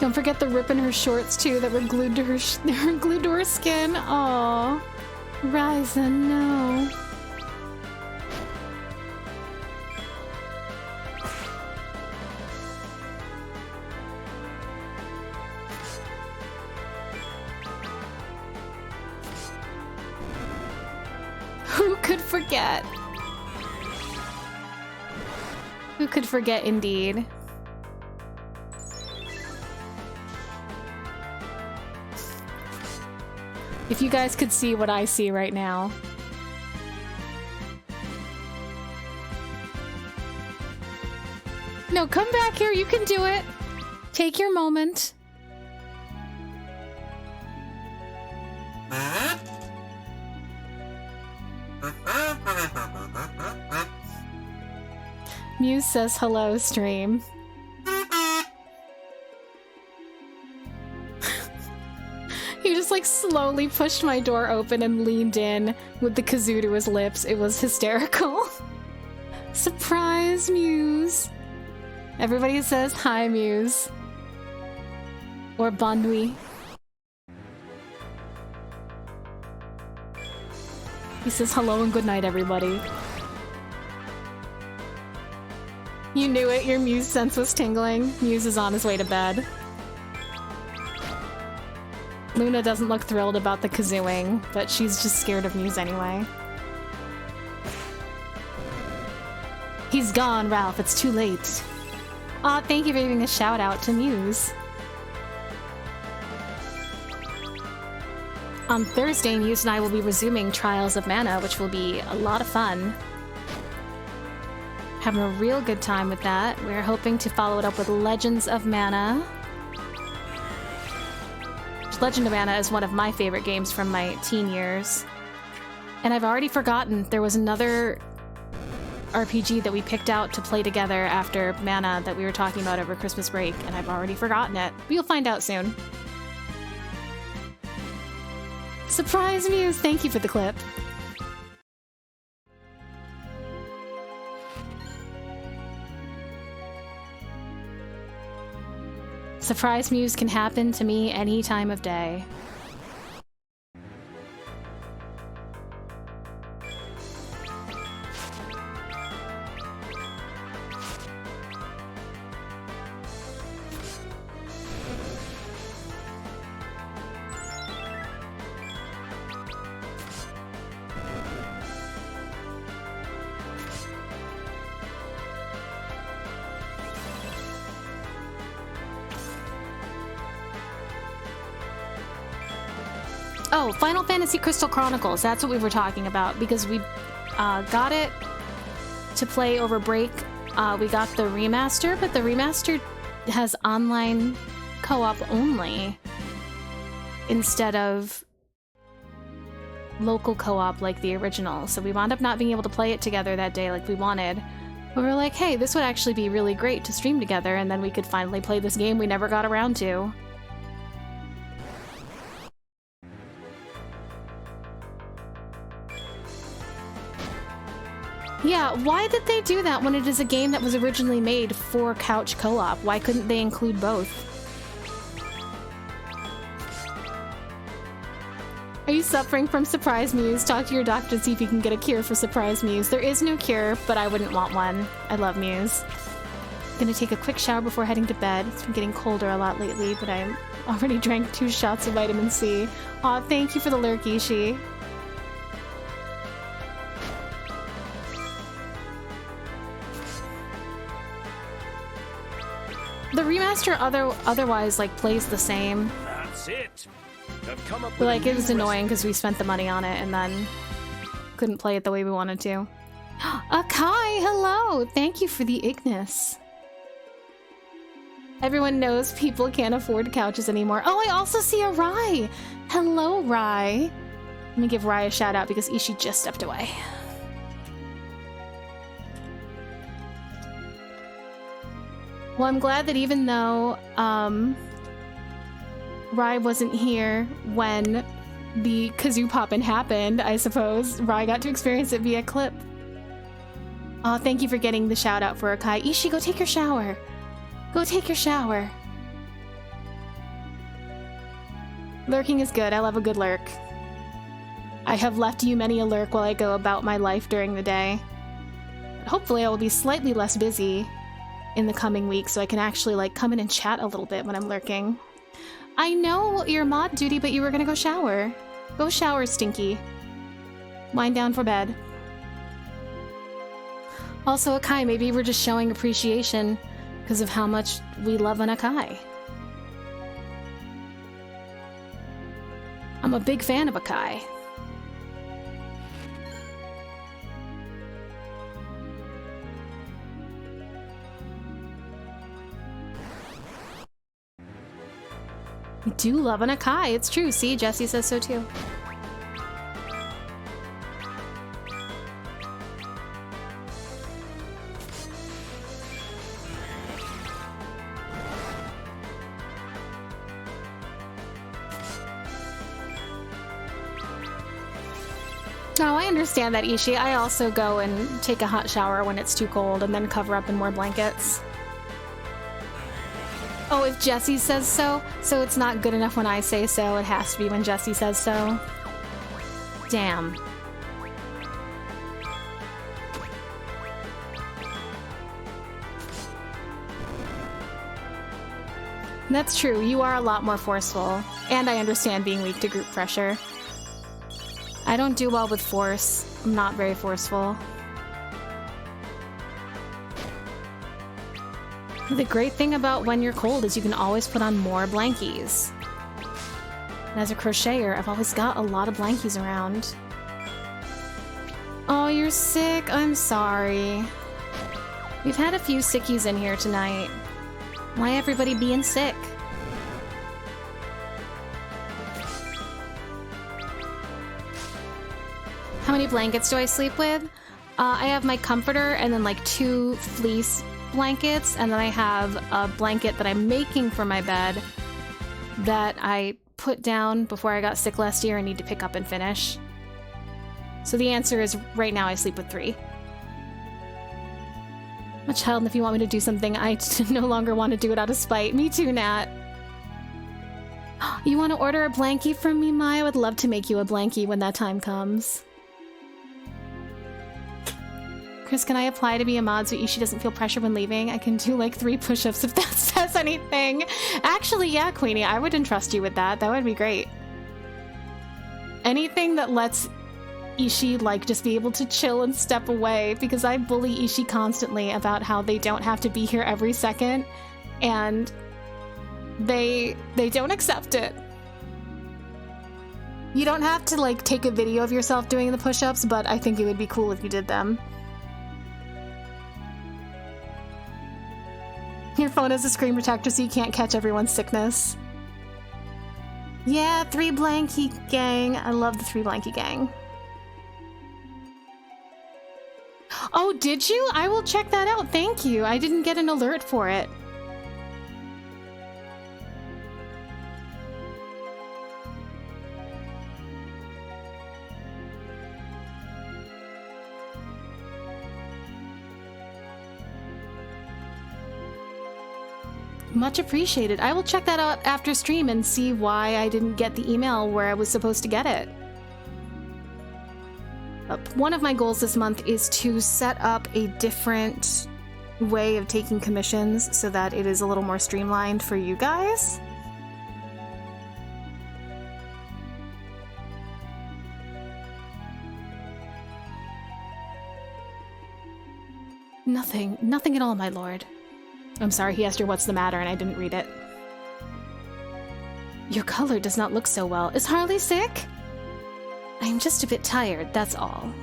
Don't forget the rip in her shorts too that were glued to her glued to her skin. Aww. Ryza, no. Who could forget? Who could forget indeed? If you guys could see what I see right now. No, come back here. You can do it. Take your moment. Muse says hello, stream. He just like slowly pushed my door open and leaned in with the kazoo to his lips. It was hysterical. Surprise, Muse. Everybody says hi, Muse. Or bonne nuit. He says hello and good night, everybody. You knew it, your Muse sense was tingling. Muse is on his way to bed. Luna doesn't look thrilled about the kazooing, but she's just scared of Muse anyway. He's gone, Ralph. It's too late. Aw, thank you for giving a shout out to Muse. On Thursday, Muse and I will be resuming Trials of Mana, which will be a lot of fun. Having a real good time with that. We're hoping to follow it up with Legends of Mana. Legend of Mana is one of my favorite games from my teen years. And I've already forgotten there was another RPG that we picked out to play together after Mana that we were talking about over Christmas break, and I've already forgotten it. You'll find out soon. Surprise, Muse! Thank you for the clip. Surprise Muse can happen to me any time of day. Oh, Final Fantasy Crystal Chronicles. That's what we were talking about, because we got it to play over break. We got the remaster, but the remaster has online co-op only instead of local co-op like the original. So we wound up not being able to play it together that day like we wanted. But we were like, hey, this would actually be really great to stream together, and then we could finally play this game we never got around to. Yeah, why did they do that when it is a game that was originally made for couch co-op? Why couldn't they include both? Are you suffering from Surprise Muse? Talk to your doctor to see if you can get a cure for Surprise Muse. There is no cure, but I wouldn't want one. I love Muse. Gonna take a quick shower before heading to bed. It's been getting colder a lot lately, but I already drank 2 shots of vitamin C. Aw, thank you for the lurk, Ishi. The remaster otherwise like plays the same. That's it. I've come up with But like it was annoying because we spent the money on it and then couldn't play it the way we wanted to. Akai, hello! Thank you for the Ignis. Everyone knows people can't afford couches anymore. Oh, I also see a Rai! Hello, Rai. Let me give Rai a shout out because Ishi just stepped away. Well, I'm glad that even though Rai wasn't here when the kazoo poppin' happened, I suppose, Rai got to experience it via clip. Oh, thank you for getting the shout out for Akai. Ishi, go take your shower. Go take your shower. Lurking is good. I love a good lurk. I have left you many a lurk while I go about my life during the day. Hopefully I will be slightly less busy in the coming weeks so I can actually like come in and chat a little bit when I'm lurking. I know you're mod duty, but you were gonna go shower. Go shower, Stinky. Wind down for bed. Also, Akai, maybe we're just showing appreciation because of how much we love an Akai. I'm a big fan of Akai. I do love an Akai. It's true. See, Jesse says so too. No, I understand that, Ishi. I also go and take a hot shower when it's too cold and then cover up in more blankets. Oh, if Jesse says so? So it's not good enough when I say so, it has to be when Jesse says so. Damn. That's true, you are a lot more forceful. And I understand being weak to group pressure. I don't do well with force. I'm not very forceful. The great thing about when you're cold is you can always put on more blankies. And as a crocheter, I've always got a lot of blankies around. Oh, you're sick? I'm sorry. We've had a few sickies in here tonight. Why everybody being sick? How many blankets do I sleep with? I have my comforter and then like 2 fleece blankets, and then I have a blanket that I'm making for my bed that I put down before I got sick last year and need to pick up and finish. So the answer is right now I sleep with 3. I'm a child, and if you want me to do something, I no longer want to do it out of spite. Me too, Nat. You want to order a blankie from me, Mai? I would love to make you a blankie when that time comes. Chris, can I apply to be a mod so Ishi doesn't feel pressure when leaving? I can do like 3 push-ups if that says anything. Actually, yeah, Queenie, I would entrust you with that. That would be great. Anything that lets Ishi like just be able to chill and step away, because I bully Ishi constantly about how they don't have to be here every second, and they don't accept it. You don't have to like take a video of yourself doing the push-ups, but I think it would be cool if you did them. Your phone has a screen protector so you can't catch everyone's sickness. Yeah, 3 blankie gang. I love the 3 blankie gang. Oh, did you? I will check that out. Thank you. I didn't get an alert for it. Much appreciated. I will check that out after stream and see why I didn't get the email where I was supposed to get it. One of my goals this month is to set up a different way of taking commissions so that it is a little more streamlined for you guys. Nothing at all, my lord. I'm sorry, he asked her what's the matter and I didn't read it. Your color does not look so well. Is Harley sick? I'm just a bit tired, that's all.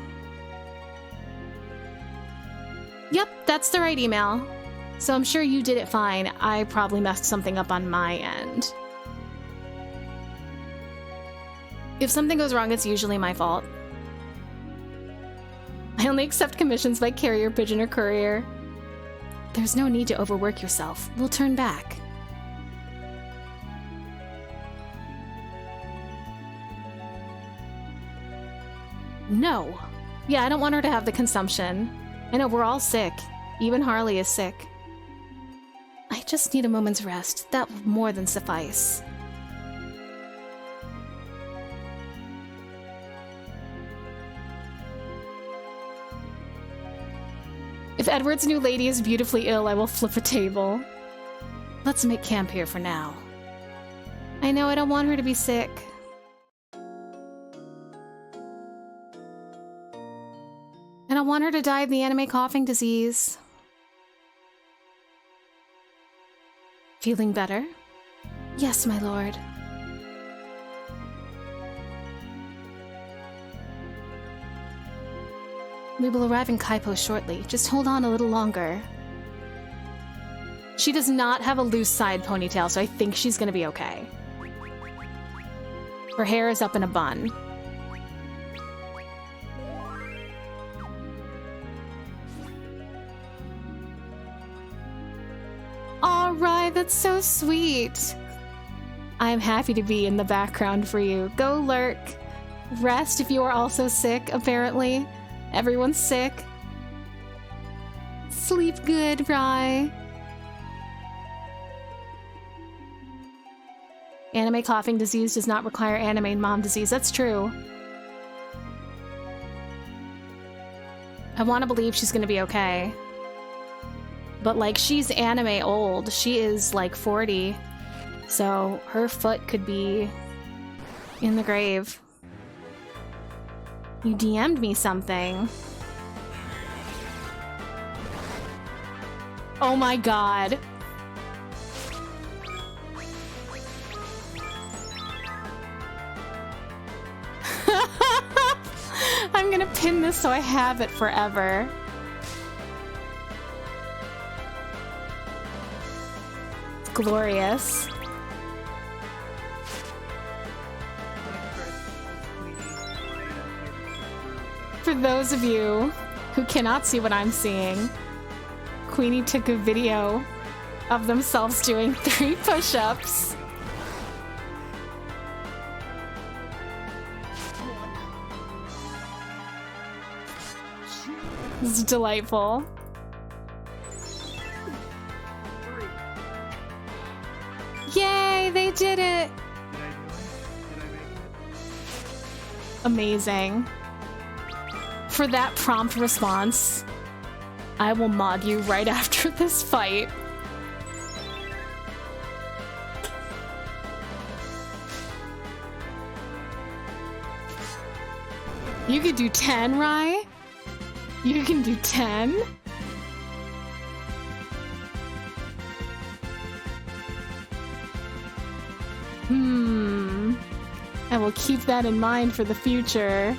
That's the right email. So I'm sure you did it fine. I probably messed something up on my end. If something goes wrong, it's usually my fault. I only accept commissions by carrier, pigeon, or courier. There's no need to overwork yourself. We'll turn back. No. Yeah, I don't want her to have the consumption. I know, we're all sick. Even Harley is sick. I just need a moment's rest. That will more than suffice. If Edward's new lady is beautifully ill, I will flip a table. Let's make camp here for now. I know, I don't want her to be sick. I don't want her to die of the anime coughing disease. Feeling better? Yes, my lord. We will arrive in Kaipo shortly. Just hold on a little longer. She does not have a loose side ponytail, so I think she's gonna be okay. Her hair is up in a bun. Alright, that's so sweet. I'm happy to be in the background for you. Go lurk. Rest if you are also sick, apparently. Everyone's sick. Sleep good, Rai. Anime coughing disease does not require anime mom disease. That's true. I want to believe she's gonna be okay. But, like, she's anime old. She is, like, 40. So her foot could be in the grave. You DM'd me something. Oh my god. I'm gonna pin this so I have it forever. It's glorious. For those of you who cannot see what I'm seeing, Queenie took a video of themselves doing 3 push-ups. This is delightful. Yay, they did it! Amazing. For that prompt response, I will mod you right after this fight. You could do 10, Rai? You can do 10? I will keep that in mind for the future.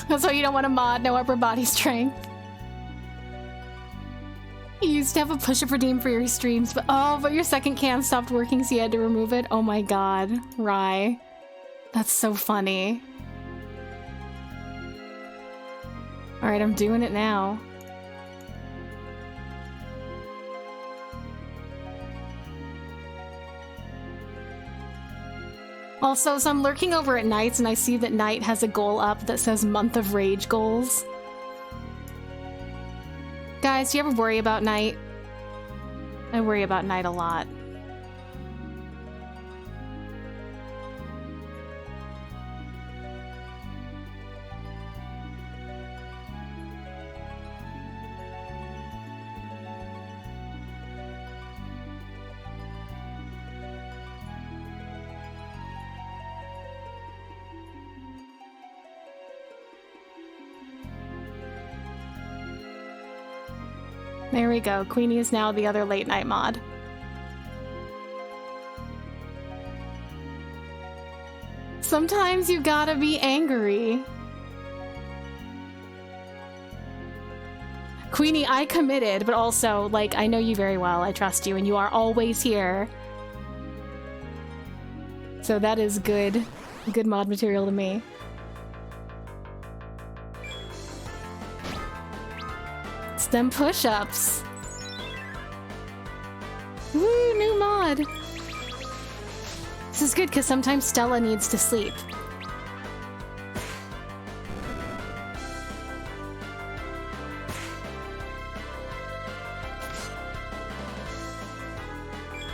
That's why you don't want to mod, no upper body strength. You used to have a push-up redeem for your streams, but your second cam stopped working, so you had to remove it. Oh my god, Rai. That's so funny. Alright, I'm doing it now. Also, so I'm lurking over at Nights and I see that Night has a goal up that says Month of Rage Goals. Guys, do you ever worry about Night? I worry about Night a lot. There we go. Queenie is now the other late night mod. Sometimes you gotta be angry. Queenie, I committed, but also, like, I know you very well. I trust you, and you are always here. So that is good. Good mod material to me. It's them push-ups. Woo, new mod. This is good, because sometimes Stella needs to sleep.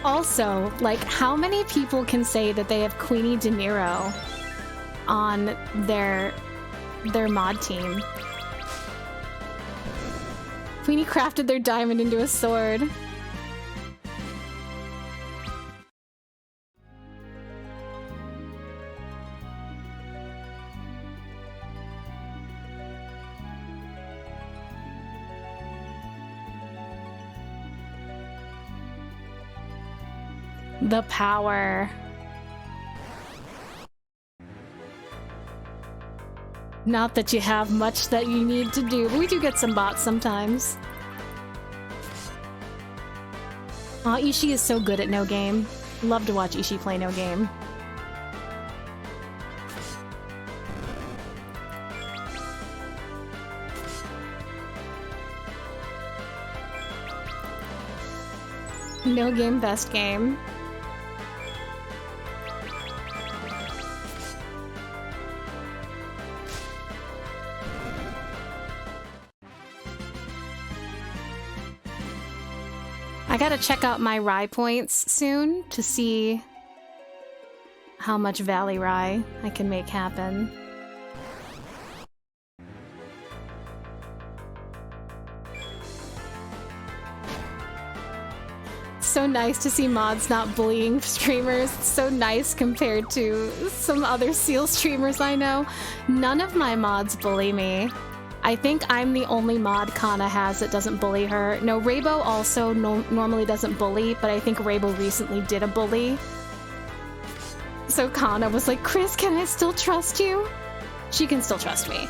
Also, like, how many people can say that they have Queenie De Niro on their mod team? Queenie crafted their diamond into a sword. The power. Not that you have much that you need to do, but we do get some bots sometimes. Aw, Ishii is so good at no game. Love to watch Ishii play no game. No game, best game. I gotta check out my rye points soon to see how much Valley Rye I can make happen. So nice to see mods not bullying streamers. It's so nice compared to some other Seal streamers I know. None of my mods bully me. I think I'm the only mod Kana has that doesn't bully her. No, Raybo also normally doesn't bully, but I think Raybo recently did a bully. So Kana was like, Chris, can I still trust you? She can still trust me.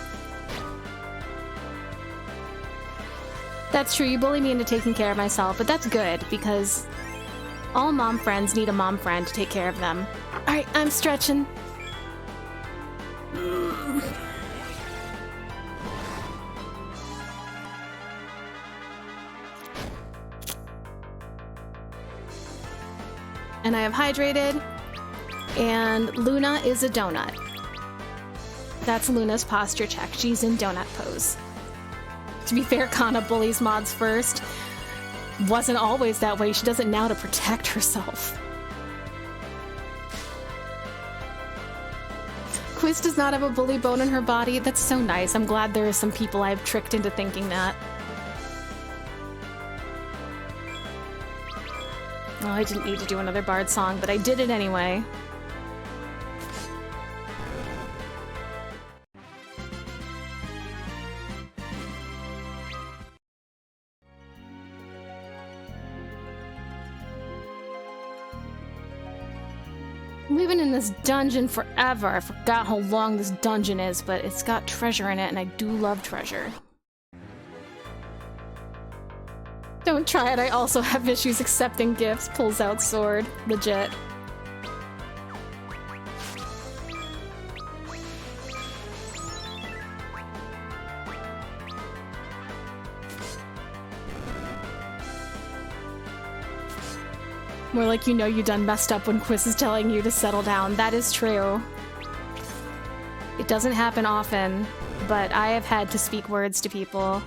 That's true, you bully me into taking care of myself, but that's good, because all mom friends need a mom friend to take care of them. Alright, I'm stretching. And I have hydrated, and Luna is a donut. That's Luna's posture check. She's in donut pose. To be fair, Kana bullies mods first. Wasn't always that way. She does it now to protect herself. Quiz does not have a bully bone in her body. That's so nice. I'm glad there are some people I've tricked into thinking that. Oh, I didn't need to do another Bard song, but I did it anyway. We've been in this dungeon forever. I forgot how long this dungeon is, but it's got treasure in it, and I do love treasure. Don't try it, I also have issues accepting gifts. Pulls out sword. Legit. More like you know you done messed up when Quiz is telling you to settle down. That is true. It doesn't happen often, but I have had to speak words to people.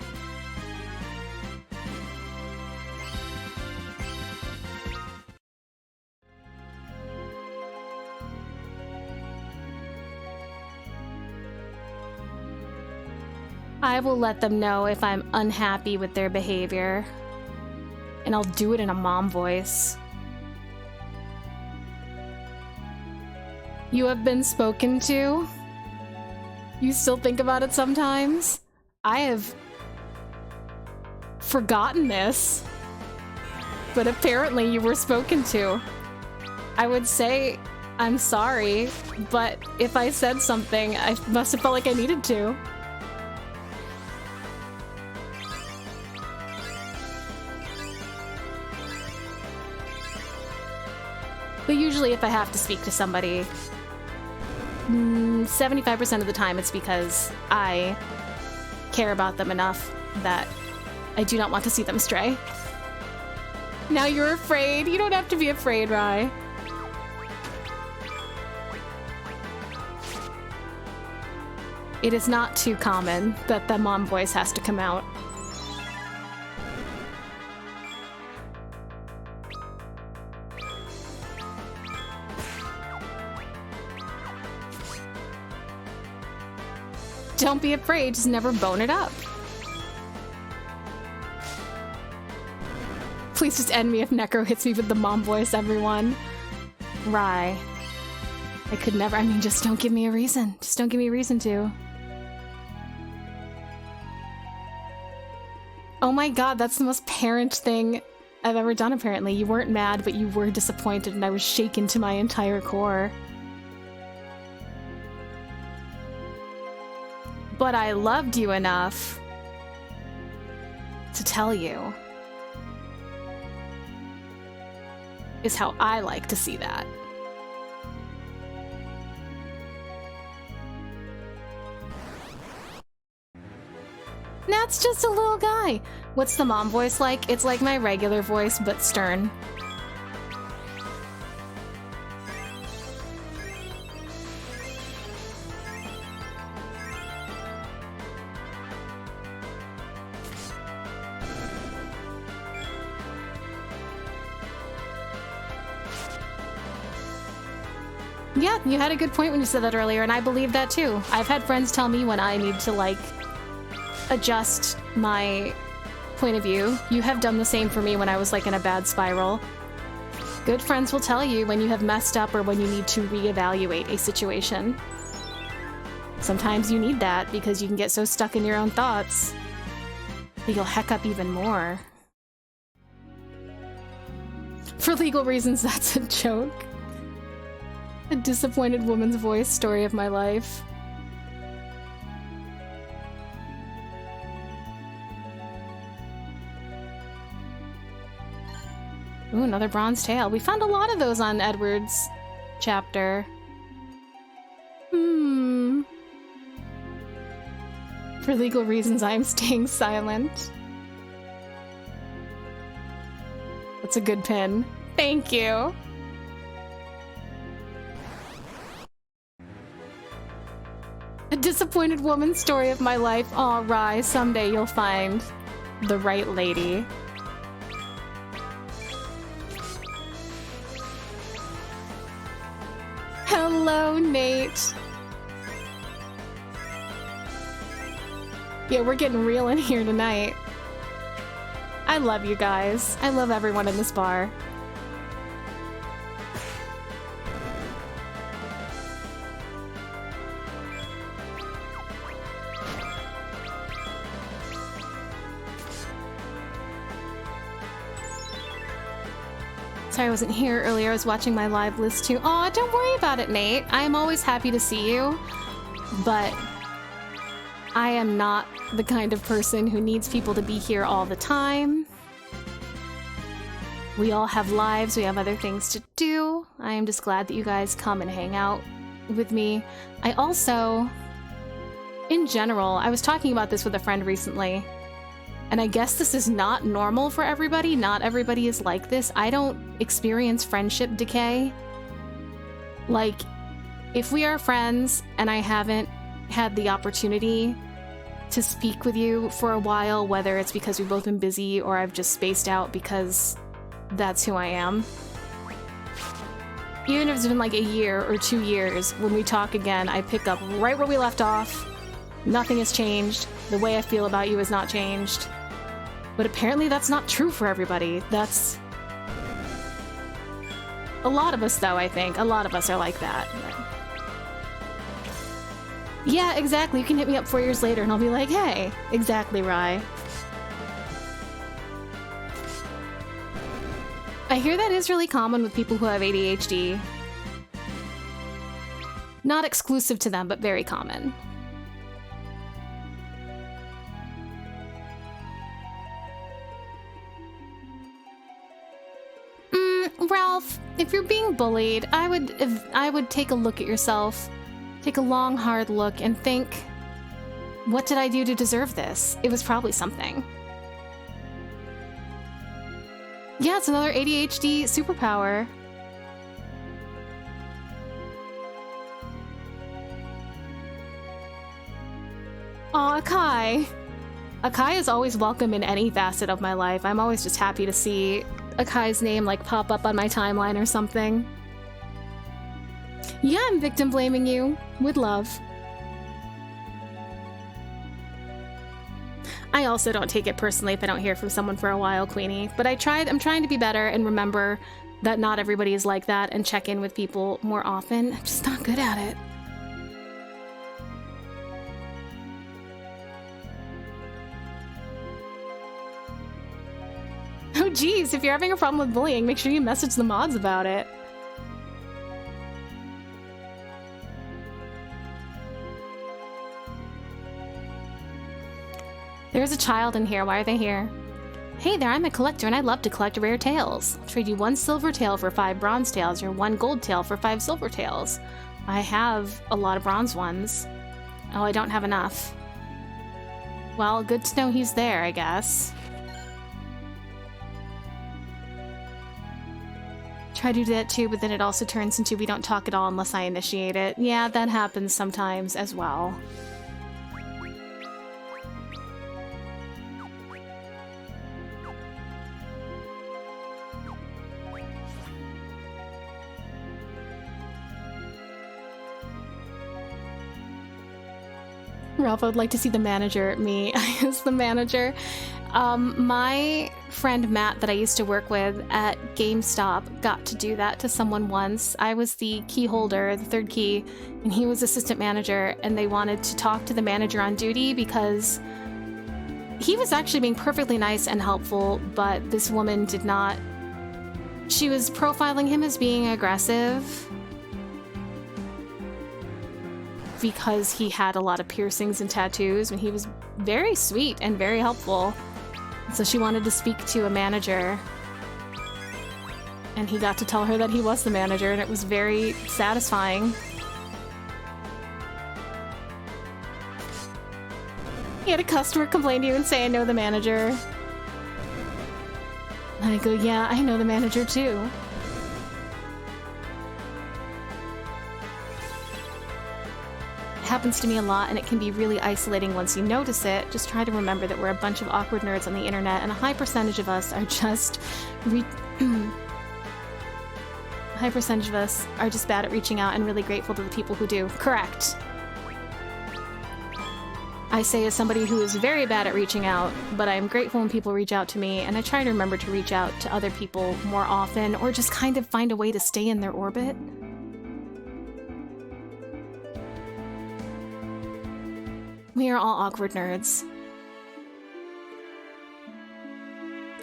I will let them know if I'm unhappy with their behavior. And I'll do it in a mom voice. You have been spoken to? You still think about it sometimes? I have forgotten this. But apparently you were spoken to. I would say I'm sorry, but if I said something, I must have felt like I needed to. But usually if I have to speak to somebody, 75% of the time it's because I care about them enough that I do not want to see them stray. Now you're afraid. You don't have to be afraid, Rai. It is not too common that the mom voice has to come out. Don't be afraid, just never bone it up. Please just end me if Necro hits me with the mom voice, everyone. Rai. I could never, I mean, just don't give me a reason. Just don't give me a reason to. Oh my god, that's the most parent thing I've ever done, apparently. You weren't mad, but you were disappointed, and I was shaken to my entire core. But I loved you enough to tell you. Is how I like to see that. Nat's just a little guy. What's the mom voice like? It's like my regular voice, but stern. Yeah, you had a good point when you said that earlier, and I believe that too. I've had friends tell me when I need to, like, adjust my point of view. You have done the same for me when I was, like, in a bad spiral. Good friends will tell you when you have messed up or when you need to reevaluate a situation. Sometimes you need that because you can get so stuck in your own thoughts that you'll heck up even more. For legal reasons, that's a joke. A disappointed woman's voice, story of my life. Ooh, another bronze tail. We found a lot of those on Edward's chapter. For legal reasons, I am staying silent. That's a good pin. Thank you. A disappointed woman's story of my life. Aw, Rai, someday you'll find the right lady. Hello, Nate. Yeah, we're getting real in here tonight. I love you guys. I love everyone in this bar. Sorry I wasn't here earlier. I was watching my live list too. Aw, don't worry about it, Nate. I'm always happy to see you, but I am not the kind of person who needs people to be here all the time. We all have lives. We have other things to do. I am just glad that you guys come and hang out with me. I also, in general, I was talking about this with a friend recently, and I guess this is not normal for everybody. Not everybody is like this. I don't experience friendship decay. Like, if we are friends and I haven't had the opportunity to speak with you for a while, whether it's because we've both been busy or I've just spaced out because that's who I am. Even if it's been like a year or 2 years, when we talk again, I pick up right where we left off. Nothing has changed. The way I feel about you has not changed. But apparently that's not true for everybody. That's... a lot of us, though, I think. A lot of us are like that. Yeah, exactly. You can hit me up 4 years later and I'll be like, hey. Exactly, Rai. I hear that is really common with people who have ADHD. Not exclusive to them, but very common. Ralph, if you're being bullied, I would take a look at yourself. Take a long, hard look and think, what did I do to deserve this? It was probably something. Yeah, it's another ADHD superpower. Aw, Akai. Akai is always welcome in any facet of my life. I'm always just happy to see Akai's name like pop up on my timeline or something. Yeah, I'm victim blaming you. With love. I also don't take it personally if I don't hear from someone for a while, Queenie. But I'm trying to be better and remember that not everybody is like that and check in with people more often. I'm just not good at it. Oh geez, if you're having a problem with bullying, make sure you message the mods about it. There's a child in here. Why are they here? Hey there, I'm a collector and I love to collect rare tails. I'll trade you 1 silver tail for 5 bronze tails or 1 gold tail for 5 silver tails. I have a lot of bronze ones. Oh, I don't have enough. Well, good to know he's there, I guess. Try to do that too, but then it also turns into we don't talk at all unless I initiate it. Yeah, that happens sometimes as well. Ralph, I would like to see the manager. Me as the manager. My friend Matt that I used to work with at GameStop got to do that to someone once. I was the key holder, the 3rd key, and he was assistant manager, and they wanted to talk to the manager on duty because he was actually being perfectly nice and helpful, but this woman did not. She was profiling him as being aggressive because he had a lot of piercings and tattoos, and he was very sweet and very helpful. So she wanted to speak to a manager, and he got to tell her that he was the manager, and it was very satisfying. He had a customer complain to you and say, I know the manager. And I go, yeah, I know the manager too. It happens to me a lot, and it can be really isolating once you bad it. Just try to remember that we're a bunch of awkward nerds on the internet, and a high percentage of us are just bad at reaching out and really grateful to the people who do. Correct. I say as somebody who is very bad at reaching out, but I'm grateful when people reach out to me, and I try to remember to reach out to other people more often, or just kind of find a way to stay in their orbit. We are all awkward nerds.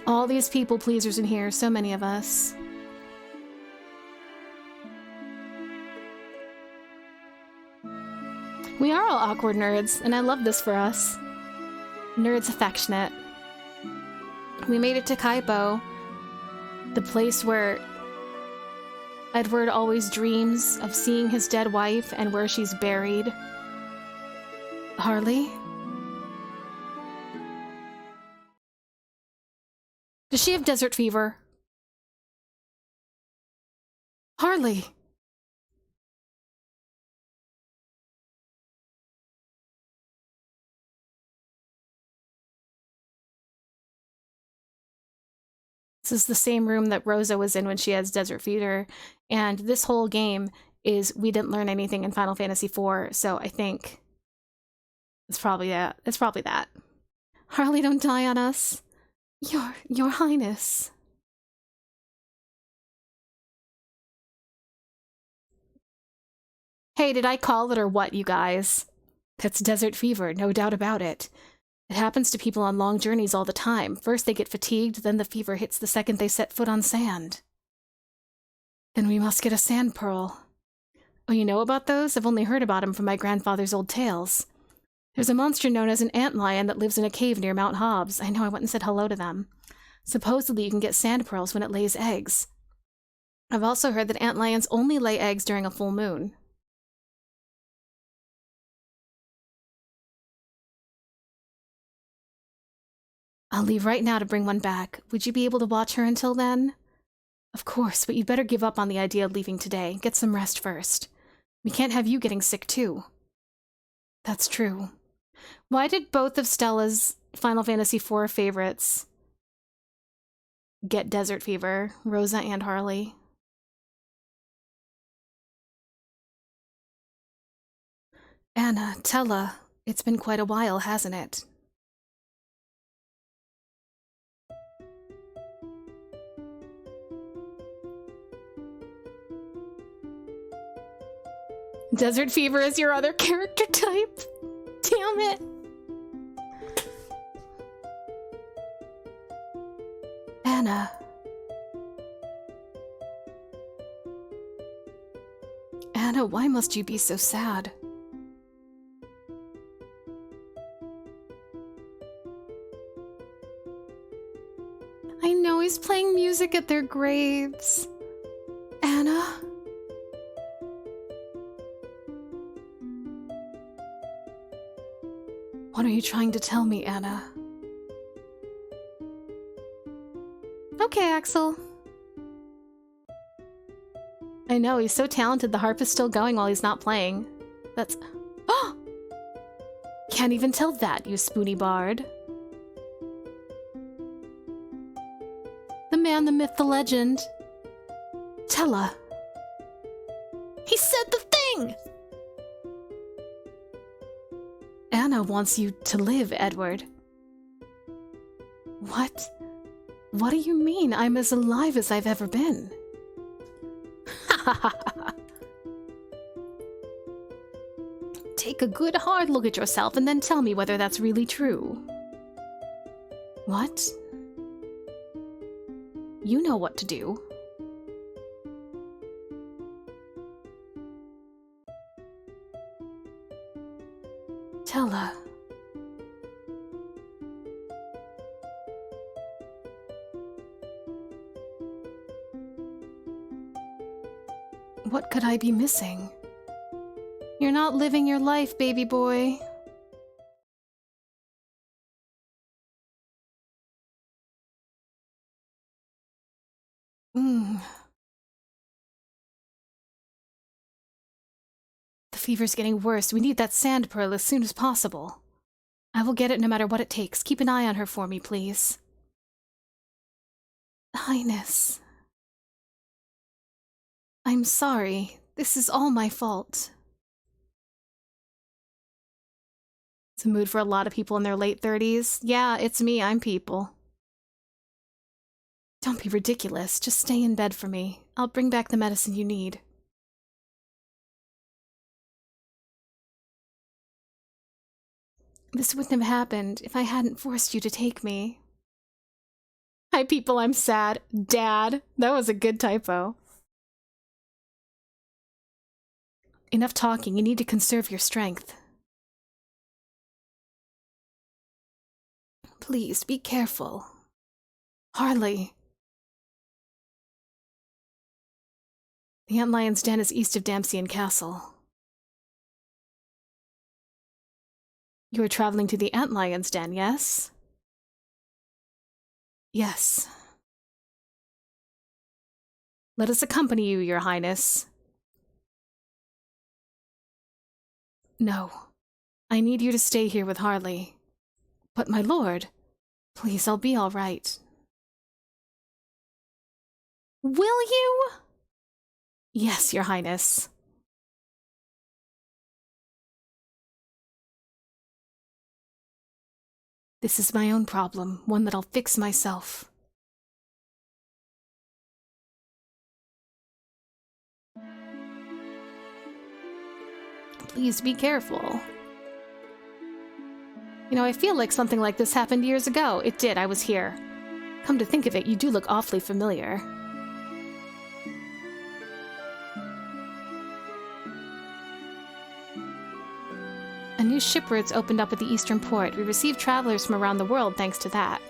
All these people pleasers in here, so many of us. We are all awkward nerds, and I love this for us. Nerds affectionate. We made it to Kaipo, the place where Edward always dreams of seeing his dead wife and where she's buried. Harley? Does she have desert fever? Harley! This is the same room that Rosa was in when she has desert fever, and this whole game is we didn't learn anything in Final Fantasy IV, so I think it's probably that. It's probably that. Harley, don't die on us. Your Highness. Hey, did I call it or what, you guys? That's desert fever, no doubt about it. It happens to people on long journeys all the time. First they get fatigued, then the fever hits the second they set foot on sand. Then we must get a sand pearl. Oh, you know about those? I've only heard about them from my grandfather's old tales. There's a monster known as an antlion that lives in a cave near Mount Hobbs. I know, I went and said hello to them. Supposedly you can get sand pearls when it lays eggs. I've also heard that antlions only lay eggs during a full moon. I'll leave right now to bring one back. Would you be able to watch her until then? Of course, but you'd better give up on the idea of leaving today. Get some rest first. We can't have you getting sick too. That's true. Why did both of Stella's Final Fantasy IV favorites get desert fever? Rosa and Harley. Anna, Tella, it's been quite a while, hasn't it? Desert fever is your other character type? Damn it. Anna. Anna, why must you be so sad? I know he's playing music at their graves. Anna? What are you trying to tell me, Anna? Okay, Axel. I know, he's so talented the harp is still going while he's not playing. That's... Oh! Can't even tell that, you spoony bard. The man, the myth, the legend. Tella. He said the thing! Anna wants you to live, Edward. What? What do you mean? I'm as alive as I've ever been. Take a good hard look at yourself and then tell me whether that's really true. What? You know what to do. Tella. What could I be missing? You're not living your life, baby boy. The fever's getting worse. We need that sand pearl as soon as possible. I will get it no matter what it takes. Keep an eye on her for me, please. Highness. I'm sorry. This is all my fault. It's a mood for a lot of people in their late 30s. Yeah, it's me. I'm people. Don't be ridiculous. Just stay in bed for me. I'll bring back the medicine you need. This wouldn't have happened if I hadn't forced you to take me. Hi, people. I'm sad. Dad. That was a good typo. Enough talking. You need to conserve your strength. Please, be careful. Harley. The Antlion's Den is east of Damsian Castle. You are traveling to the Antlion's Den, yes? Yes. Let us accompany you, Your Highness. No. I need you to stay here with Harley. But my lord, please, I'll be all right. Will you? Yes, Your Highness. This is my own problem, one that I'll fix myself. Please be careful. You know, I feel like something like this happened years ago. It did, I was here. Come to think of it, you do look awfully familiar. A new ship route opened up at the eastern port. We received travelers from around the world thanks to that.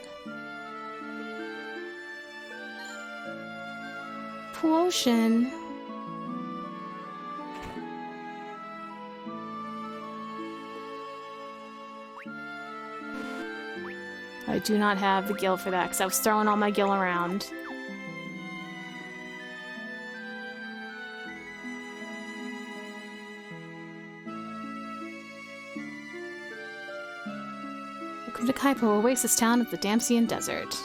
Potion. I do not have the gil for that because I was throwing all my gil around. Welcome to Kaipo, oasis town of the Damsian Desert.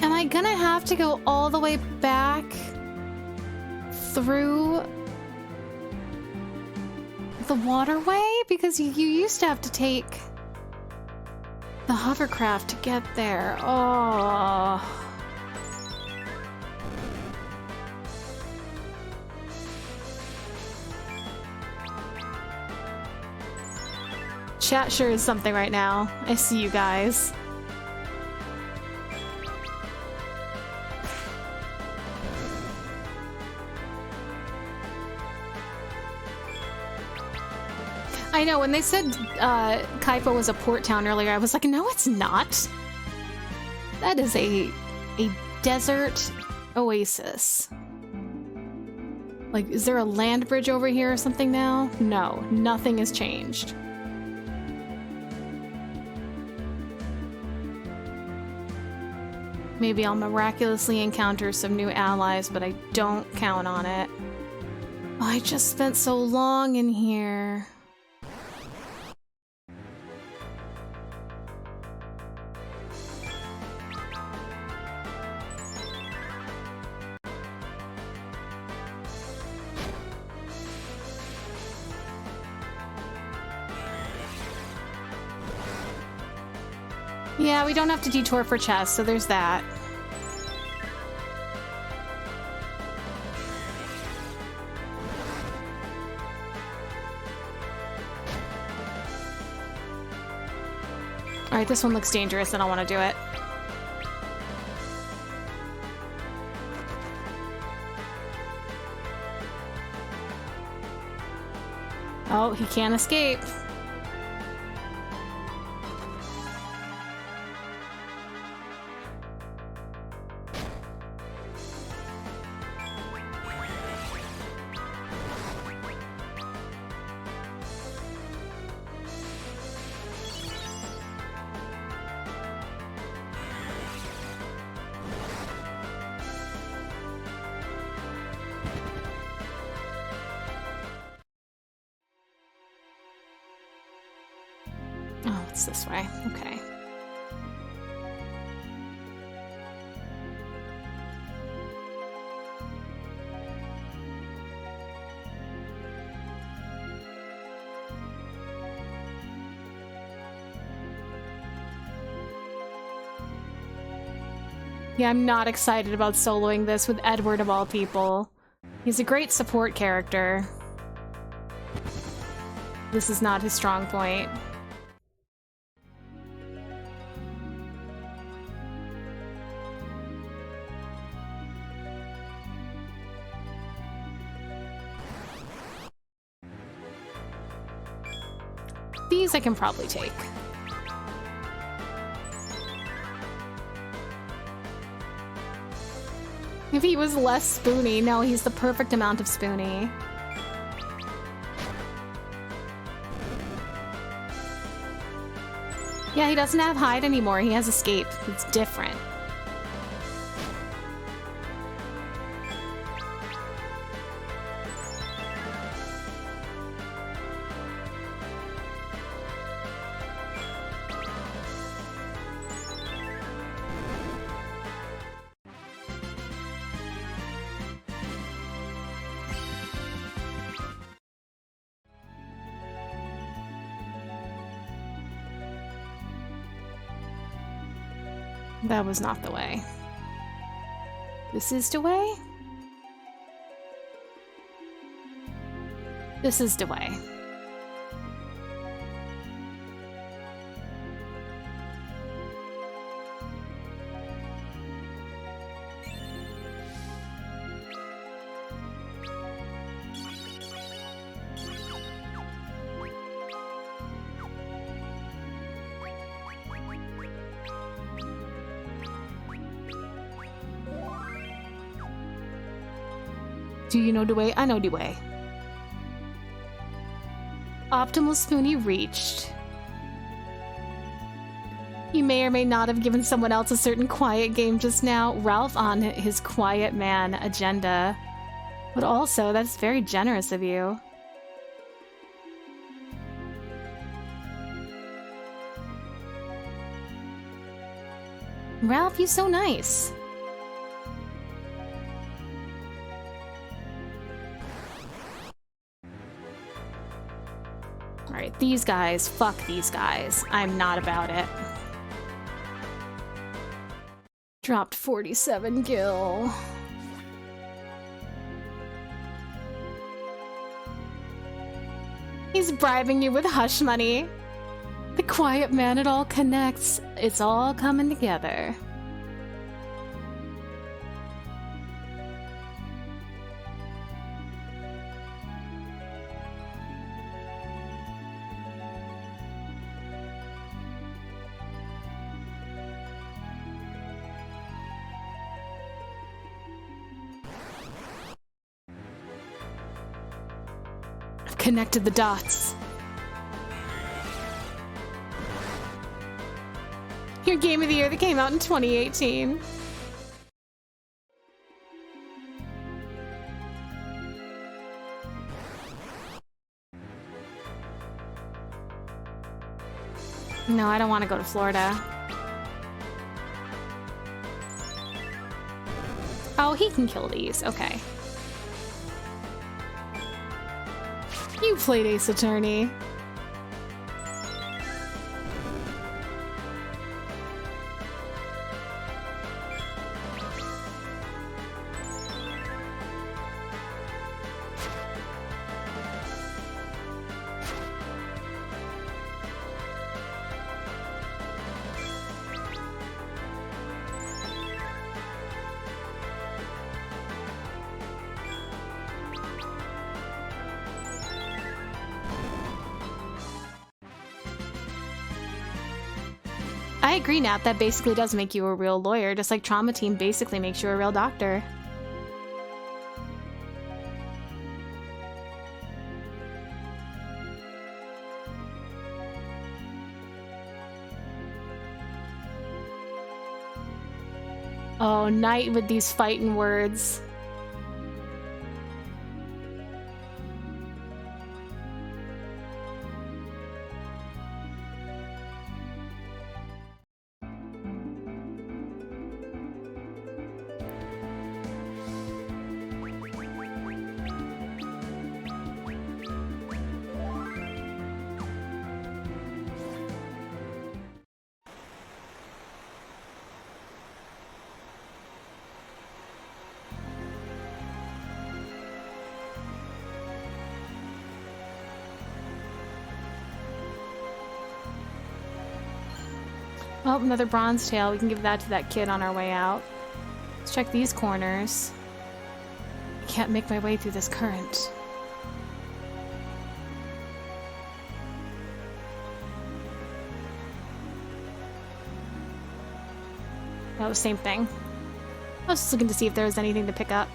Am I gonna have to go all the way back through the waterway? Because you used to have to take the hovercraft to get there. Oh. Chat sure is something right now. I see you guys. I know, when they said Kaipo was a port town earlier, I was like, no, it's not. That is a desert oasis. Like, is there a land bridge over here or something now? No, nothing has changed. Maybe I'll miraculously encounter some new allies, but I don't count on it. Oh, I just spent so long in here. Yeah, we don't have to detour for chests, so there's that. Alright, this one looks dangerous. I don't want to do it. Oh, he can't escape. Oh, it's this way. Okay. Yeah, I'm not excited about soloing this with Edward of all people. He's a great support character. This is not his strong point. These I can probably take. If he was less spoony, no, he's the perfect amount of spoony. Yeah, he doesn't have hide anymore. He has escape. It's different. That was not the way. This is the way? This is the way. Do you know the way? I know the way. Optimal Spoonie reached. You may or may not have given someone else a certain quiet game just now. Ralph on his quiet man agenda. But also, that's very generous of you. Ralph, you're so nice. Alright, these guys. Fuck these guys. I'm not about it. Dropped 47 gil. He's bribing you with hush money. The quiet man, it all connects. It's all coming together. Connected the dots. Your game of the year that came out in 2018. No, I don't want to go to Florida. Oh, he can kill these. Okay. You played Ace Attorney. I agree, Nat. That basically does make you a real lawyer, just like Trauma Team basically makes you a real doctor. Oh, Knight with these fighting words. Oh, another bronze tail. We can give that to that kid on our way out. Let's check these corners. I can't make my way through this current. Oh, same thing. I was just looking to see if there was anything to pick up.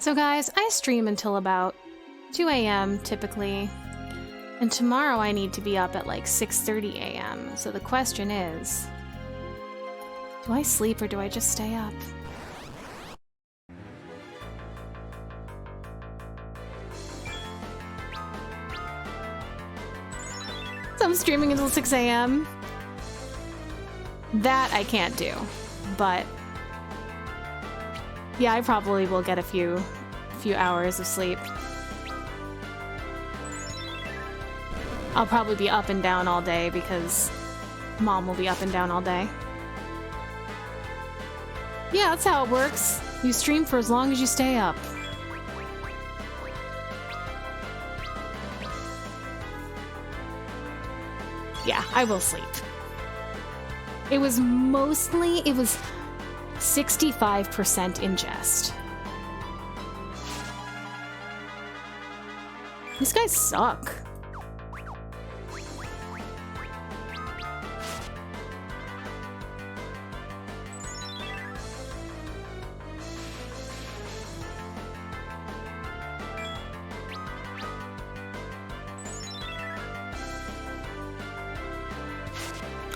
So guys, I stream until about 2 a.m. typically, and tomorrow I need to be up at like 6:30 a.m. So the question is, do I sleep or do I just stay up? So I'm streaming until 6 a.m. That I can't do, but Yeah, I probably will get a few hours of sleep. I'll probably be up and down all day because Mom will be up and down all day. Yeah, that's how it works. You stream for as long as you stay up. Yeah, I will sleep. It was 65% in jest. These guys suck.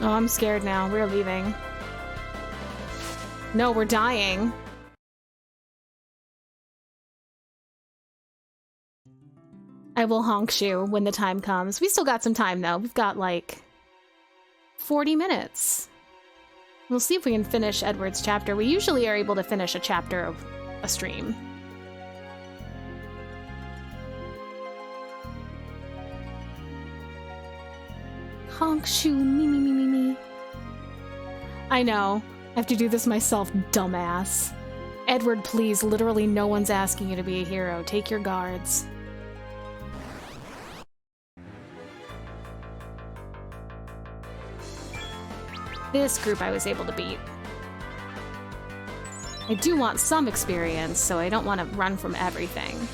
Oh, I'm scared now. We're leaving. No, we're dying. I will honk you when the time comes. We still got some time, though. We've got, like, 40 minutes. We'll see if we can finish Edward's chapter. We usually are able to finish a chapter of a stream. Honk shoo, me, me, me, me, me. I know. I have to do this myself, dumbass. Edward, please. Literally no one's asking you to be a hero. Take your guards. This group I was able to beat. I do want some experience, so I don't want to run from everything.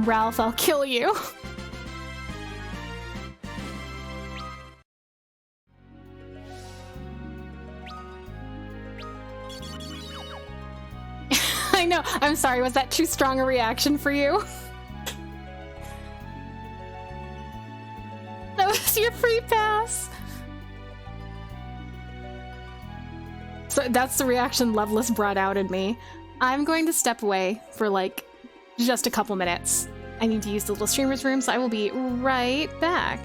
Ralph, I'll kill you. I know. I'm sorry. Was that too strong a reaction for you? That was your free pass. So that's the reaction Loveless brought out in me. I'm going to step away for like just a couple minutes. I need to use the little streamer's room, so I will be right back.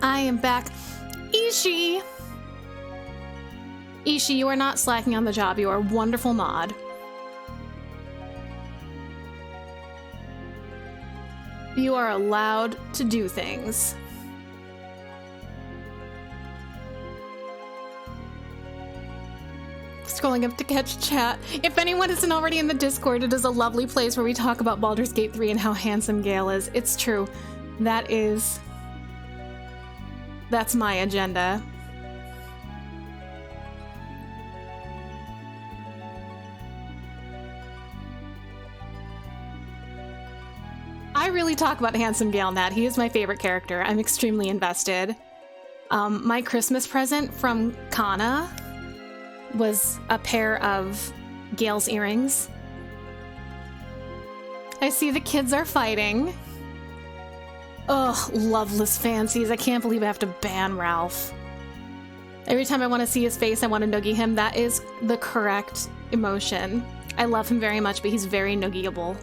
I am back. Ishi! Ishi, you are not slacking on the job. You are a wonderful mod. You are allowed to do things. Scrolling up to catch chat. If anyone isn't already in the Discord, it is a lovely place where we talk about Baldur's Gate 3 and how handsome Gale is. It's true. That's my agenda. I really talk about handsome Gale in that. He is my favorite character. I'm extremely invested. My Christmas present from Kana was a pair of Gale's earrings. I see the kids are fighting. Ugh, loveless fancies. I can't believe I have to ban Ralph. Every time I want to see his face, I want to noogie him. That is the correct emotion. I love him very much, but he's very noogieable.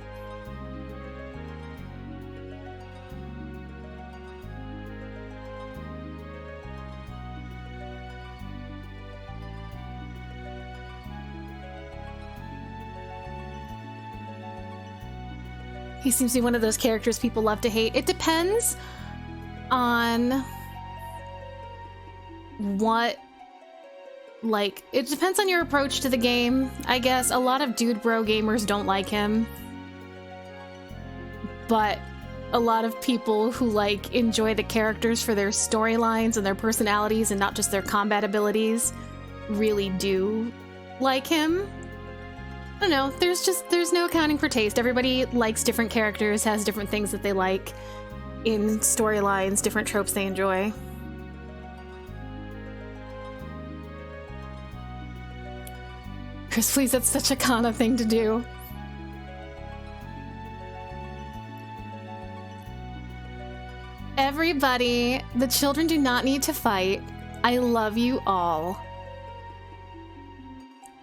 He seems to be one of those characters people love to hate. It depends on what, like, it depends on your approach to the game, I guess. A lot of dude bro gamers don't like him. But a lot of people who, like, enjoy the characters for their storylines and their personalities and not just their combat abilities really do like him. I don't know, there's no accounting for taste. Everybody likes different characters, has different things that they like in storylines, different tropes they enjoy. Chris, please, that's such a Kana thing to do. Everybody, the children do not need to fight. I love you all.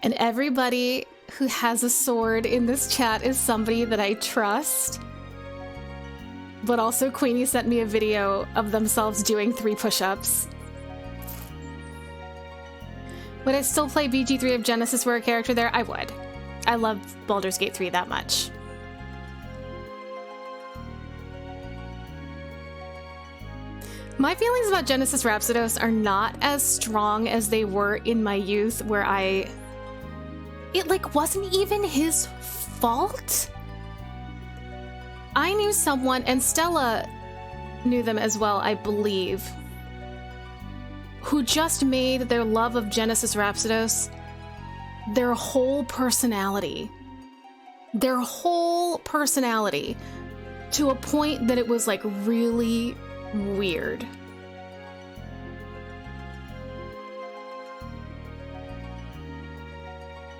And everybody who has a sword in this chat is somebody that I trust. But also, Queenie sent me a video of themselves doing 3 push-ups. Would I still play BG3 if Genesis were a character there? I would. I love Baldur's Gate 3 that much. My feelings about Genesis Rhapsodos are not as strong as they were in my youth, where it, like, wasn't even his fault. I knew someone, and Stella knew them as well, I believe, who just made their love of Genesis Rhapsodos their whole personality. Their whole personality, to a point that it was, like, really weird.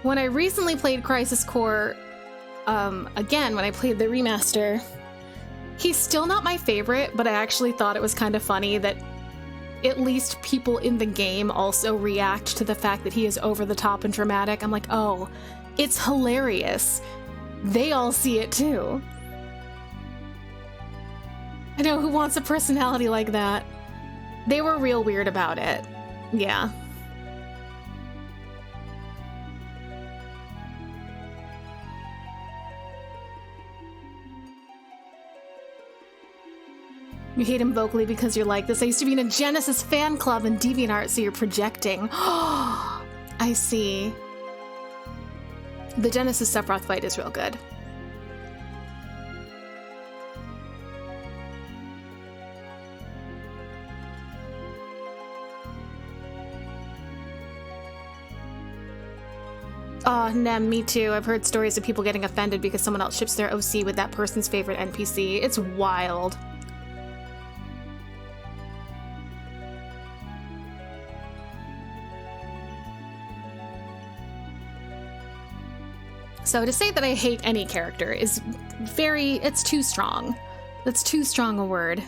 When I recently played Crisis Core, again, when I played the remaster, he's still not my favorite, but I actually thought it was kind of funny that at least people in the game also react to the fact that he is over the top and dramatic. I'm like, oh, it's hilarious. They all see it too. I know, who wants a personality like that? They were real weird about it. Yeah. You hate him vocally because you're like this. I used to be in a Genesis fan club in DeviantArt, so you're projecting. I see. The Genesis Sephiroth fight is real good. Oh, Nem, me too. I've heard stories of people getting offended because someone else ships their OC with that person's favorite NPC. It's wild. So to say that I hate any character is it's too strong. That's too strong a word.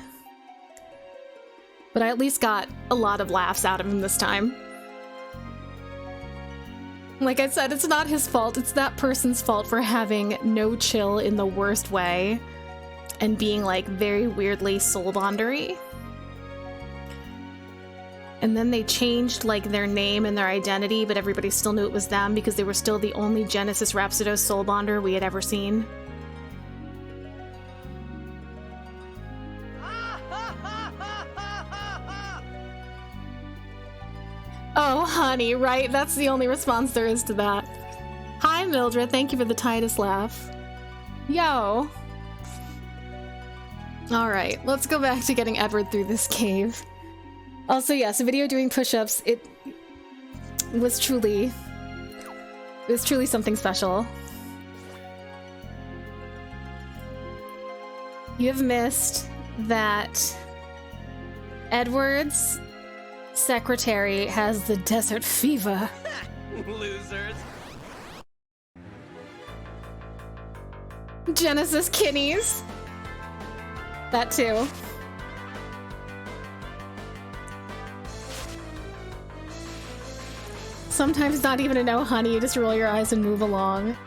But I at least got a lot of laughs out of him this time. Like I said, it's not his fault, it's that person's fault for having no chill in the worst way and being, like, very weirdly soul bondery. And then they changed like their name and their identity, but everybody still knew it was them because they were still the only Genesis Rhapsodos soul bonder we had ever seen. Oh, honey, right? That's the only response there is to that. Hi, Mildred. Thank you for the Titus laugh. Yo. Alright, let's go back to getting Edward through this cave. Also, yes, a video doing push-ups, it was truly something special. You have missed that Edward's secretary has the desert fever. Losers. Genesis kidneys. That too. Sometimes not even a no, honey, you just roll your eyes and move along.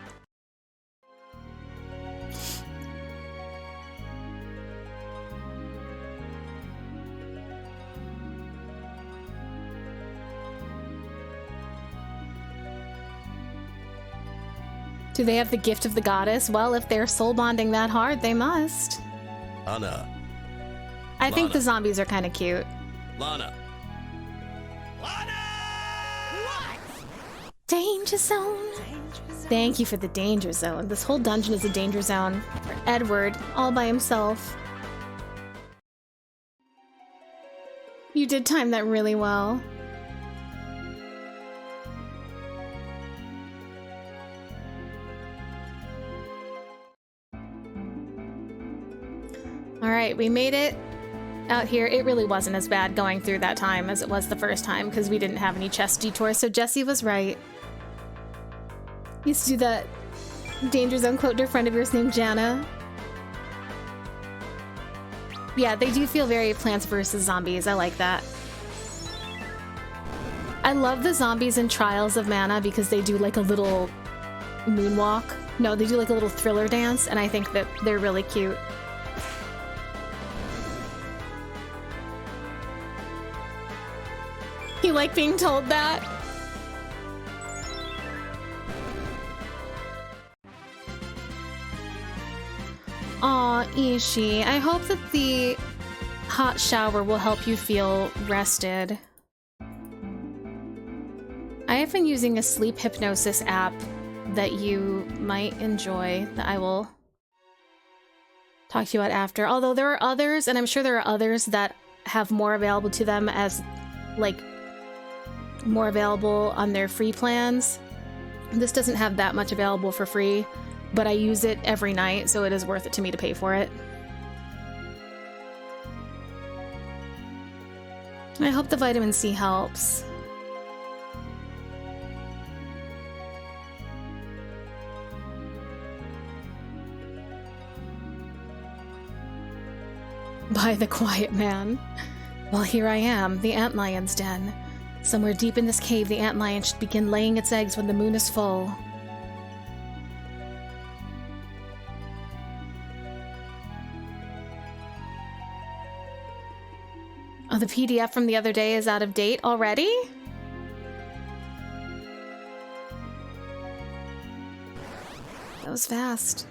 Do they have the gift of the goddess? Well, if they're soul bonding that hard, they must. Lana. I think the zombies are kind of cute. Lana. Lana! What? Danger zone. Thank you for the danger zone. This whole dungeon is a danger zone for Edward, all by himself. You did time that really well. Alright, we made it out here. It really wasn't as bad going through that time as it was the first time because we didn't have any chest detours, so Jesse was right. Used to do that danger zone quote to a friend of yours named Jana. Yeah, they do feel very Plants vs. Zombies. I like that. I love the zombies in Trials of Mana because they do like a little moonwalk. No, they do like a little thriller dance, and I think that they're really cute. You like being told that? Aw, Ishi, I hope that the hot shower will help you feel rested. I have been using a sleep hypnosis app that you might enjoy that I will talk to you about after. Although there are others, and I'm sure there are others that have more available to them as, like, more available on their free plans. This doesn't have that much available for free, but I use it every night, so it is worth it to me to pay for it. I hope the vitamin C helps. By the quiet man. Well, here I am, the antlion's den. Somewhere deep in this cave, the antlion should begin laying its eggs when the moon is full. Oh, the PDF from the other day is out of date already? That was fast.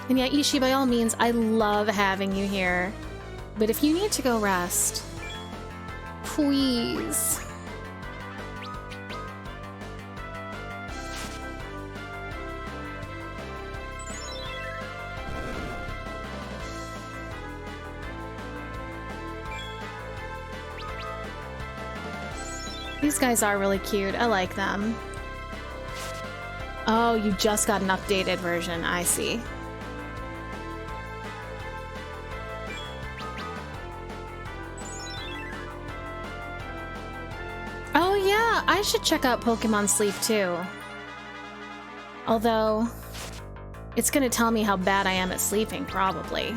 And yeah, Ishi, by all means, I love having you here. But if you need to go rest, please. These guys are really cute. I like them. Oh, you just got an updated version. I see. Oh yeah, I should check out Pokemon Sleep too. Although, it's gonna tell me how bad I am at sleeping, probably.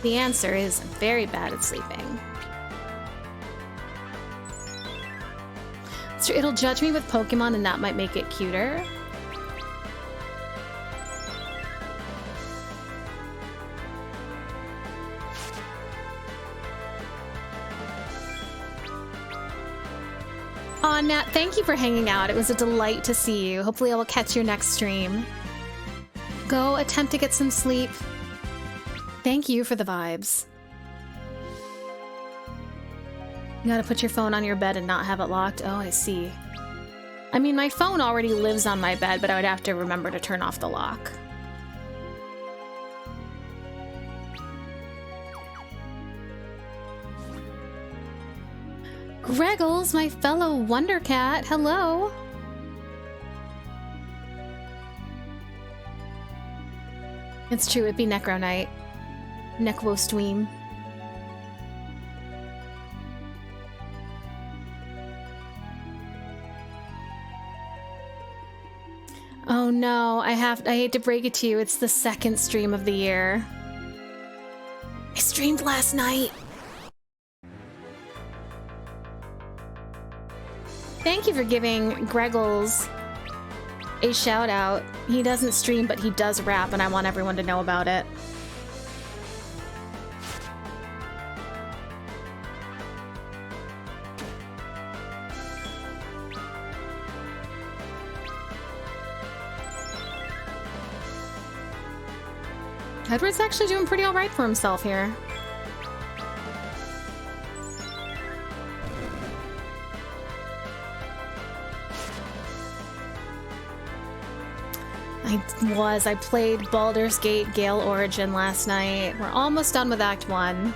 The answer is I'm very bad at sleeping. That's true. It'll judge me with Pokemon, and that might make it cuter. Aw, Nat, thank you for hanging out. It was a delight to see you. Hopefully I will catch your next stream. Go attempt to get some sleep. Thank you for the vibes. You gotta put your phone on your bed and not have it locked? Oh, I see. I mean, my phone already lives on my bed, but I would have to remember to turn off the lock. Greggles, my fellow Wondercat, hello! It's true, it'd be Necro Night. Necro Stream. Oh no, I hate to break it to you, it's the second stream of the year. I streamed last night. Thank you for giving Greggles a shout out. He doesn't stream, but he does rap, and I want everyone to know about it. Edward's actually doing pretty alright for himself here. I played Baldur's Gate Gale Origin last night. We're almost done with Act 1.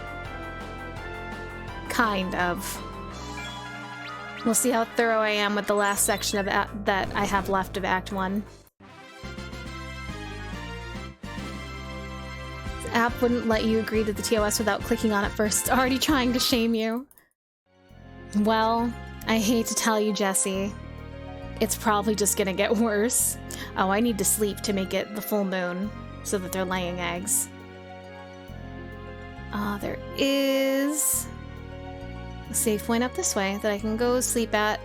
Kind of. We'll see how thorough I am with the last section of that I have left of Act 1. The app wouldn't let you agree to the TOS without clicking on it first. It's already trying to shame you. Well, I hate to tell you, Jesse. It's probably just gonna get worse. Oh, I need to sleep to make it the full moon so that they're laying eggs. There is a save point up this way that I can go sleep at.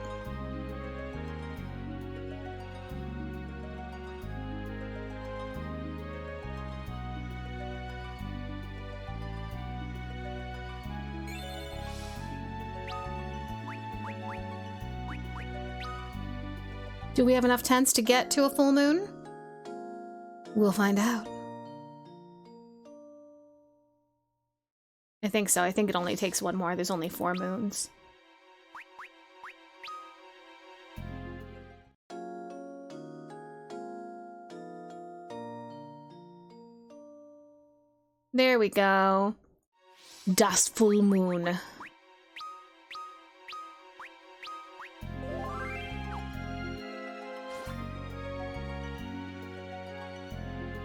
Do we have enough tents to get to a full moon? We'll find out. I think so. I think it only takes one more. There's only 4 moons. There we go. Das full moon.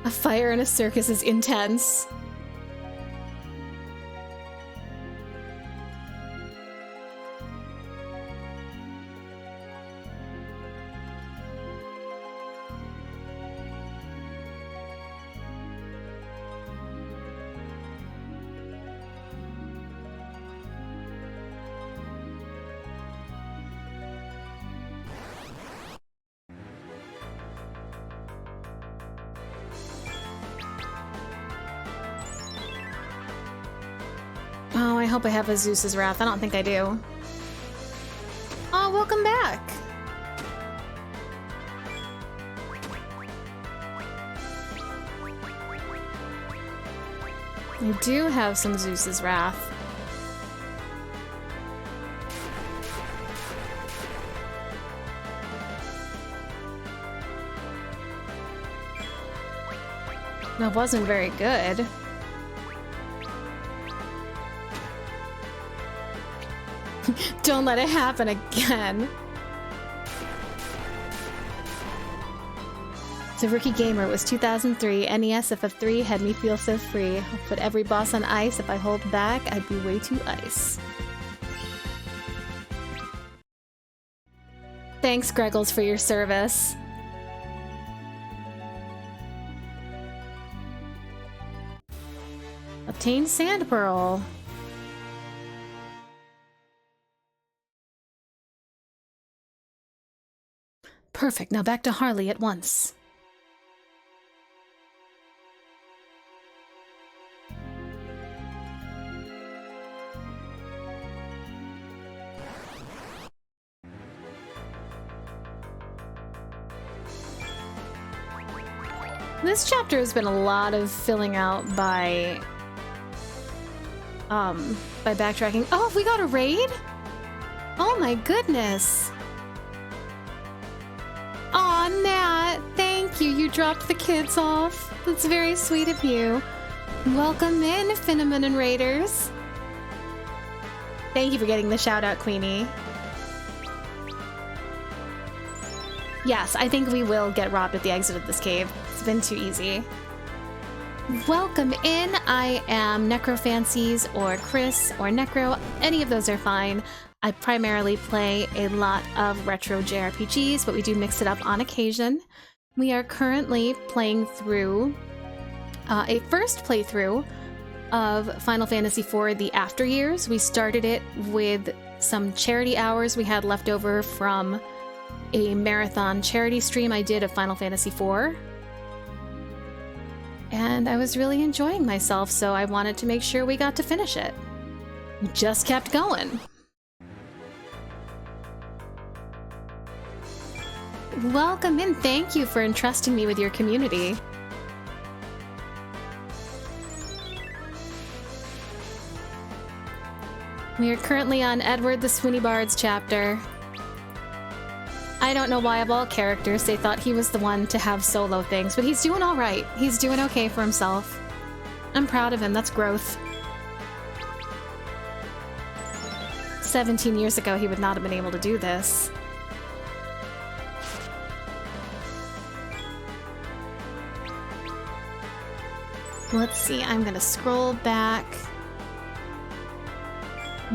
A fire in a circus is intense. Oh, I hope I have a Zeus's Wrath. I don't think I do. Oh, welcome back! I do have some Zeus's Wrath. That wasn't very good. Don't let it happen again. So Rookie Gamer was 2003. NES FF3 had me feel so free. I'll put every boss on ice. If I hold back, I'd be way too ice. Thanks, Greggles, for your service. Obtain Sand Pearl. Perfect. Now back to Harley at once. This chapter has been a lot of filling out by backtracking. Oh, we got a raid? Oh my goodness. Aw, Nat, thank you. You dropped the kids off. That's very sweet of you. Welcome in, Finneman and Raiders. Thank you for getting the shout out, Queenie. Yes, I think we will get robbed at the exit of this cave. It's been too easy. Welcome in. I am Necrofancies or Chris or Necro. Any of those are fine. I primarily play a lot of retro JRPGs, but we do mix it up on occasion. We are currently playing through a first playthrough of Final Fantasy IV: The After Years. We started it with some charity hours we had left over from a marathon charity stream I did of Final Fantasy IV. And I was really enjoying myself, so I wanted to make sure we got to finish it. Just kept going. Welcome in. Thank you for entrusting me with your community. We are currently on Edward the Sweeney Bard's chapter. I don't know why of all characters they thought he was the one to have solo things, but he's doing all right. He's doing okay for himself. I'm proud of him. That's growth. 17 years ago, he would not have been able to do this. Let's see. I'm going to scroll back.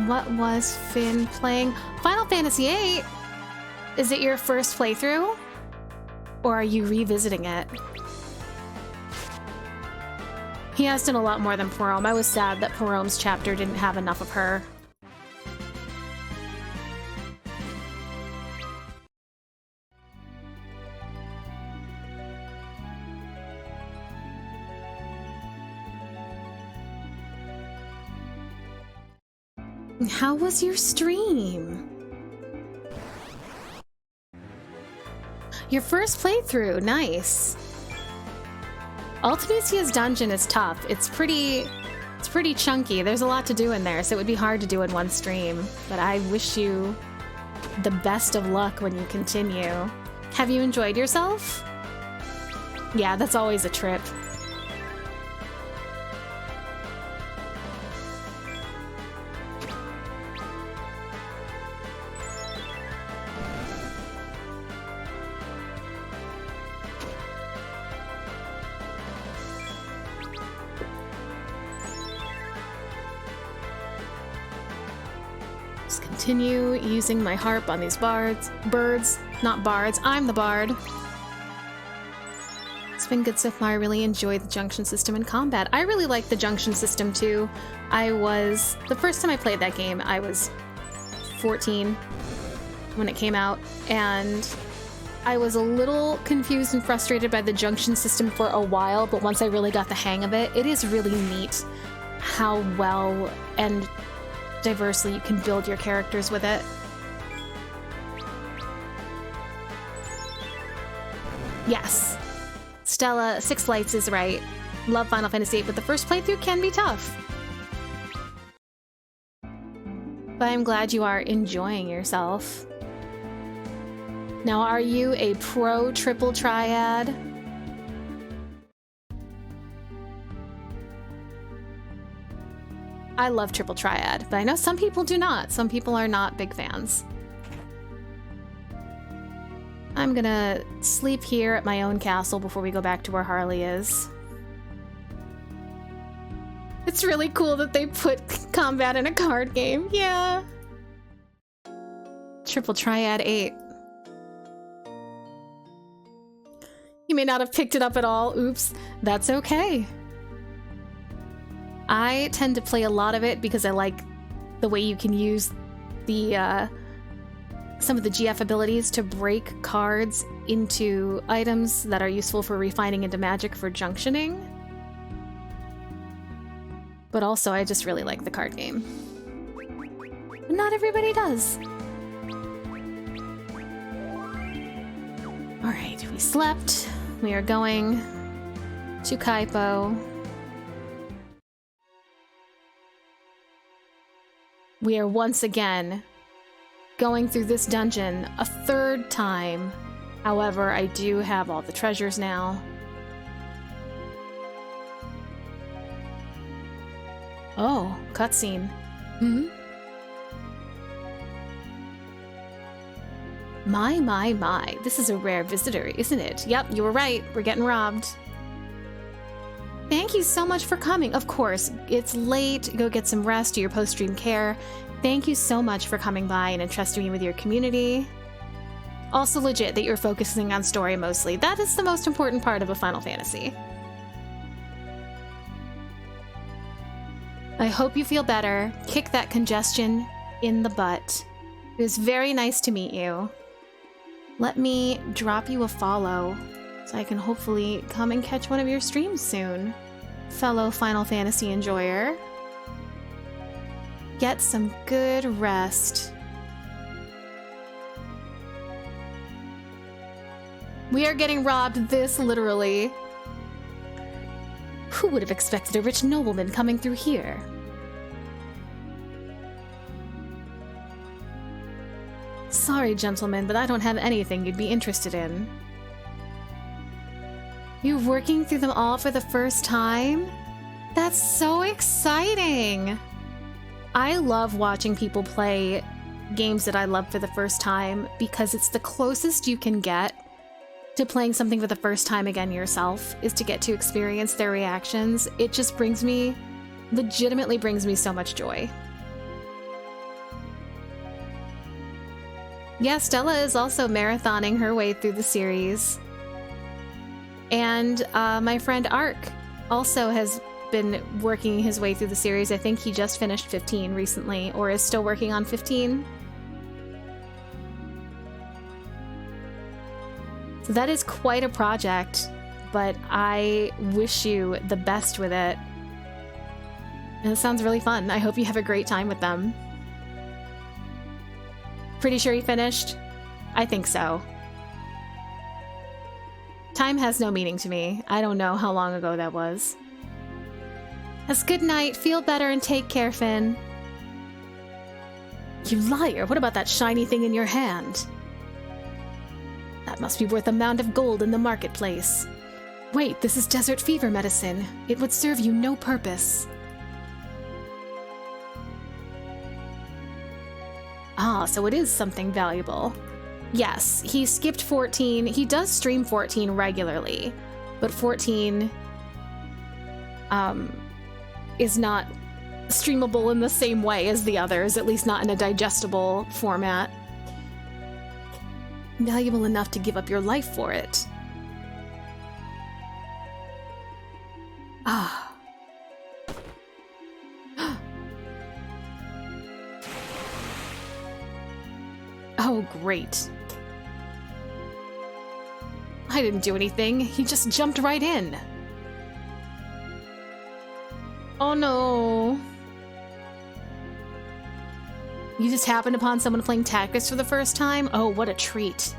What was Finn playing? Final Fantasy VIII? Is it your first playthrough? Or are you revisiting it? He has done a lot more than Parome. I was sad that Parome's chapter didn't have enough of her. How was your stream? Your first playthrough, nice. Ultimisia's dungeon is tough. It's pretty chunky. There's a lot to do in there, so it would be hard to do in one stream. But I wish you the best of luck when you continue. Have you enjoyed yourself? Yeah, that's always a trip. Continue using my harp on these birds, not bards. I'm the bard. It's been good so far. I really enjoyed the junction system in combat. I really like the junction system too. The first time I played that game, I was 14 when it came out, and I was a little confused and frustrated by the junction system for a while, but once I really got the hang of it, it is really neat how well and diversely you can build your characters with it. Yes. Stella, Six Lights is right. Love Final Fantasy VIII, but the first playthrough can be tough. But I'm glad you are enjoying yourself. Now, are you a pro triple triad? I love triple triad, but I know some people do not. Some people are not big fans. I'm gonna sleep here at my own castle before we go back to where Harley is. It's really cool that they put combat in a card game. Yeah. Triple Triad 8. You may not have picked it up at all. Oops. That's okay. I tend to play a lot of it because I like the way you can use the some of the GF abilities to break cards into items that are useful for refining into magic for junctioning. But also, I just really like the card game. Not everybody does. Alright, we slept. We are going to Kaipo. We are once again going through this dungeon a third time. However, I do have all the treasures now. Oh, cutscene. Hmm? My. This is a rare visitor, isn't it? Yep, you were right. We're getting robbed. Thank you so much for coming. Of course, it's late. Go get some rest, do your post-stream care. Thank you so much for coming by and entrusting me with your community. Also legit that you're focusing on story mostly. That is the most important part of a Final Fantasy. I hope you feel better. Kick that congestion in the butt. It was very nice to meet you. Let me drop you a follow so I can hopefully come and catch one of your streams soon, fellow Final Fantasy enjoyer. Get some good rest. We are getting robbed this literally. Who would have expected a rich nobleman coming through here? Sorry, gentlemen, but I don't have anything you'd be interested in. You're working through them all for the first time? That's so exciting! I love watching people play games that I love for the first time because it's the closest you can get to playing something for the first time again yourself, is to get to experience their reactions. It just legitimately brings me so much joy. Yeah, Stella is also marathoning her way through the series. And my friend Ark also has been working his way through the series. I think he just finished 15 recently, or is still working on 15. So that is quite a project, but I wish you the best with it. And it sounds really fun. I hope you have a great time with them. Pretty sure he finished? I think so. Time has no meaning to me. I don't know how long ago that was. As good night, feel better, and take care, Finn. You liar! What about that shiny thing in your hand? That must be worth a mound of gold in the marketplace. Wait, this is desert fever medicine. It would serve you no purpose. Ah, so it is something valuable. Yes, he skipped 14. He does stream 14 regularly, but 14 is not streamable in the same way as the others, at least not in a digestible format. Valuable enough to give up your life for it. Ah. Oh, great. I didn't do anything. He just jumped right in. Oh no. You just happened upon someone playing Tactics for the first time? Oh, what a treat.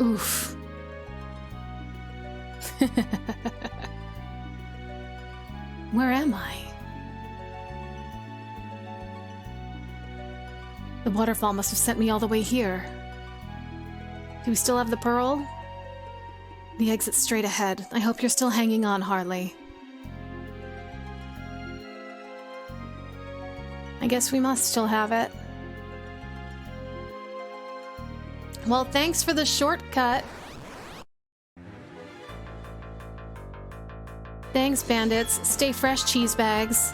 Oof. Where am I? The waterfall must have sent me all the way here. Do we still have the pearl? The exit's straight ahead. I hope you're still hanging on, Harley. I guess we must still have it. Well, thanks for the shortcut. Thanks, bandits. Stay fresh, cheese bags.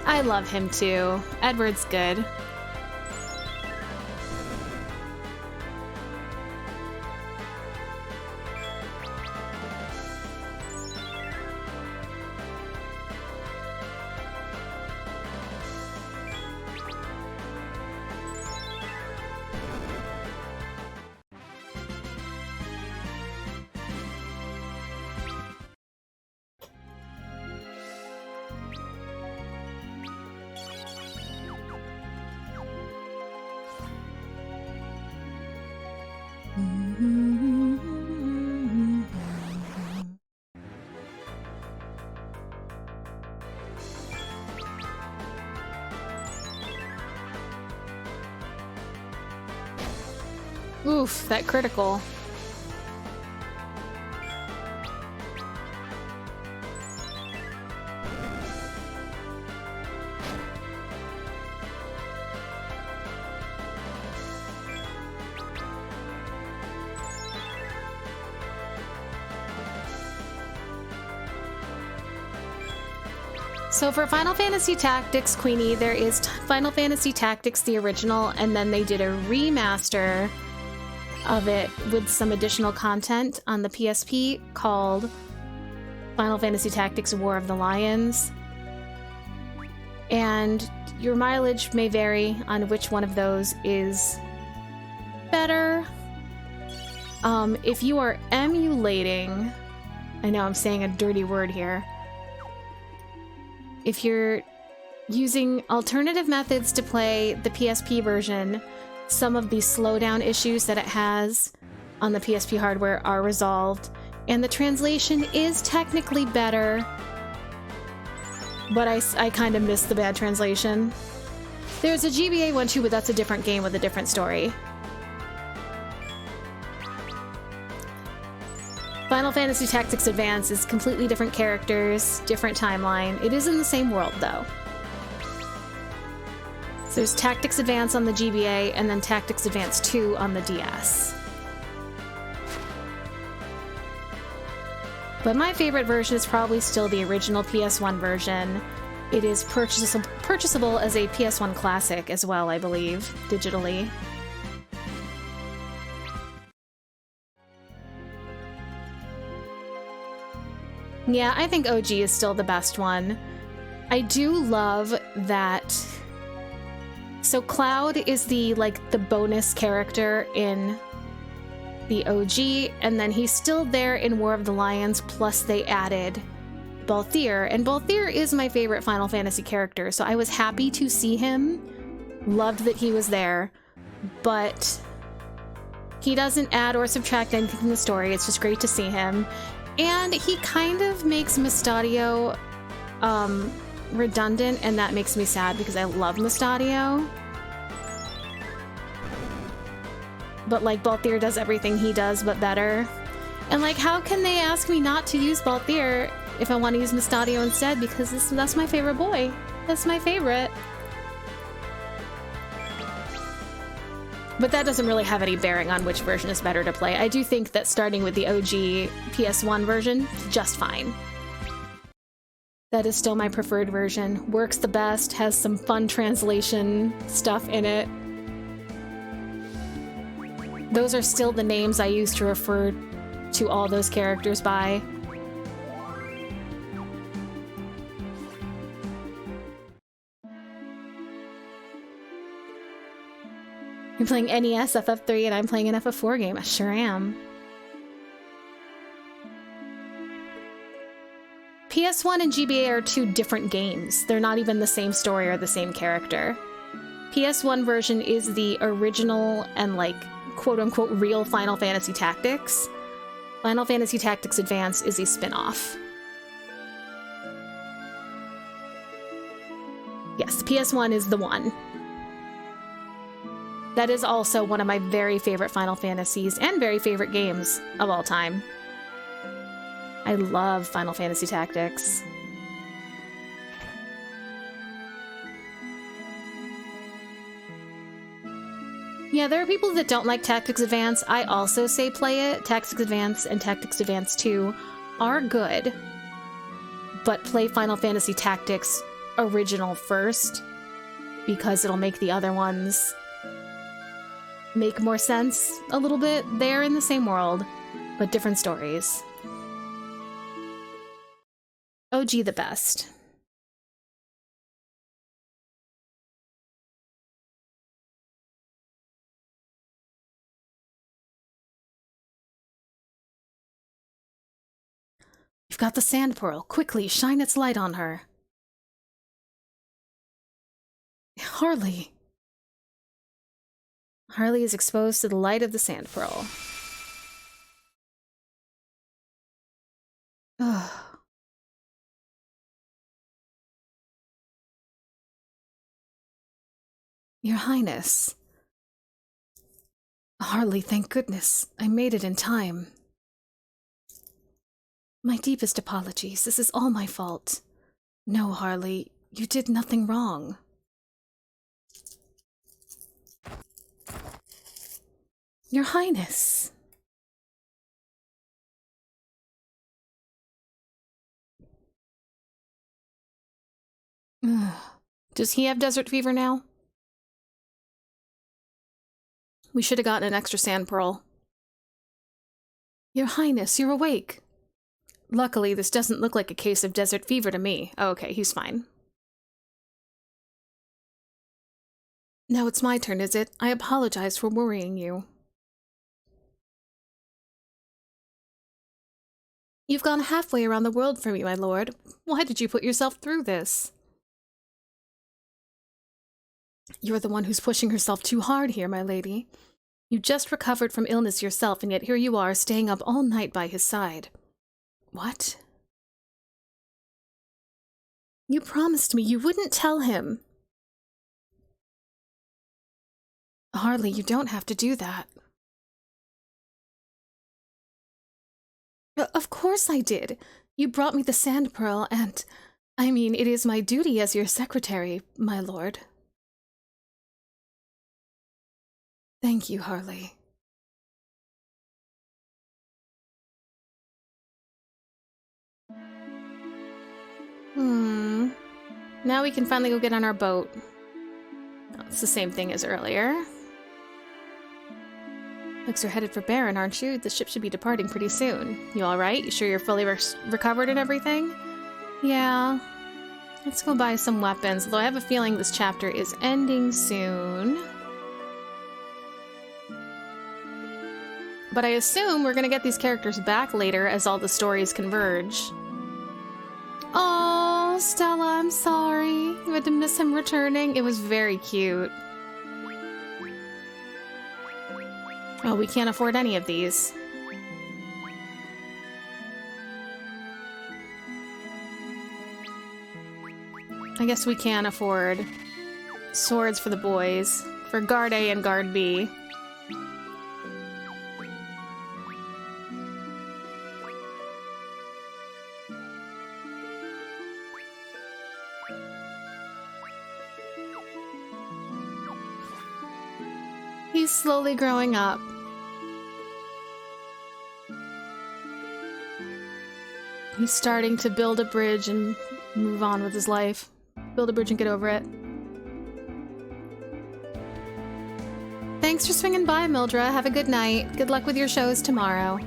I love him too. Edward's good. Oof, that critical. So for Final Fantasy Tactics, Queenie, there is Final Fantasy Tactics, the original, and then they did a remaster of it with some additional content on the PSP called Final Fantasy Tactics War of the Lions. And your mileage may vary on which one of those is better. If you are emulating, I know I'm saying a dirty word here. If you're using alternative methods to play the PSP version, some of the slowdown issues that it has on the PSP hardware are resolved, and the translation is technically better, but I kind of miss the bad translation. There's a GBA one too, but that's a different game with a different story. Final Fantasy Tactics Advance is completely different characters, different timeline. It is in the same world though. So there's Tactics Advance on the GBA and then Tactics Advance 2 on the DS. But my favorite version is probably still the original PS1 version. It is purchasable as a PS1 classic as well, I believe, digitally. Yeah, I think OG is still the best one. I do love that. So Cloud is the bonus character in the OG, and then he's still there in War of the Lions, plus they added Balthier, and Balthier is my favorite Final Fantasy character, so I was happy to see him, loved that he was there, but he doesn't add or subtract anything from the story. It's just great to see him. And he kind of makes Mustadio redundant, and that makes me sad because I love Mustadio. But Balthier does everything he does, but better. And how can they ask me not to use Balthier if I want to use Mustadio instead? Because that's my favorite boy. That's my favorite. But that doesn't really have any bearing on which version is better to play. I do think that starting with the OG PS1 version, just fine. That is still my preferred version. Works the best, has some fun translation stuff in it. Those are still the names I use to refer to all those characters by. You're playing NES FF3 and I'm playing an FF4 game. I sure am. PS1 and GBA are two different games. They're not even the same story or the same character. PS1 version is the original and quote-unquote real Final Fantasy Tactics. Final Fantasy Tactics Advance is a spin-off. Yes, PS1 is the one. That is also one of my very favorite Final Fantasies and very favorite games of all time. I love Final Fantasy Tactics. Yeah, there are people that don't like Tactics Advance. I also say play it. Tactics Advance and Tactics Advance 2 are good, but play Final Fantasy Tactics original first, because it'll make the other ones make more sense a little bit. They're in the same world, but different stories. OG the best. You've got the sand pearl. Quickly, shine its light on her. Harley. Harley is exposed to the light of the sand pearl. Ugh. Your Highness. Harley, thank goodness. I made it in time. My deepest apologies. This is all my fault. No, Harley, you did nothing wrong. Your Highness. Does he have desert fever now? We should have gotten an extra sand pearl. Your Highness, you're awake. Luckily, this doesn't look like a case of desert fever to me. Oh, okay, he's fine. Now it's my turn, is it? I apologize for worrying you. You've gone halfway around the world for me, my lord. Why did you put yourself through this? You're the one who's pushing herself too hard here, my lady. You just recovered from illness yourself, and yet here you are, staying up all night by his side. What? You promised me you wouldn't tell him. Harley, you don't have to do that. Of course I did. You brought me the sand pearl, and... I mean, it is my duty as your secretary, my lord. Thank you, Harley. Now we can finally go get on our boat. Oh, it's the same thing as earlier. Looks are headed for Baron, aren't you? The ship should be departing pretty soon. You alright? You sure you're fully recovered and everything? Yeah. Let's go buy some weapons, although I have a feeling this chapter is ending soon. But I assume we're gonna get these characters back later as all the stories converge. Oh, Stella, I'm sorry. You had to miss him returning. It was very cute. Oh, we can't afford any of these. I guess we can afford swords for the boys, for Guard A and Guard B. He's slowly growing up. He's starting to build a bridge and move on with his life. Build a bridge and get over it. Thanks for swinging by, Mildra. Have a good night. Good luck with your shows tomorrow.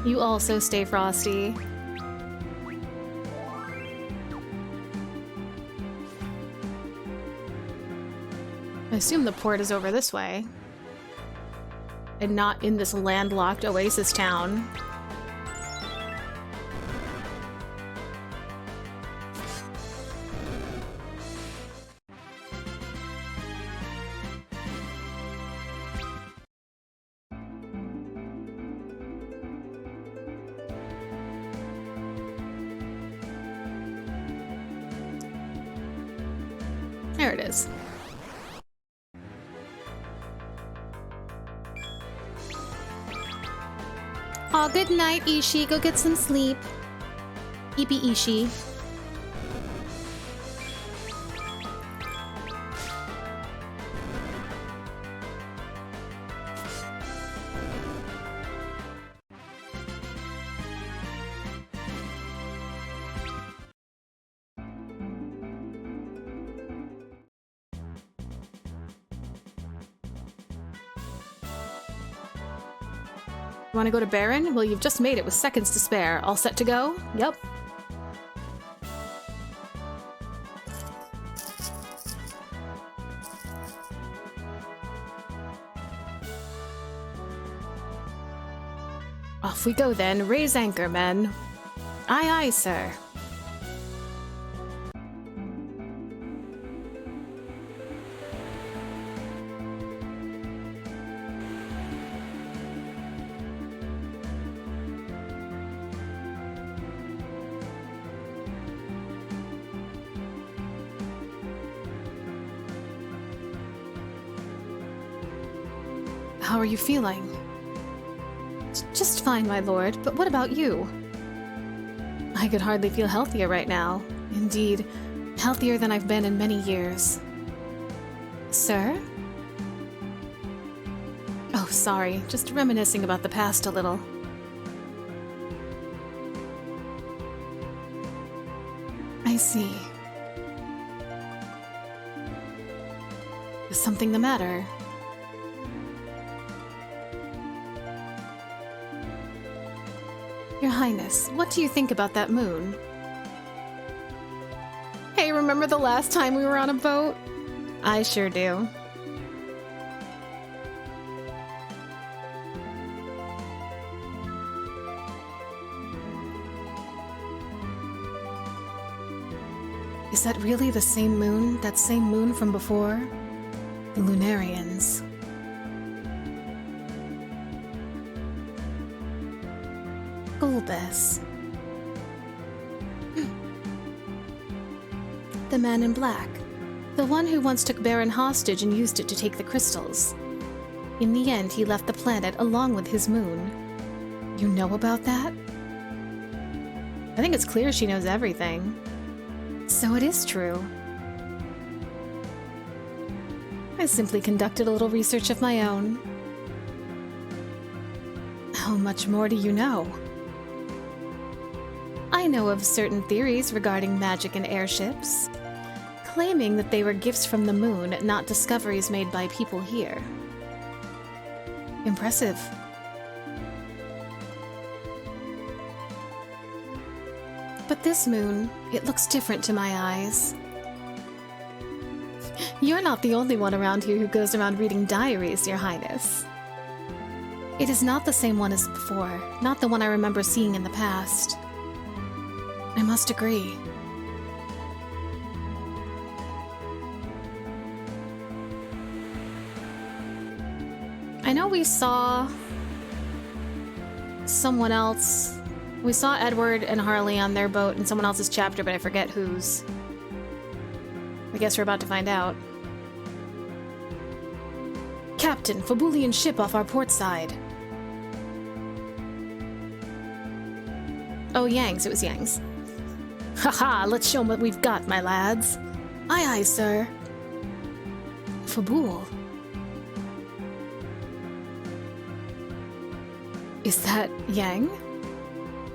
You also stay frosty. I assume the port is over this way. And not in this landlocked oasis town. There it is. Aw, good night, Ishi. Go get some sleep. Eepy Ishi. Want to go to Baron? Well, you've just made it with seconds to spare. All set to go? Yep. Off we go then. Raise anchor, men. Aye, aye, sir. How are you feeling? Just fine, my lord, but what about you? I could hardly feel healthier right now. Indeed, healthier than I've been in many years. Sir? Oh, sorry, just reminiscing about the past a little. I see. Is something the matter? Your Highness, what do you think about that moon? Hey, remember the last time we were on a boat? I sure do. Is that really the same moon? That same moon from before? The Lunarians. Bulbous. The man in black. The one who once took Baron hostage and used it to take the crystals. In the end, he left the planet along with his moon. You know about that? I think it's clear she knows everything. So it is true. I simply conducted a little research of my own. How much more do you know? I know of certain theories regarding magic and airships, claiming that they were gifts from the moon, not discoveries made by people here. Impressive. But this moon, it looks different to my eyes. You're not the only one around here who goes around reading diaries, Your Highness. It is not the same one as before, not the one I remember seeing in the past. I must agree. I know we saw someone else. We saw Edward and Harley on their boat in someone else's chapter, but I forget whose. I guess we're about to find out. Captain, Fabulian ship off our port side. Oh, Yang's. It was Yang's. Haha, let's show 'em what we've got, my lads. Aye, aye, sir. Fabul. Is that Yang?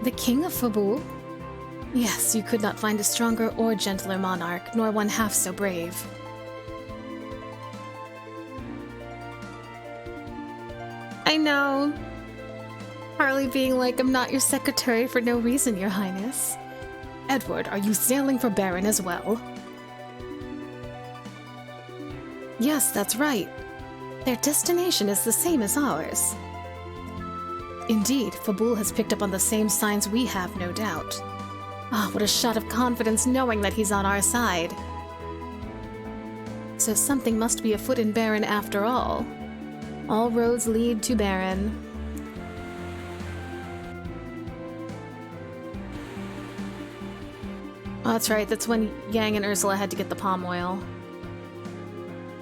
The king of Fabul? Yes, you could not find a stronger or gentler monarch, nor one half so brave. I know. Harley being like, I'm not your secretary for no reason, Your Highness. Edward, are you sailing for Baron as well? Yes, that's right. Their destination is the same as ours. Indeed, Fabul has picked up on the same signs we have, no doubt. Ah, what a shot of confidence knowing that he's on our side. So something must be afoot in Baron after all. All roads lead to Baron. Oh, that's right, that's when Yang and Ursula had to get the palm oil.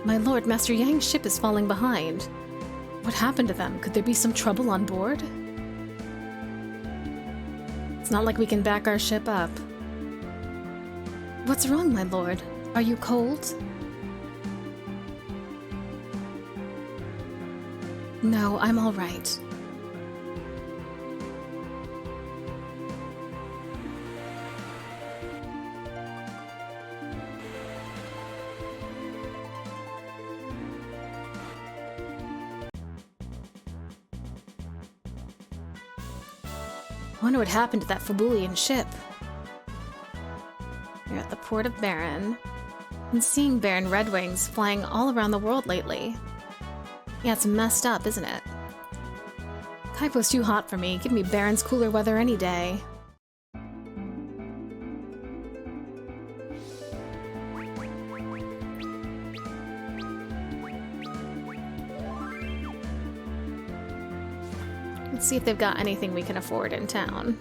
My lord, Master Yang's ship is falling behind. What happened to them? Could there be some trouble on board? It's not like we can back our ship up. What's wrong, my lord? Are you cold? No, I'm all right. wonder what happened to that Fabulian ship. You're at the port of Baron. Been seeing Baron Redwings flying all around the world lately. Yeah, it's messed up, isn't it? Kaipo's too hot for me. Give me Baron's cooler weather any day. Let's see if they've got anything we can afford in town.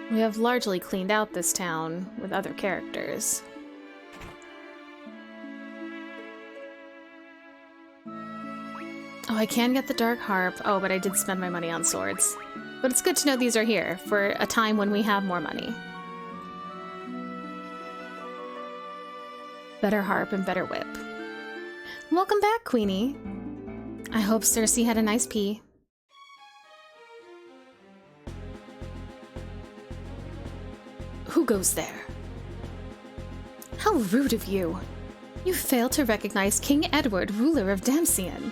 We have largely cleaned out this town with other characters. Oh, I can get the Dark Harp. Oh, but I did spend my money on swords. But it's good to know these are here for a time when we have more money. Better harp and better whip. Welcome back, Queenie. I hope Cersei had a nice pee. Who goes there? How rude of you! You failed to recognize King Edward, ruler of Damcyan.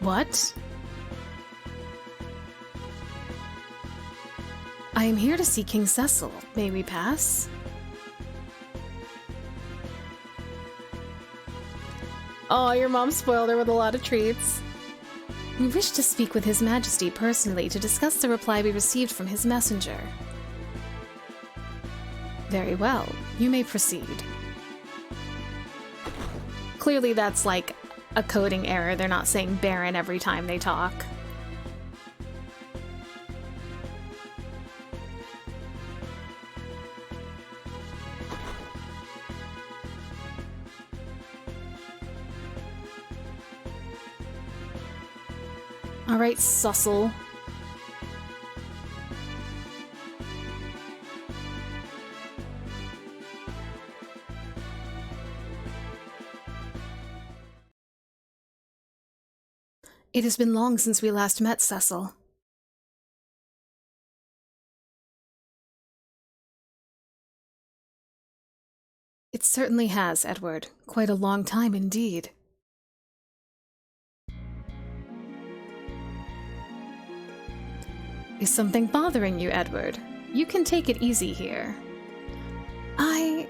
What? I am here to see King Cecil. May we pass? Oh, your mom spoiled her with a lot of treats. We wish to speak with His Majesty personally to discuss the reply we received from his messenger. Very well, you may proceed. Clearly that's like a coding error. They're not saying Baron every time they talk. All right, Cecil. It has been long since we last met, Cecil. It certainly has, Edward. Quite a long time indeed. Is something bothering you, Edward? You can take it easy here. I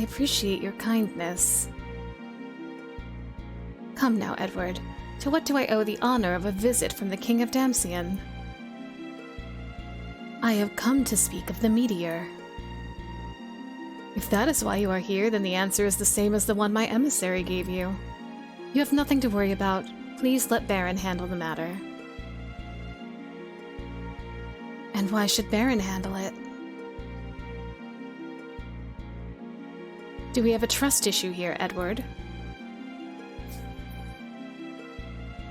appreciate your kindness. Come now, Edward. To what do I owe the honor of a visit from the King of Damcyan? I have come to speak of the meteor. If that is why you are here, then the answer is the same as the one my emissary gave you. You have nothing to worry about. Please let Baron handle the matter. And why should Baron handle it? Do we have a trust issue here, Edward?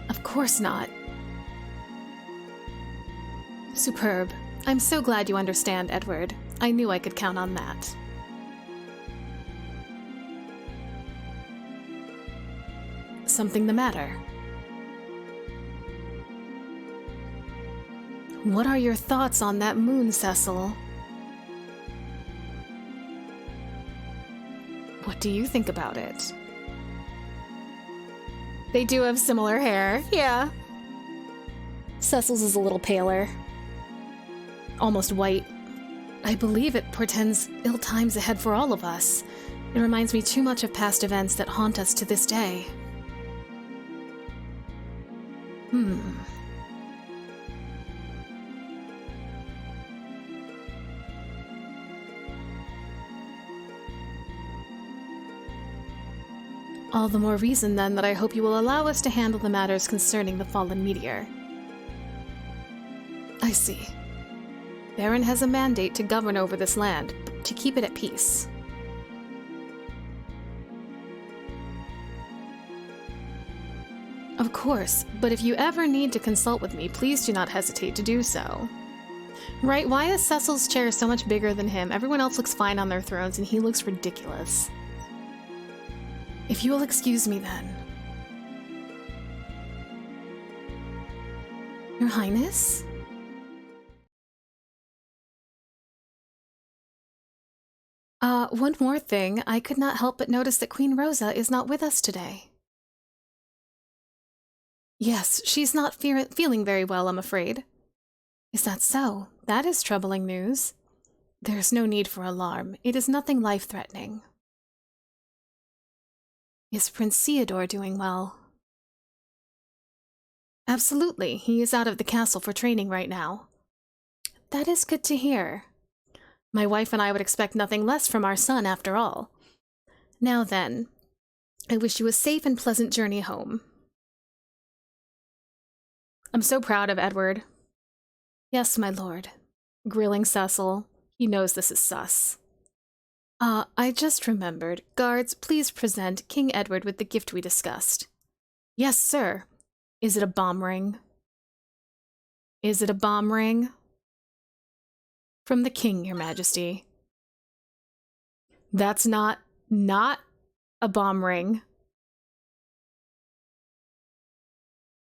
Of course not. Superb. I'm so glad you understand, Edward. I knew I could count on that. Something the matter? What are your thoughts on that moon, Cecil? What do you think about it? They do have similar hair, yeah. Cecil's is a little paler. Almost white. I believe it portends ill times ahead for all of us. It reminds me too much of past events that haunt us to this day. All the more reason, then, that I hope you will allow us to handle the matters concerning the fallen meteor. I see. Baron has a mandate to govern over this land, to keep it at peace. Of course, but if you ever need to consult with me, please do not hesitate to do so. Right, why is Cecil's chair so much bigger than him? Everyone else looks fine on their thrones, and he looks ridiculous. If you will excuse me, then. Your Highness? One more thing. I could not help but notice that Queen Rosa is not with us today. Yes, she's not feeling very well, I'm afraid. Is that so? That is troubling news. There's no need for alarm. It is nothing life-threatening. Is Prince Theodore doing well? Absolutely. He is out of the castle for training right now. That is good to hear. My wife and I would expect nothing less from our son, after all. Now then, I wish you a safe and pleasant journey home. I'm so proud of Edward. Yes, my lord. Grilling Cecil. He knows this is sus. I just remembered. Guards, please present King Edward with the gift we discussed. Yes, sir. Is it a bomb ring? Is it a bomb ring? From the king, your majesty. That's not a bomb ring.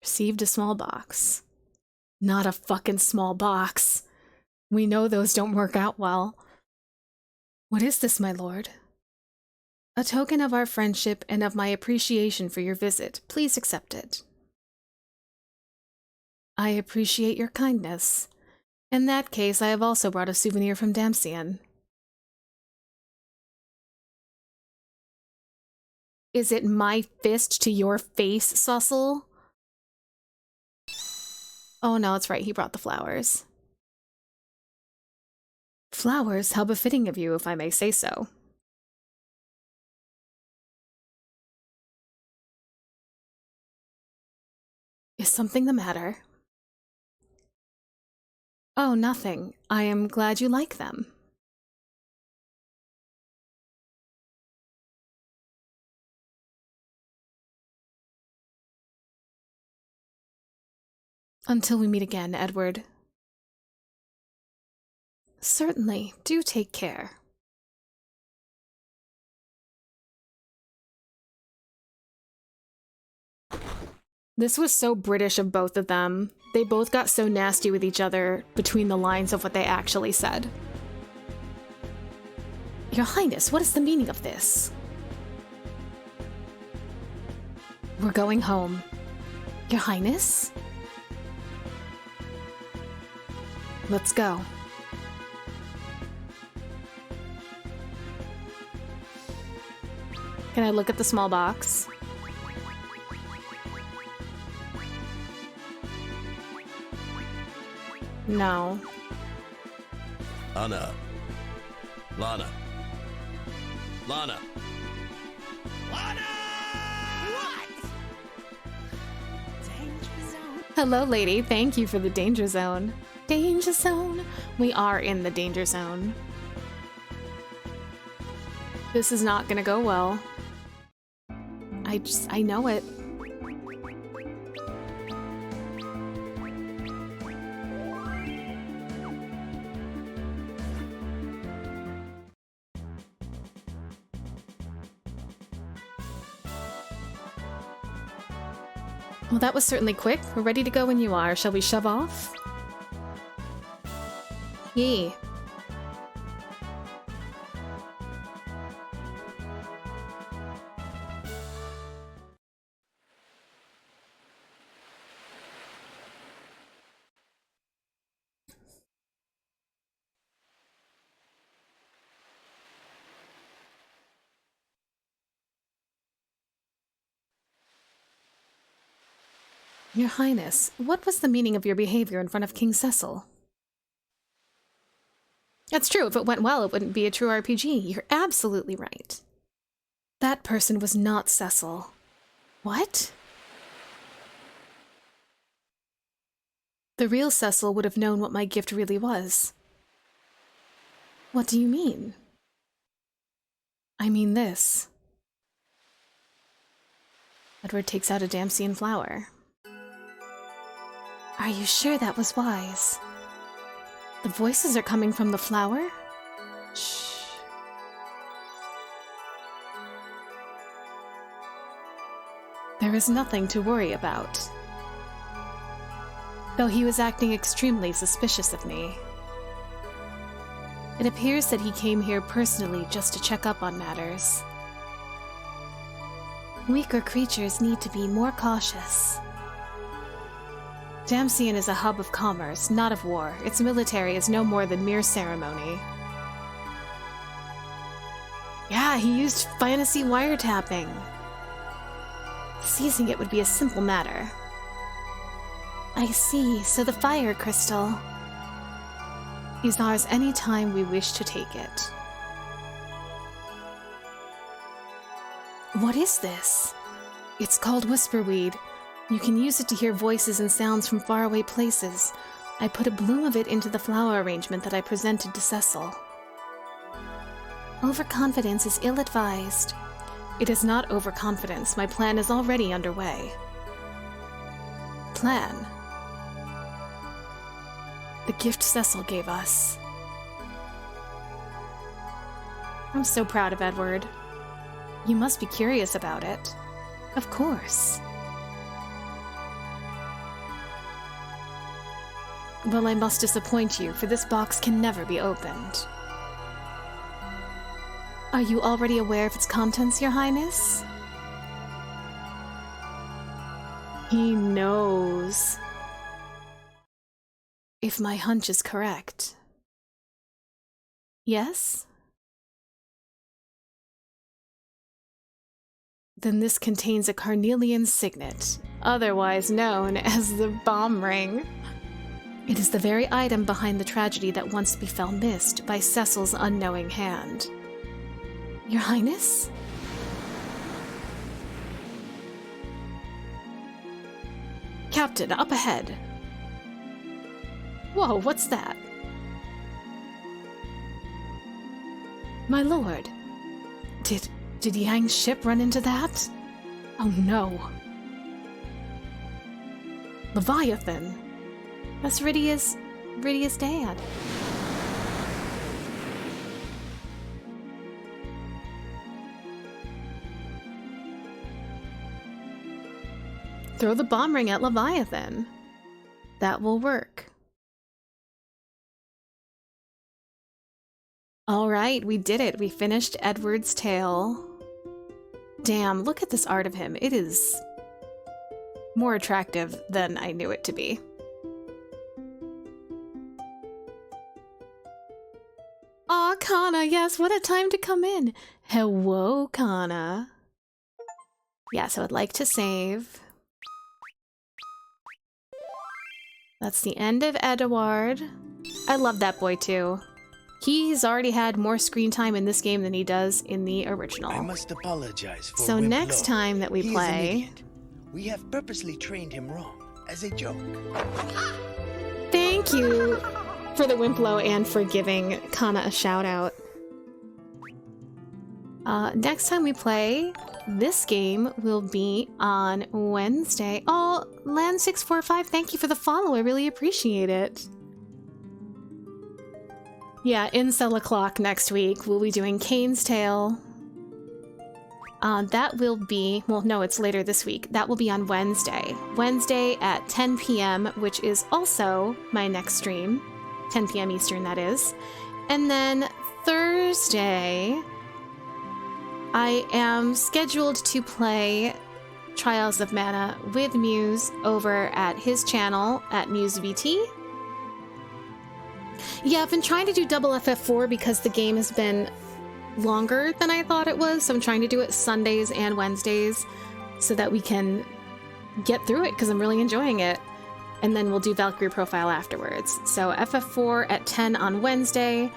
Received a small box. Not a fucking small box. We know those don't work out well. What is this, my lord? A token of our friendship and of my appreciation for your visit. Please accept it. I appreciate your kindness. In that case, I have also brought a souvenir from Damsian. Is it my fist to your face, Cecil? Oh no, it's right, he brought the flowers. Flowers? How befitting of you, if I may say so. Is something the matter? Oh, nothing. I am glad you like them. Until we meet again, Edward. Certainly. Do take care. This was so British of both of them. They both got so nasty with each other between the lines of what they actually said. Your Highness, what is the meaning of this? We're going home. Your Highness? Let's go. Can I look at the small box? No. Lana. Lana. Lana. Lana! What? Danger zone. Hello, lady. Thank you for the danger zone. Danger zone. We are in the danger zone. This is not gonna go well. I know it. Well, that was certainly quick. We're ready to go when you are. Shall we shove off? Yee. Your Highness, what was the meaning of your behavior in front of King Cecil? That's true. If it went well, it wouldn't be a true RPG. You're absolutely right. That person was not Cecil. What? The real Cecil would have known what my gift really was. What do you mean? I mean this. Edward takes out a Damsian flower. Are you sure that was wise? The voices are coming from the flower? Shh. There is nothing to worry about. Though he was acting extremely suspicious of me. It appears that he came here personally just to check up on matters. Weaker creatures need to be more cautious. Damsian is a hub of commerce, not of war. Its military is no more than mere ceremony. Yeah, he used fantasy wiretapping. Seizing it would be a simple matter. I see, so the fire crystal is ours any time we wish to take it. What is this? It's called Whisperweed. You can use it to hear voices and sounds from faraway places. I put a bloom of it into the flower arrangement that I presented to Cecil. Overconfidence is ill-advised. It is not overconfidence. My plan is already underway. Plan? The gift Cecil gave us. I'm so proud of Edward. You must be curious about it. Of course. Well, I must disappoint you, for this box can never be opened. Are you already aware of its contents, Your Highness? He knows. If my hunch is correct. Yes? Then this contains a carnelian signet, otherwise known as the bomb ring. It is the very item behind the tragedy that once befell Mist by Cecil's unknowing hand. Your Highness? Captain, up ahead. Whoa, what's that? My lord, did Yang's ship run into that? Oh no. Leviathan. That's Rydia's dad. Throw the bomb ring at Leviathan. That will work. Alright, we did it. We finished Edward's tale. Damn, look at this art of him. It is more attractive than I knew it to be. Aw, Kana, yes, what a time to come in. Hello, Kana. Yes, I would like to save. That's the end of Edward. I love that boy too. He's already had more screen time in this game than he does in the original. I must apologize for So next time that we He is an play... idiot. We have purposely trained him wrong, as a joke. Thank you for the Wimplo and for giving Kana a shout out. Next time we play, this game will be on Wednesday. Oh, Land645, thank you for the follow. I really appreciate it. Yeah, Incel O'Clock next week. We'll be doing Kane's Tale. That will be... Well, no, it's later this week. That will be on Wednesday. Wednesday at 10 p.m., which is also my next stream. 10 p.m. Eastern, that is. And then Thursday, I am scheduled to play Trials of Mana with Muse over at his channel at MuseVT. Yeah, I've been trying to do double FF4 because the game has been longer than I thought it was, so I'm trying to do it Sundays and Wednesdays so that we can get through it because I'm really enjoying it. And then we'll do Valkyrie Profile afterwards. So FF4 at 10 on Wednesday,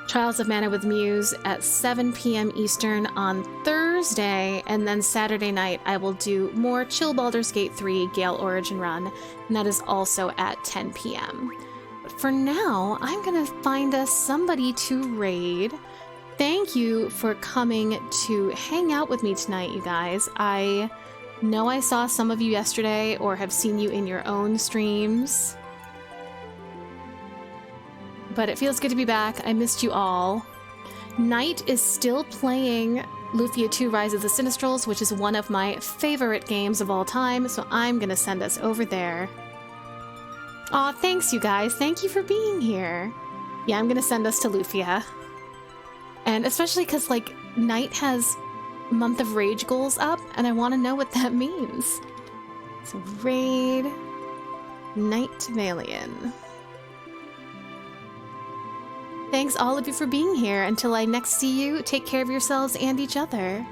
Trials of Mana with Muse at 7 p.m. Eastern on Thursday, and then Saturday night I will do more Chill Baldur's Gate 3 Gale Origin Run, and that is also at 10 p.m. But for now, I'm gonna find us somebody to raid. Thank you for coming to hang out with me tonight, you guys. I know I saw some of you yesterday or have seen you in your own streams. But it feels good to be back. I missed you all. Knight is still playing Lufia 2 Rise of the Sinistrals, which is one of my favorite games of all time, so I'm gonna send us over there. Aw, thanks you guys. Thank you for being here. Yeah, I'm gonna send us to Lufia. And especially because, like, Knight has Month of Rage goals up, and I want to know what that means. So raid. Night Valian. Thanks all of you for being here. Until I next see you, take care of yourselves and each other.